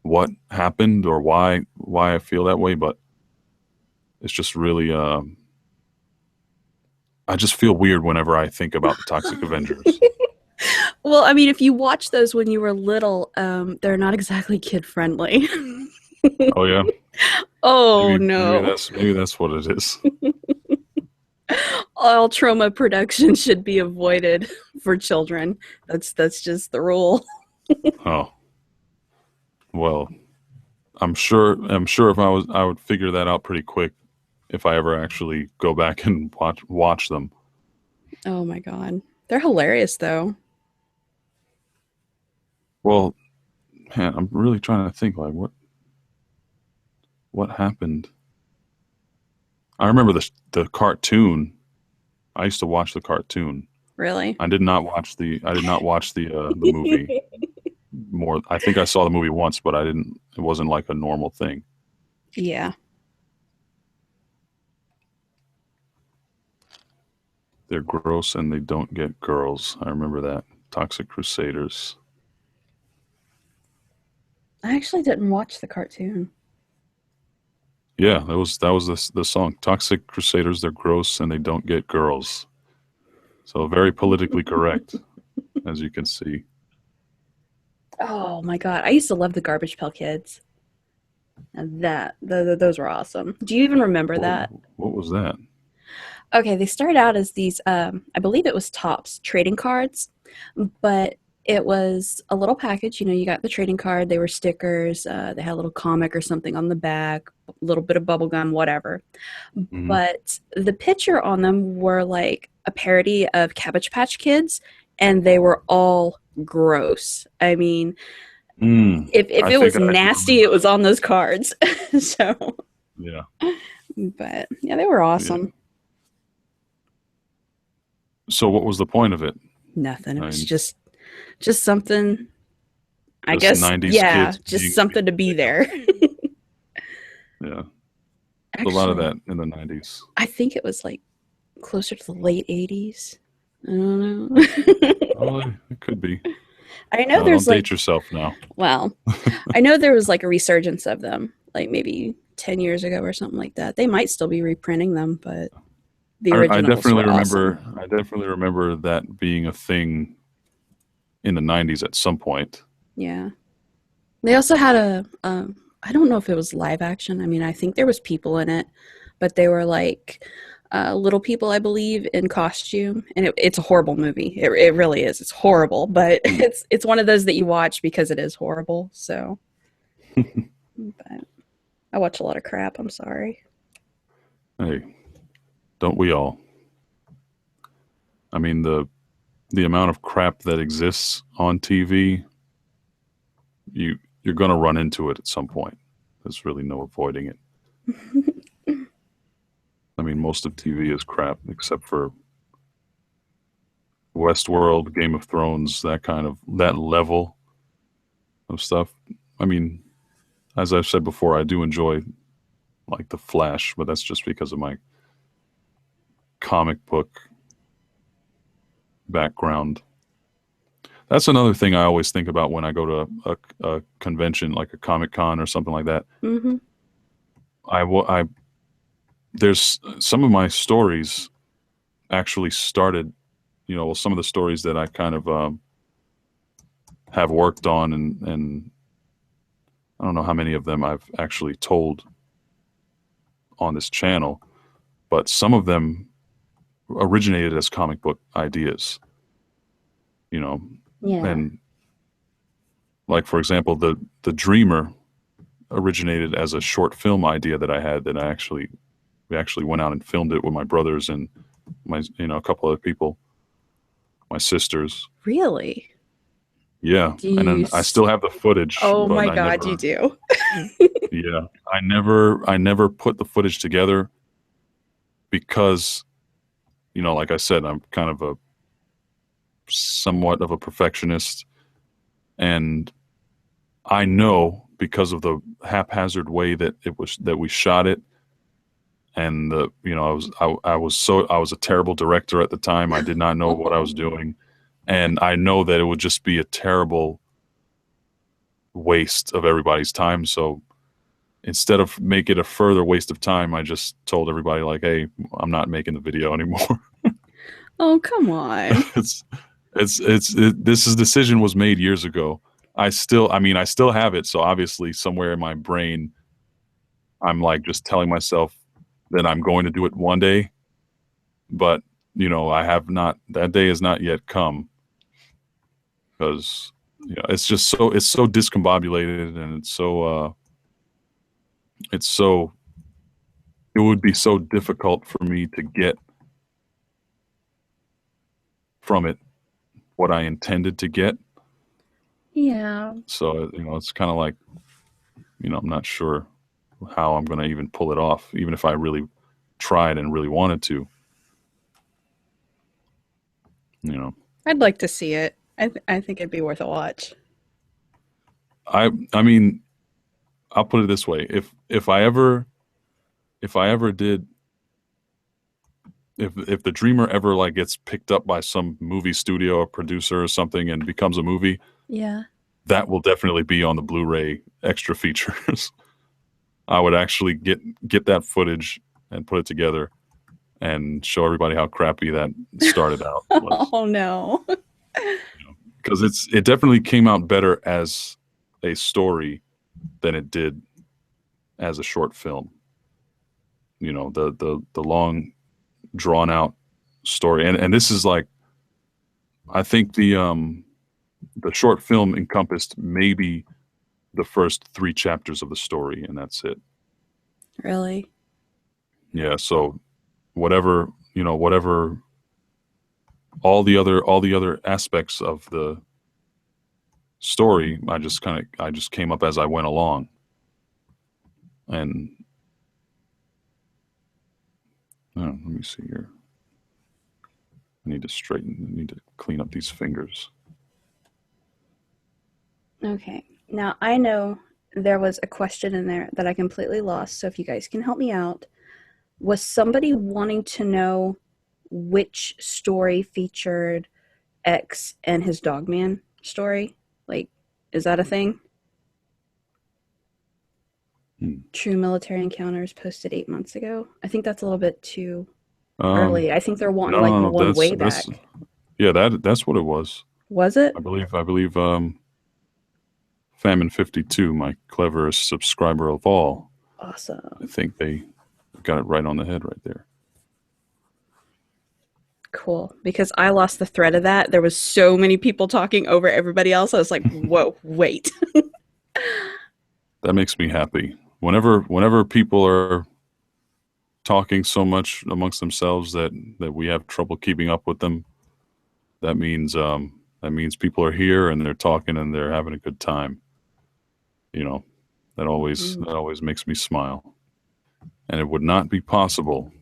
what happened or why I feel that way, but it's just really I just feel weird whenever I think about the Toxic Avengers. Well, I mean, if you watched those when you were little, they're not exactly kid friendly. Oh yeah. Oh maybe, no. Maybe that's what it is. All trauma production should be avoided for children. That's just the rule. Oh, well, I'm sure if I would figure that out pretty quick if I ever actually go back and watch them. Oh my god. They're hilarious though. Well, man, I'm really trying to think like what happened. I remember the cartoon. I used to watch the cartoon. Really? I did not watch the movie. More, I think I saw the movie once, but I didn't. It wasn't like a normal thing. Yeah. They're gross and they don't get girls. I remember that. Toxic Crusaders. I actually didn't watch the cartoon. Yeah, that was the song. Toxic Crusaders. They're gross and they don't get girls. So very politically correct, as you can see. Oh my god. I used to love the Garbage Pail Kids. And those were awesome. Do you even remember that? What was that? Okay, they started out as these, I believe it was Topps trading cards, but it was a little package. You know, you got the trading card, they were stickers, they had a little comic or something on the back, a little bit of bubble gum, whatever. Hmm. But the picture on them were like a parody of Cabbage Patch Kids, and they were all gross. I mean, if I it think was I actually nasty, it remember was on those cards. So, that. but yeah, they were Yeah. awesome. So what was the point of it? Nothing. It I was mean, just something. I just guess, 90s yeah, kids just something to be there. yeah. A lot of Actually, that in the 90s. I think it was like closer to the late 80s. I don't know. Oh, it could be. I know No, there's don't like, date yourself now. well, I know there was like a resurgence of them, like maybe 10 years ago or something like that. They might still be reprinting them, but the I originals definitely were remember. awesome. I definitely remember that being a thing in the 90s at some point. Yeah. They also had I don't know if it was live action. I mean, I think there was people in it, but they were like little people, I believe, in costume, and it's a horrible movie. It really is. It's horrible, but Hmm. it's one of those that you watch because it is horrible. So, but I watch a lot of crap. I'm sorry. Hey, don't we all? I mean, the amount of crap that exists on TV, you're going to run into it at some point. There's really no avoiding it. I mean, most of TV is crap except for Westworld, Game of Thrones, that level of stuff. I mean, as I've said before, I do enjoy like The Flash, but that's just because of my comic book background. That's another thing I always think about when I go to a convention like a Comic Con or something like that. Hmm. I there's some of my stories actually started, well, some of the stories that I kind of have worked on, and I don't know how many of them I've actually told on this channel, but some of them originated as comic book ideas, you know, Yeah. and like for example, the Dreamer originated as a short film idea that I had that we actually went out and filmed it with my brothers and my a couple other people, my sisters. Really? Yeah, Do and you? then I still have the footage, Oh but my I God, you never. do. Yeah, I never put the footage together because like I said, I'm kind of a somewhat of a perfectionist, and I know because of the haphazard way that we shot it, and I was a terrible director at the time. I did not know what I was doing, and I know that it would just be a terrible waste of everybody's time. So instead of make it a further waste of time, I just told everybody like, "Hey, I'm not making the video anymore." Oh, come on. it's this decision was made years ago. I still have it. So obviously, somewhere in my brain, I'm like just telling myself that I'm going to do it one day, but I have not. That day has not yet come because it's just it's so discombobulated, and it's so it would be so difficult for me to get from it what I intended to get. Yeah. So it's kind of like I'm not sure how I'm going to even pull it off, even if I really tried and really wanted to. I'd like to see it. I think it'd be worth a watch. I mean, I'll put it this way: if I ever did, if the Dreamer ever like gets picked up by some movie studio or producer or something and becomes a movie, Yeah. that will definitely be on the Blu-ray extra features. I would actually get that footage and put it together and show everybody how crappy that started out. Oh no. Because it definitely came out better as a story than it did as a short film. The long drawn out story, and this is like, I think the short film encompassed maybe the first 3 chapters of the story, and that's it. Really? Yeah, so whatever all the other aspects of the story, I just came up as I went along. And let me see here. I need to clean up these fingers. Okay. Now, I know there was a question in there that I completely lost, so if you guys can help me out. Was somebody wanting to know which story featured X and his Dogman story? Like, is that a thing? True Military Encounters posted 8 months ago. I think that's a little bit too early. I think they're wanting like the one way back. Yeah, that's what it was. Was it? I believe Famine 52, my cleverest subscriber of all. Awesome. I think they got it right on the head right there. Cool. Because I lost the thread of that. There was so many people talking over everybody else. I was like, whoa, wait. That makes me happy. Whenever people are talking so much amongst themselves that we have trouble keeping up with them, that means people are here and they're talking and they're having a good time. That always makes me smile. And it would not be possible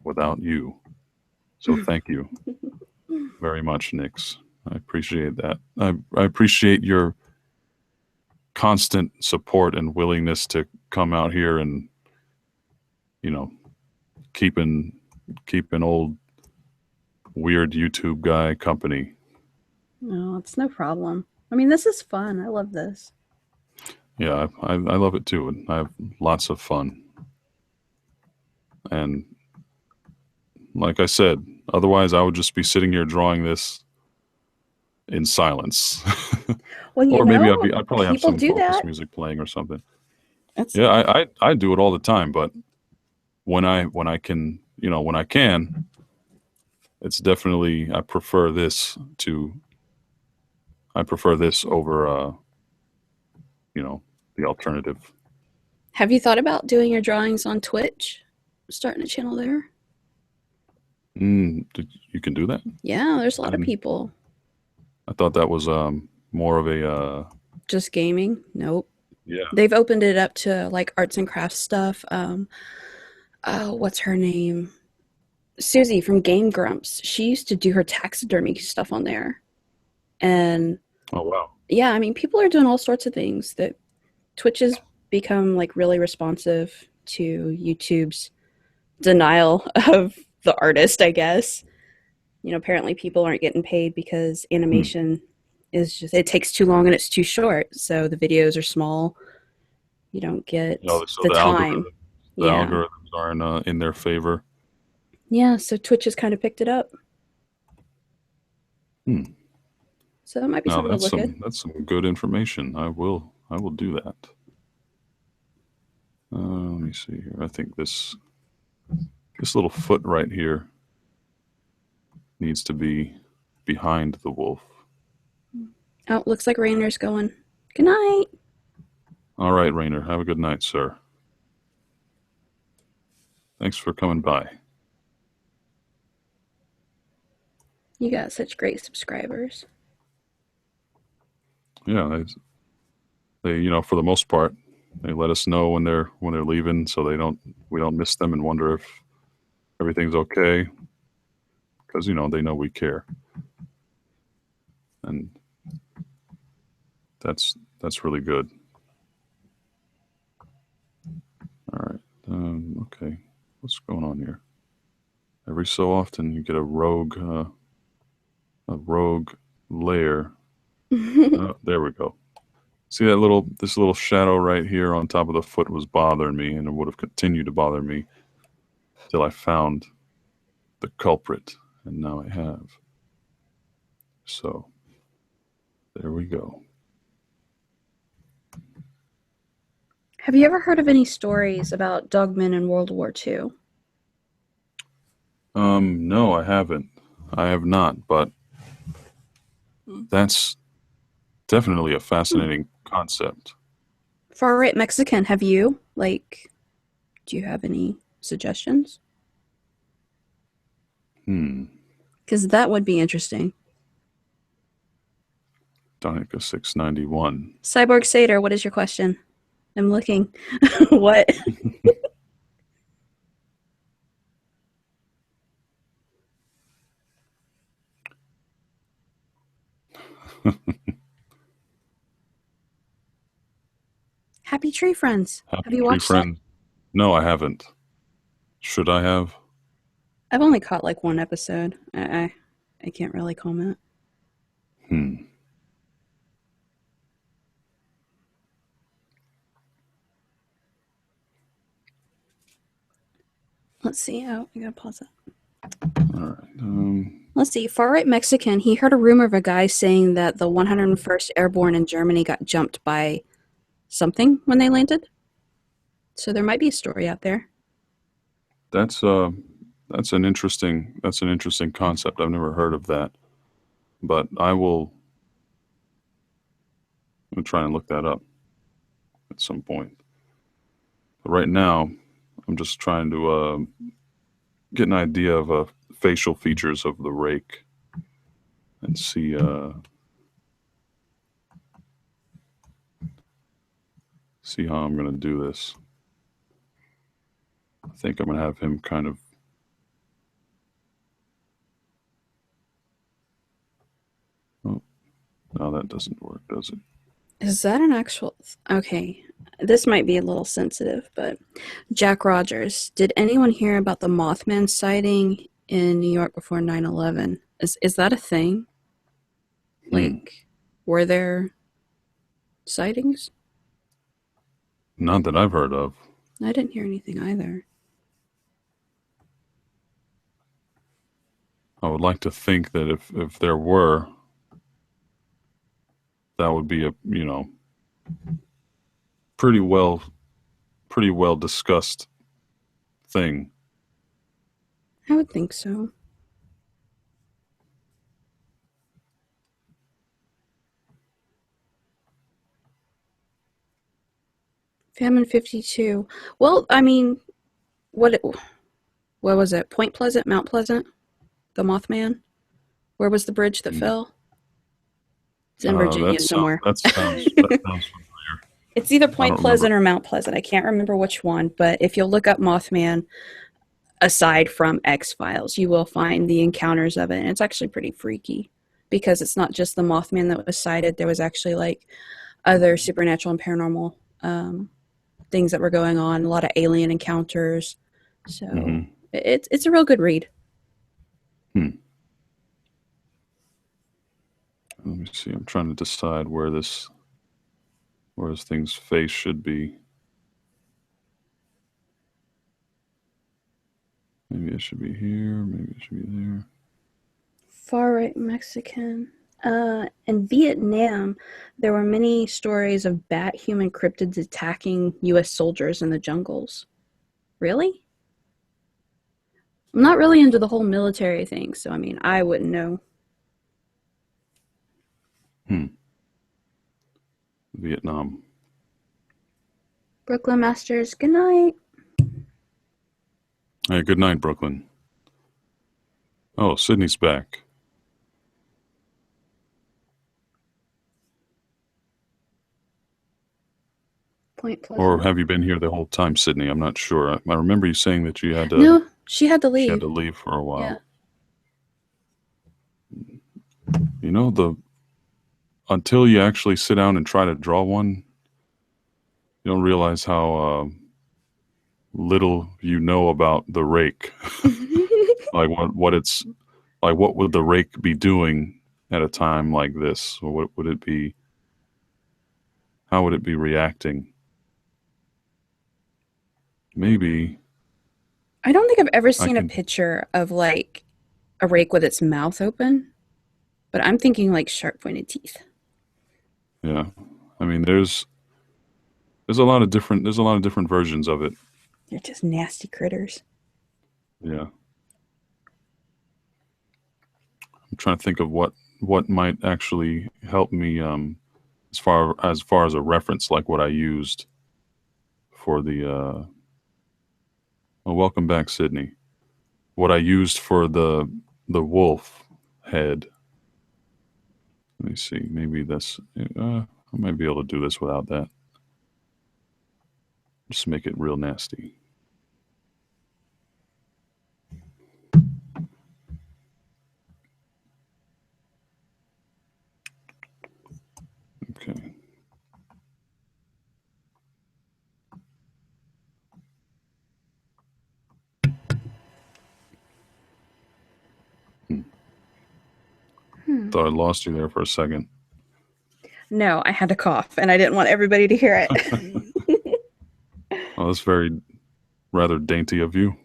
without you. So thank you very much, Nix. I appreciate that. I appreciate your constant support and willingness to come out here and keeping old weird YouTube guy company. No, it's no problem. I mean, this is fun. I love this. Yeah, I love it too. And I have lots of fun. And like I said, otherwise I would just be sitting here drawing this in silence. Well, or maybe I'd probably have some focus that. music playing or something. That's Yeah, I do it all the time, but when I can, it's definitely I prefer this over the alternative. Have you thought about doing your drawings on Twitch? Starting a channel there? You can do that? Yeah, there's a lot of people. I thought that was more of a just gaming. Nope. Yeah. They've opened it up to like arts and crafts stuff. What's her name? Susie from Game Grumps. She used to do her taxidermy stuff on there. And oh wow. Yeah, I mean, people are doing all sorts of things. That Twitch has become like really responsive to YouTube's denial of the artist, I guess. Apparently people aren't getting paid because animation is just, it takes too long and it's too short. So the videos are small. You don't get the time. The algorithms aren't in their favor. Yeah, so Twitch has kind of picked it up. So that might be something to look at. That's some good information. I will do that. Let me see here. I think this little foot right here needs to be behind the wolf. Oh, looks like Rainer's going. Good night. All right, Rainer. Have a good night, sir. Thanks for coming by. You got such great subscribers. Yeah, they for the most part, they let us know when they're leaving, so we don't miss them and wonder if everything's okay, because they know we care, and that's really good. All right, okay, what's going on here? Every so often, you get a rogue layer. Oh, there we go. See this little shadow right here on top of the foot was bothering me, and it would have continued to bother me till I found the culprit, and now I have. So there we go. Have you ever heard of any stories about Dogman in World War II? No, I haven't. I have not, but that's definitely a fascinating concept. Far right Mexican, have you? Do you have any suggestions? Because that would be interesting. Donica 691. Cyborg Satyr, what is your question? I'm looking. What? Happy Tree Friends. Have you watched Friends? No, I haven't. Should I have? I've only caught one episode. I can't really comment. Let's see. Oh, I gotta pause it. All right. Let's see. Far right Mexican. He heard a rumor of a guy saying that the 101st Airborne in Germany got jumped by something when they landed. So there might be a story out there. That's an interesting concept. I've never heard of that, but I'm gonna try and look that up at some point. But right now, I'm just trying to get an idea of facial features of the Rake and see how I'm gonna do this. I think I'm gonna have him kind of. Oh, no, that doesn't work, does it? Is that an actual... Okay, this might be a little sensitive, but Jack Rogers, did anyone hear about the Mothman sighting in New York before 9/11? Is that a thing? Were there sightings? Not that I've heard of. I didn't hear anything either. I would like to think that if there were, that would be a pretty well discussed thing. I would think so. Famine 52. Well, I mean, what was it? Point Pleasant, Mount Pleasant? The Mothman? Where was the bridge that fell? It's in Virginia somewhere. That sounds familiar. It's either Point Pleasant or Mount Pleasant. I can't remember which one, but if you'll look up Mothman, aside from X-Files, you will find the encounters of it, and it's actually pretty freaky because it's not just the Mothman that was sighted. There was actually other supernatural and paranormal things that were going on, a lot of alien encounters. So it's a real good read. Let me see. I'm trying to decide where this thing's face should be. Maybe it should be here. Maybe it should be there. Far right Mexican. In Vietnam, there were many stories of bat-human cryptids attacking U.S. soldiers in the jungles. Really? I'm not really into the whole military thing, so I mean, I wouldn't know. Vietnam. Brooklyn Masters, good night. Hey, good night, Brooklyn. Oh, Sydney's back. Point Pleasant. Or have you been here the whole time, Sydney? I'm not sure. I remember you saying that you had to. No, she had to leave. She had to leave for a while. Yeah. You know, until you actually sit down and try to draw one, you don't realize how little you know about the rake. Like what it's like. What would the rake be doing at a time like this? Or what would it be? How would it be reacting? Maybe. I don't think I've ever seen a picture of like a rake with its mouth open, but I'm thinking like sharp pointed teeth. Yeah, I mean, there's a lot of different versions of it. They're just nasty critters. Yeah, I'm trying to think of what might actually help me as far as a reference, like what I used for the. Well, welcome back, Sydney. What I used for the wolf head. Let me see. Maybe this. I might be able to do this without that. Just make it real nasty. Okay. Thought I lost you there for a second. No, I had to cough, and I didn't want everybody to hear it. Well, that's rather dainty of you.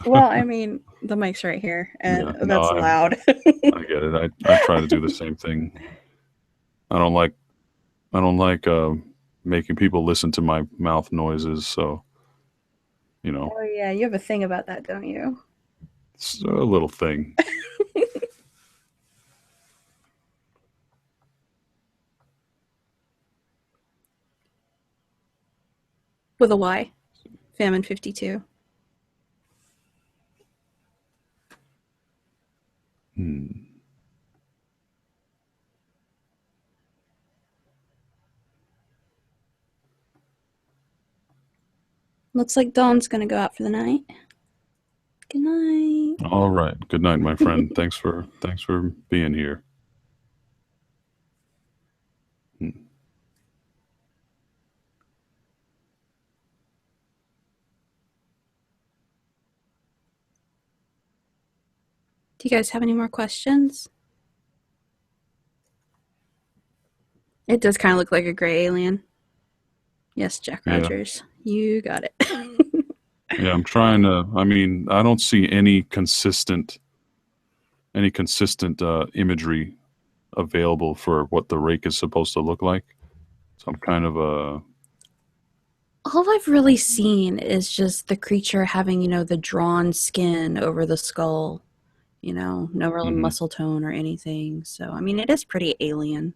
Well, I mean, the mic's right here, and Yeah, that's loud. I get it. I try to do the same thing. I don't like making people listen to my mouth noises. So, you know, Oh yeah, you have a thing about that, don't you? it's a little thing. With a Y. Famine 52. Looks like Dawn's gonna go out for the night. Good night. All right. Good night, my friend. Thanks for being here. Do you guys have any more questions? It does kind of look like a gray alien. Yes, Jack Rogers. Yeah. You got it. Yeah, I'm trying to. I mean, I don't see any consistent imagery available for what the rake is supposed to look like. So I'm kind of all I've really seen is just the creature having, the drawn skin over the skull. No real muscle tone or anything. So, I mean, it is pretty alien.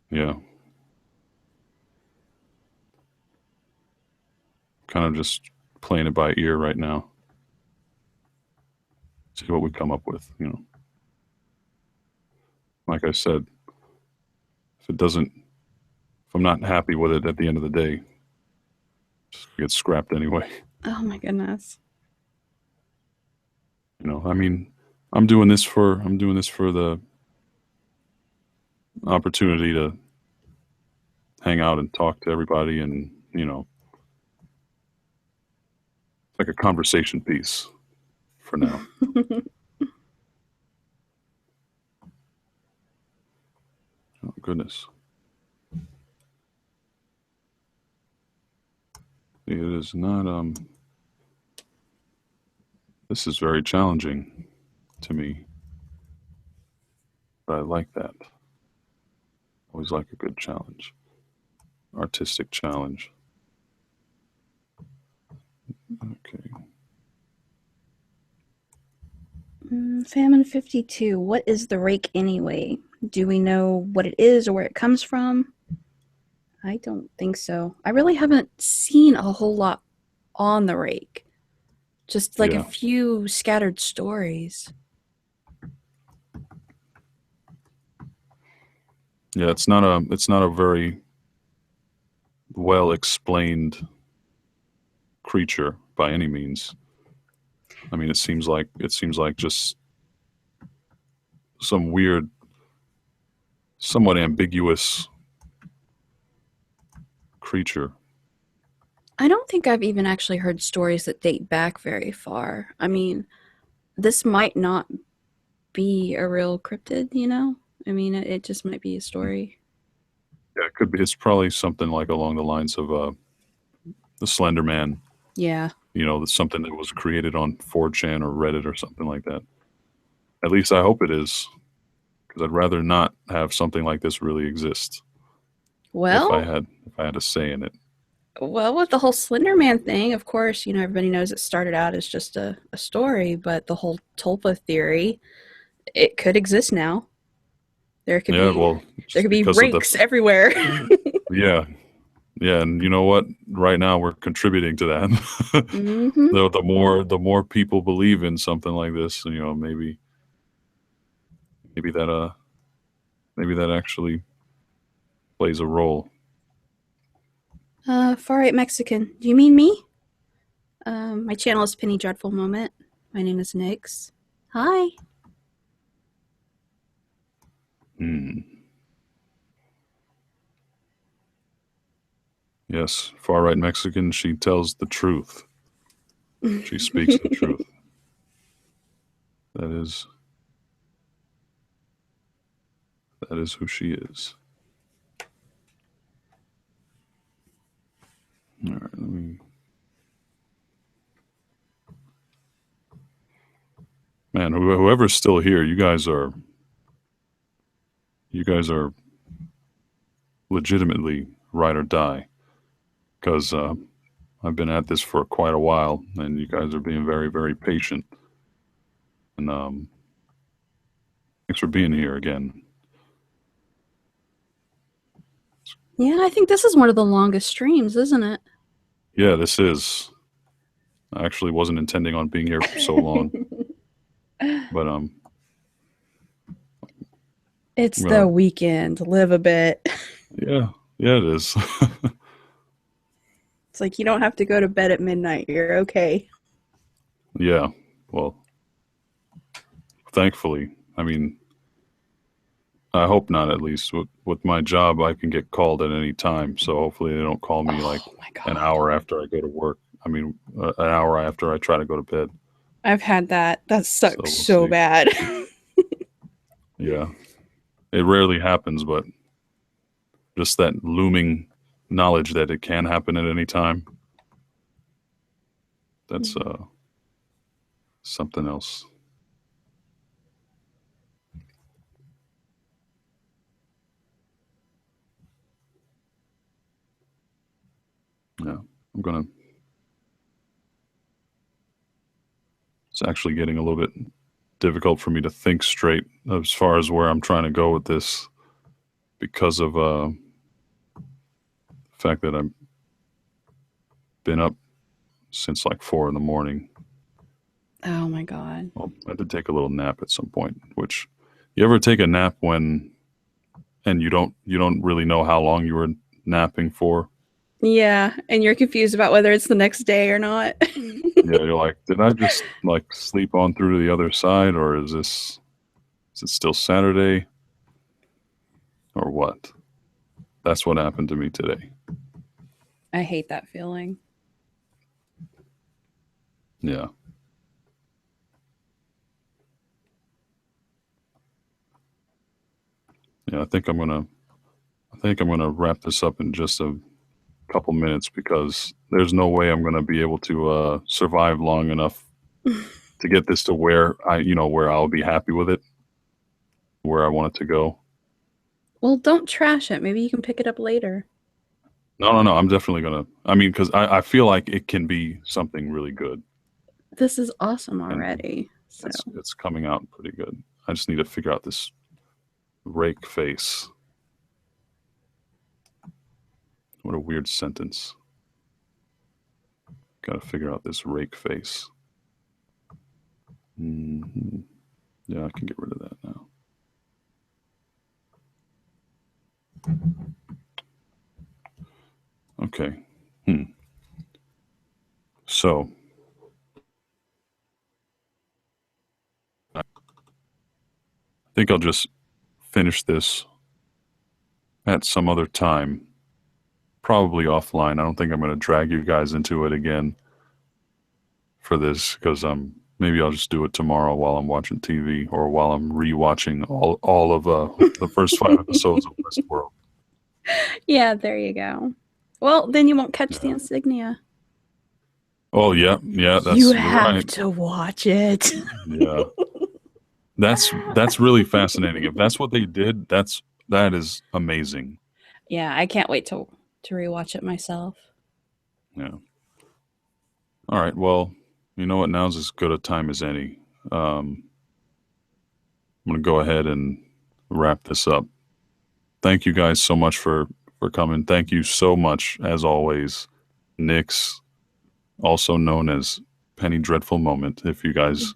Yeah. Kind of just playing it by ear right now. See what we come up with, Like I said, if I'm not happy with it at the end of the day, just get scrapped anyway. Oh my goodness. I mean, I'm doing this for the opportunity to hang out and talk to everybody, and like a conversation piece for now. Oh goodness. It is not this is very challenging to me. But I like that. Always like a good challenge. Artistic challenge. Okay. Famine 52. What is the rake anyway? Do we know what it is or where it comes from? I don't think so. I really haven't seen a whole lot on the rake. Just like a Yeah. few scattered stories. Yeah, it's not a very well explained creature by any means. I mean, it seems like just some weird, somewhat ambiguous creature. I don't think I've even actually heard stories that date back very far. I mean, this might not be a real cryptid, you know? I mean, it just might be a story. Yeah, it could be. It's probably something like along the lines of the Slender Man. Yeah. You know, that's something that was created on 4chan or Reddit or something like that. At least I hope it is, because I'd rather not have something like this really exist. Well, if I had a say in it. well, with the whole Slender Man thing, of course, you know, everybody knows it started out as just a story, but the whole Tulpa theory, it could exist now. There could Yeah, be well, there just could be because of rakes everywhere. yeah, yeah, and you know what? Right now we're contributing to that. Mm-hmm. The more people believe in something like this, you know, maybe that maybe that actually plays a role. Far right Mexican. Do you mean me? My channel is Penny Dreadful Moment. My name is Nyx. Hi. Hmm. Yes, far right Mexican. She tells the truth. She speaks the truth. That is who she is. All right, let me. Man, whoever's still here, you guys are legitimately ride or die, because I've been at this for quite a while, and you guys are being very, very patient. And thanks for being here again. Yeah, I think this is one of the longest streams, isn't it? Yeah, this is. I actually wasn't intending on being here for so long, but It's I'm the gonna. weekend. Live a bit. Yeah, yeah, it is. It's like you don't have to go to bed at midnight. You're okay. Yeah, well, thankfully. I mean, I hope not. At least with my job, I can get called at any time. So hopefully they don't call me like Oh my an god. hour after I go to work. I mean, an hour after I try to go to bed. I've had that. That So sucks we'll so see. bad. Yeah, it rarely happens, but just that looming knowledge that it can happen at any time. That's something else. Yeah, I'm gonna. It's actually getting a little bit difficult for me to think straight as far as where I'm trying to go with this, because of the fact that I've been up since like 4 in the morning. Oh my god. Well, I did take a little nap at some point. Which, you ever take a nap when, and you don't really know how long you were napping for? Yeah, and you're confused about whether it's the next day or not. Yeah, you're like, did I just like sleep on through to the other side, or is it still Saturday, or what? That's what happened to me today. I hate that feeling. Yeah. Yeah, I think I'm gonna wrap this up in just a couple minutes, because there's no way I'm gonna be able to survive long enough to get this to where where I'll be happy with it, where I want it to go. Well, don't trash it. Maybe you can pick it up later. No, no, no. I'm definitely gonna. I mean, because I feel like it can be something really good. this is awesome already. So It's coming out pretty good. I just need to figure out this Rake face. What a weird sentence. Got to figure out this Rake face. Mm-hmm. Yeah, I can get rid of that now. Okay. So, I think I'll just finish this at some other time, probably offline. I don't think I'm going to drag you guys into it again for this because maybe I'll just do it tomorrow while I'm watching TV or while I'm rewatching all of the first 5 episodes of Westworld. yeah, there you go. Well, then you won't catch the insignia. Oh yeah, that's you you're have right. to watch it. Yeah, that's really fascinating. If that's what they did, that is amazing. Yeah, I can't wait to rewatch it myself. Yeah. All right. Well, you know what? Now's as good a time as any. I'm gonna go ahead and wrap this up. Thank you guys so much for coming. Thank you so much, as always, Nyx, also known as Penny Dreadful Moment. If you guys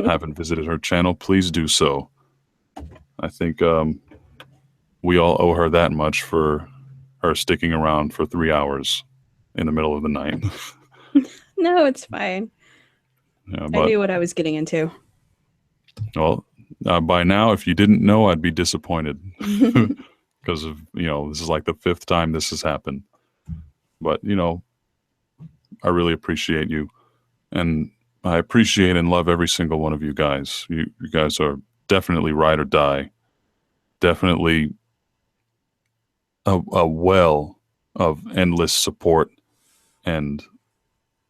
haven't visited her channel, please do so. I think we all owe her that much for her sticking around for 3 hours in the middle of the night. No, it's fine. Yeah, I knew what I was getting into. Well, by now, if you didn't know, I'd be disappointed because of this is like the 5th time this has happened. But I really appreciate you, and I appreciate and love every single one of you guys. You guys are definitely ride or die. Definitely a well of endless support and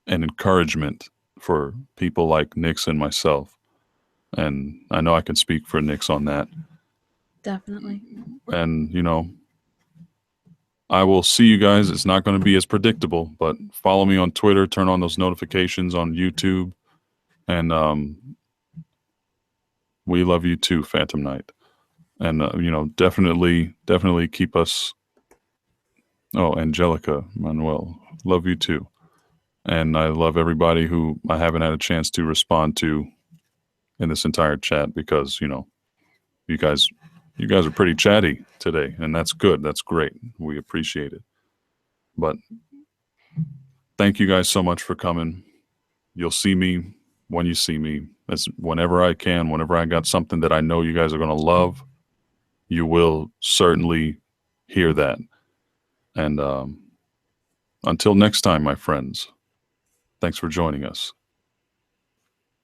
encouragement for people like Nyx and myself. And I know I can speak for Nyx on that. Definitely. And, I will see you guys. It's not going to be as predictable, but follow me on Twitter, turn on those notifications on YouTube. And we love you too, Phantom Knight. And, definitely keep us. Oh, Angelica, Manuel, love you too. And I love everybody who I haven't had a chance to respond to in this entire chat because, you guys are pretty chatty today, and that's good. That's great. We appreciate it. But thank you guys so much for coming. You'll see me when you see me. That's whenever I can, whenever I got something that I know you guys are going to love, you will certainly hear that. And until next time, my friends, thanks for joining us.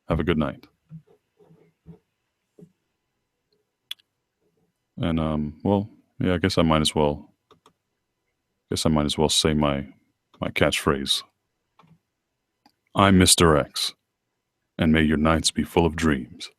Have a good night. And well, yeah, I guess I might as well say my catchphrase. I'm Mr. X, and may your nights be full of dreams.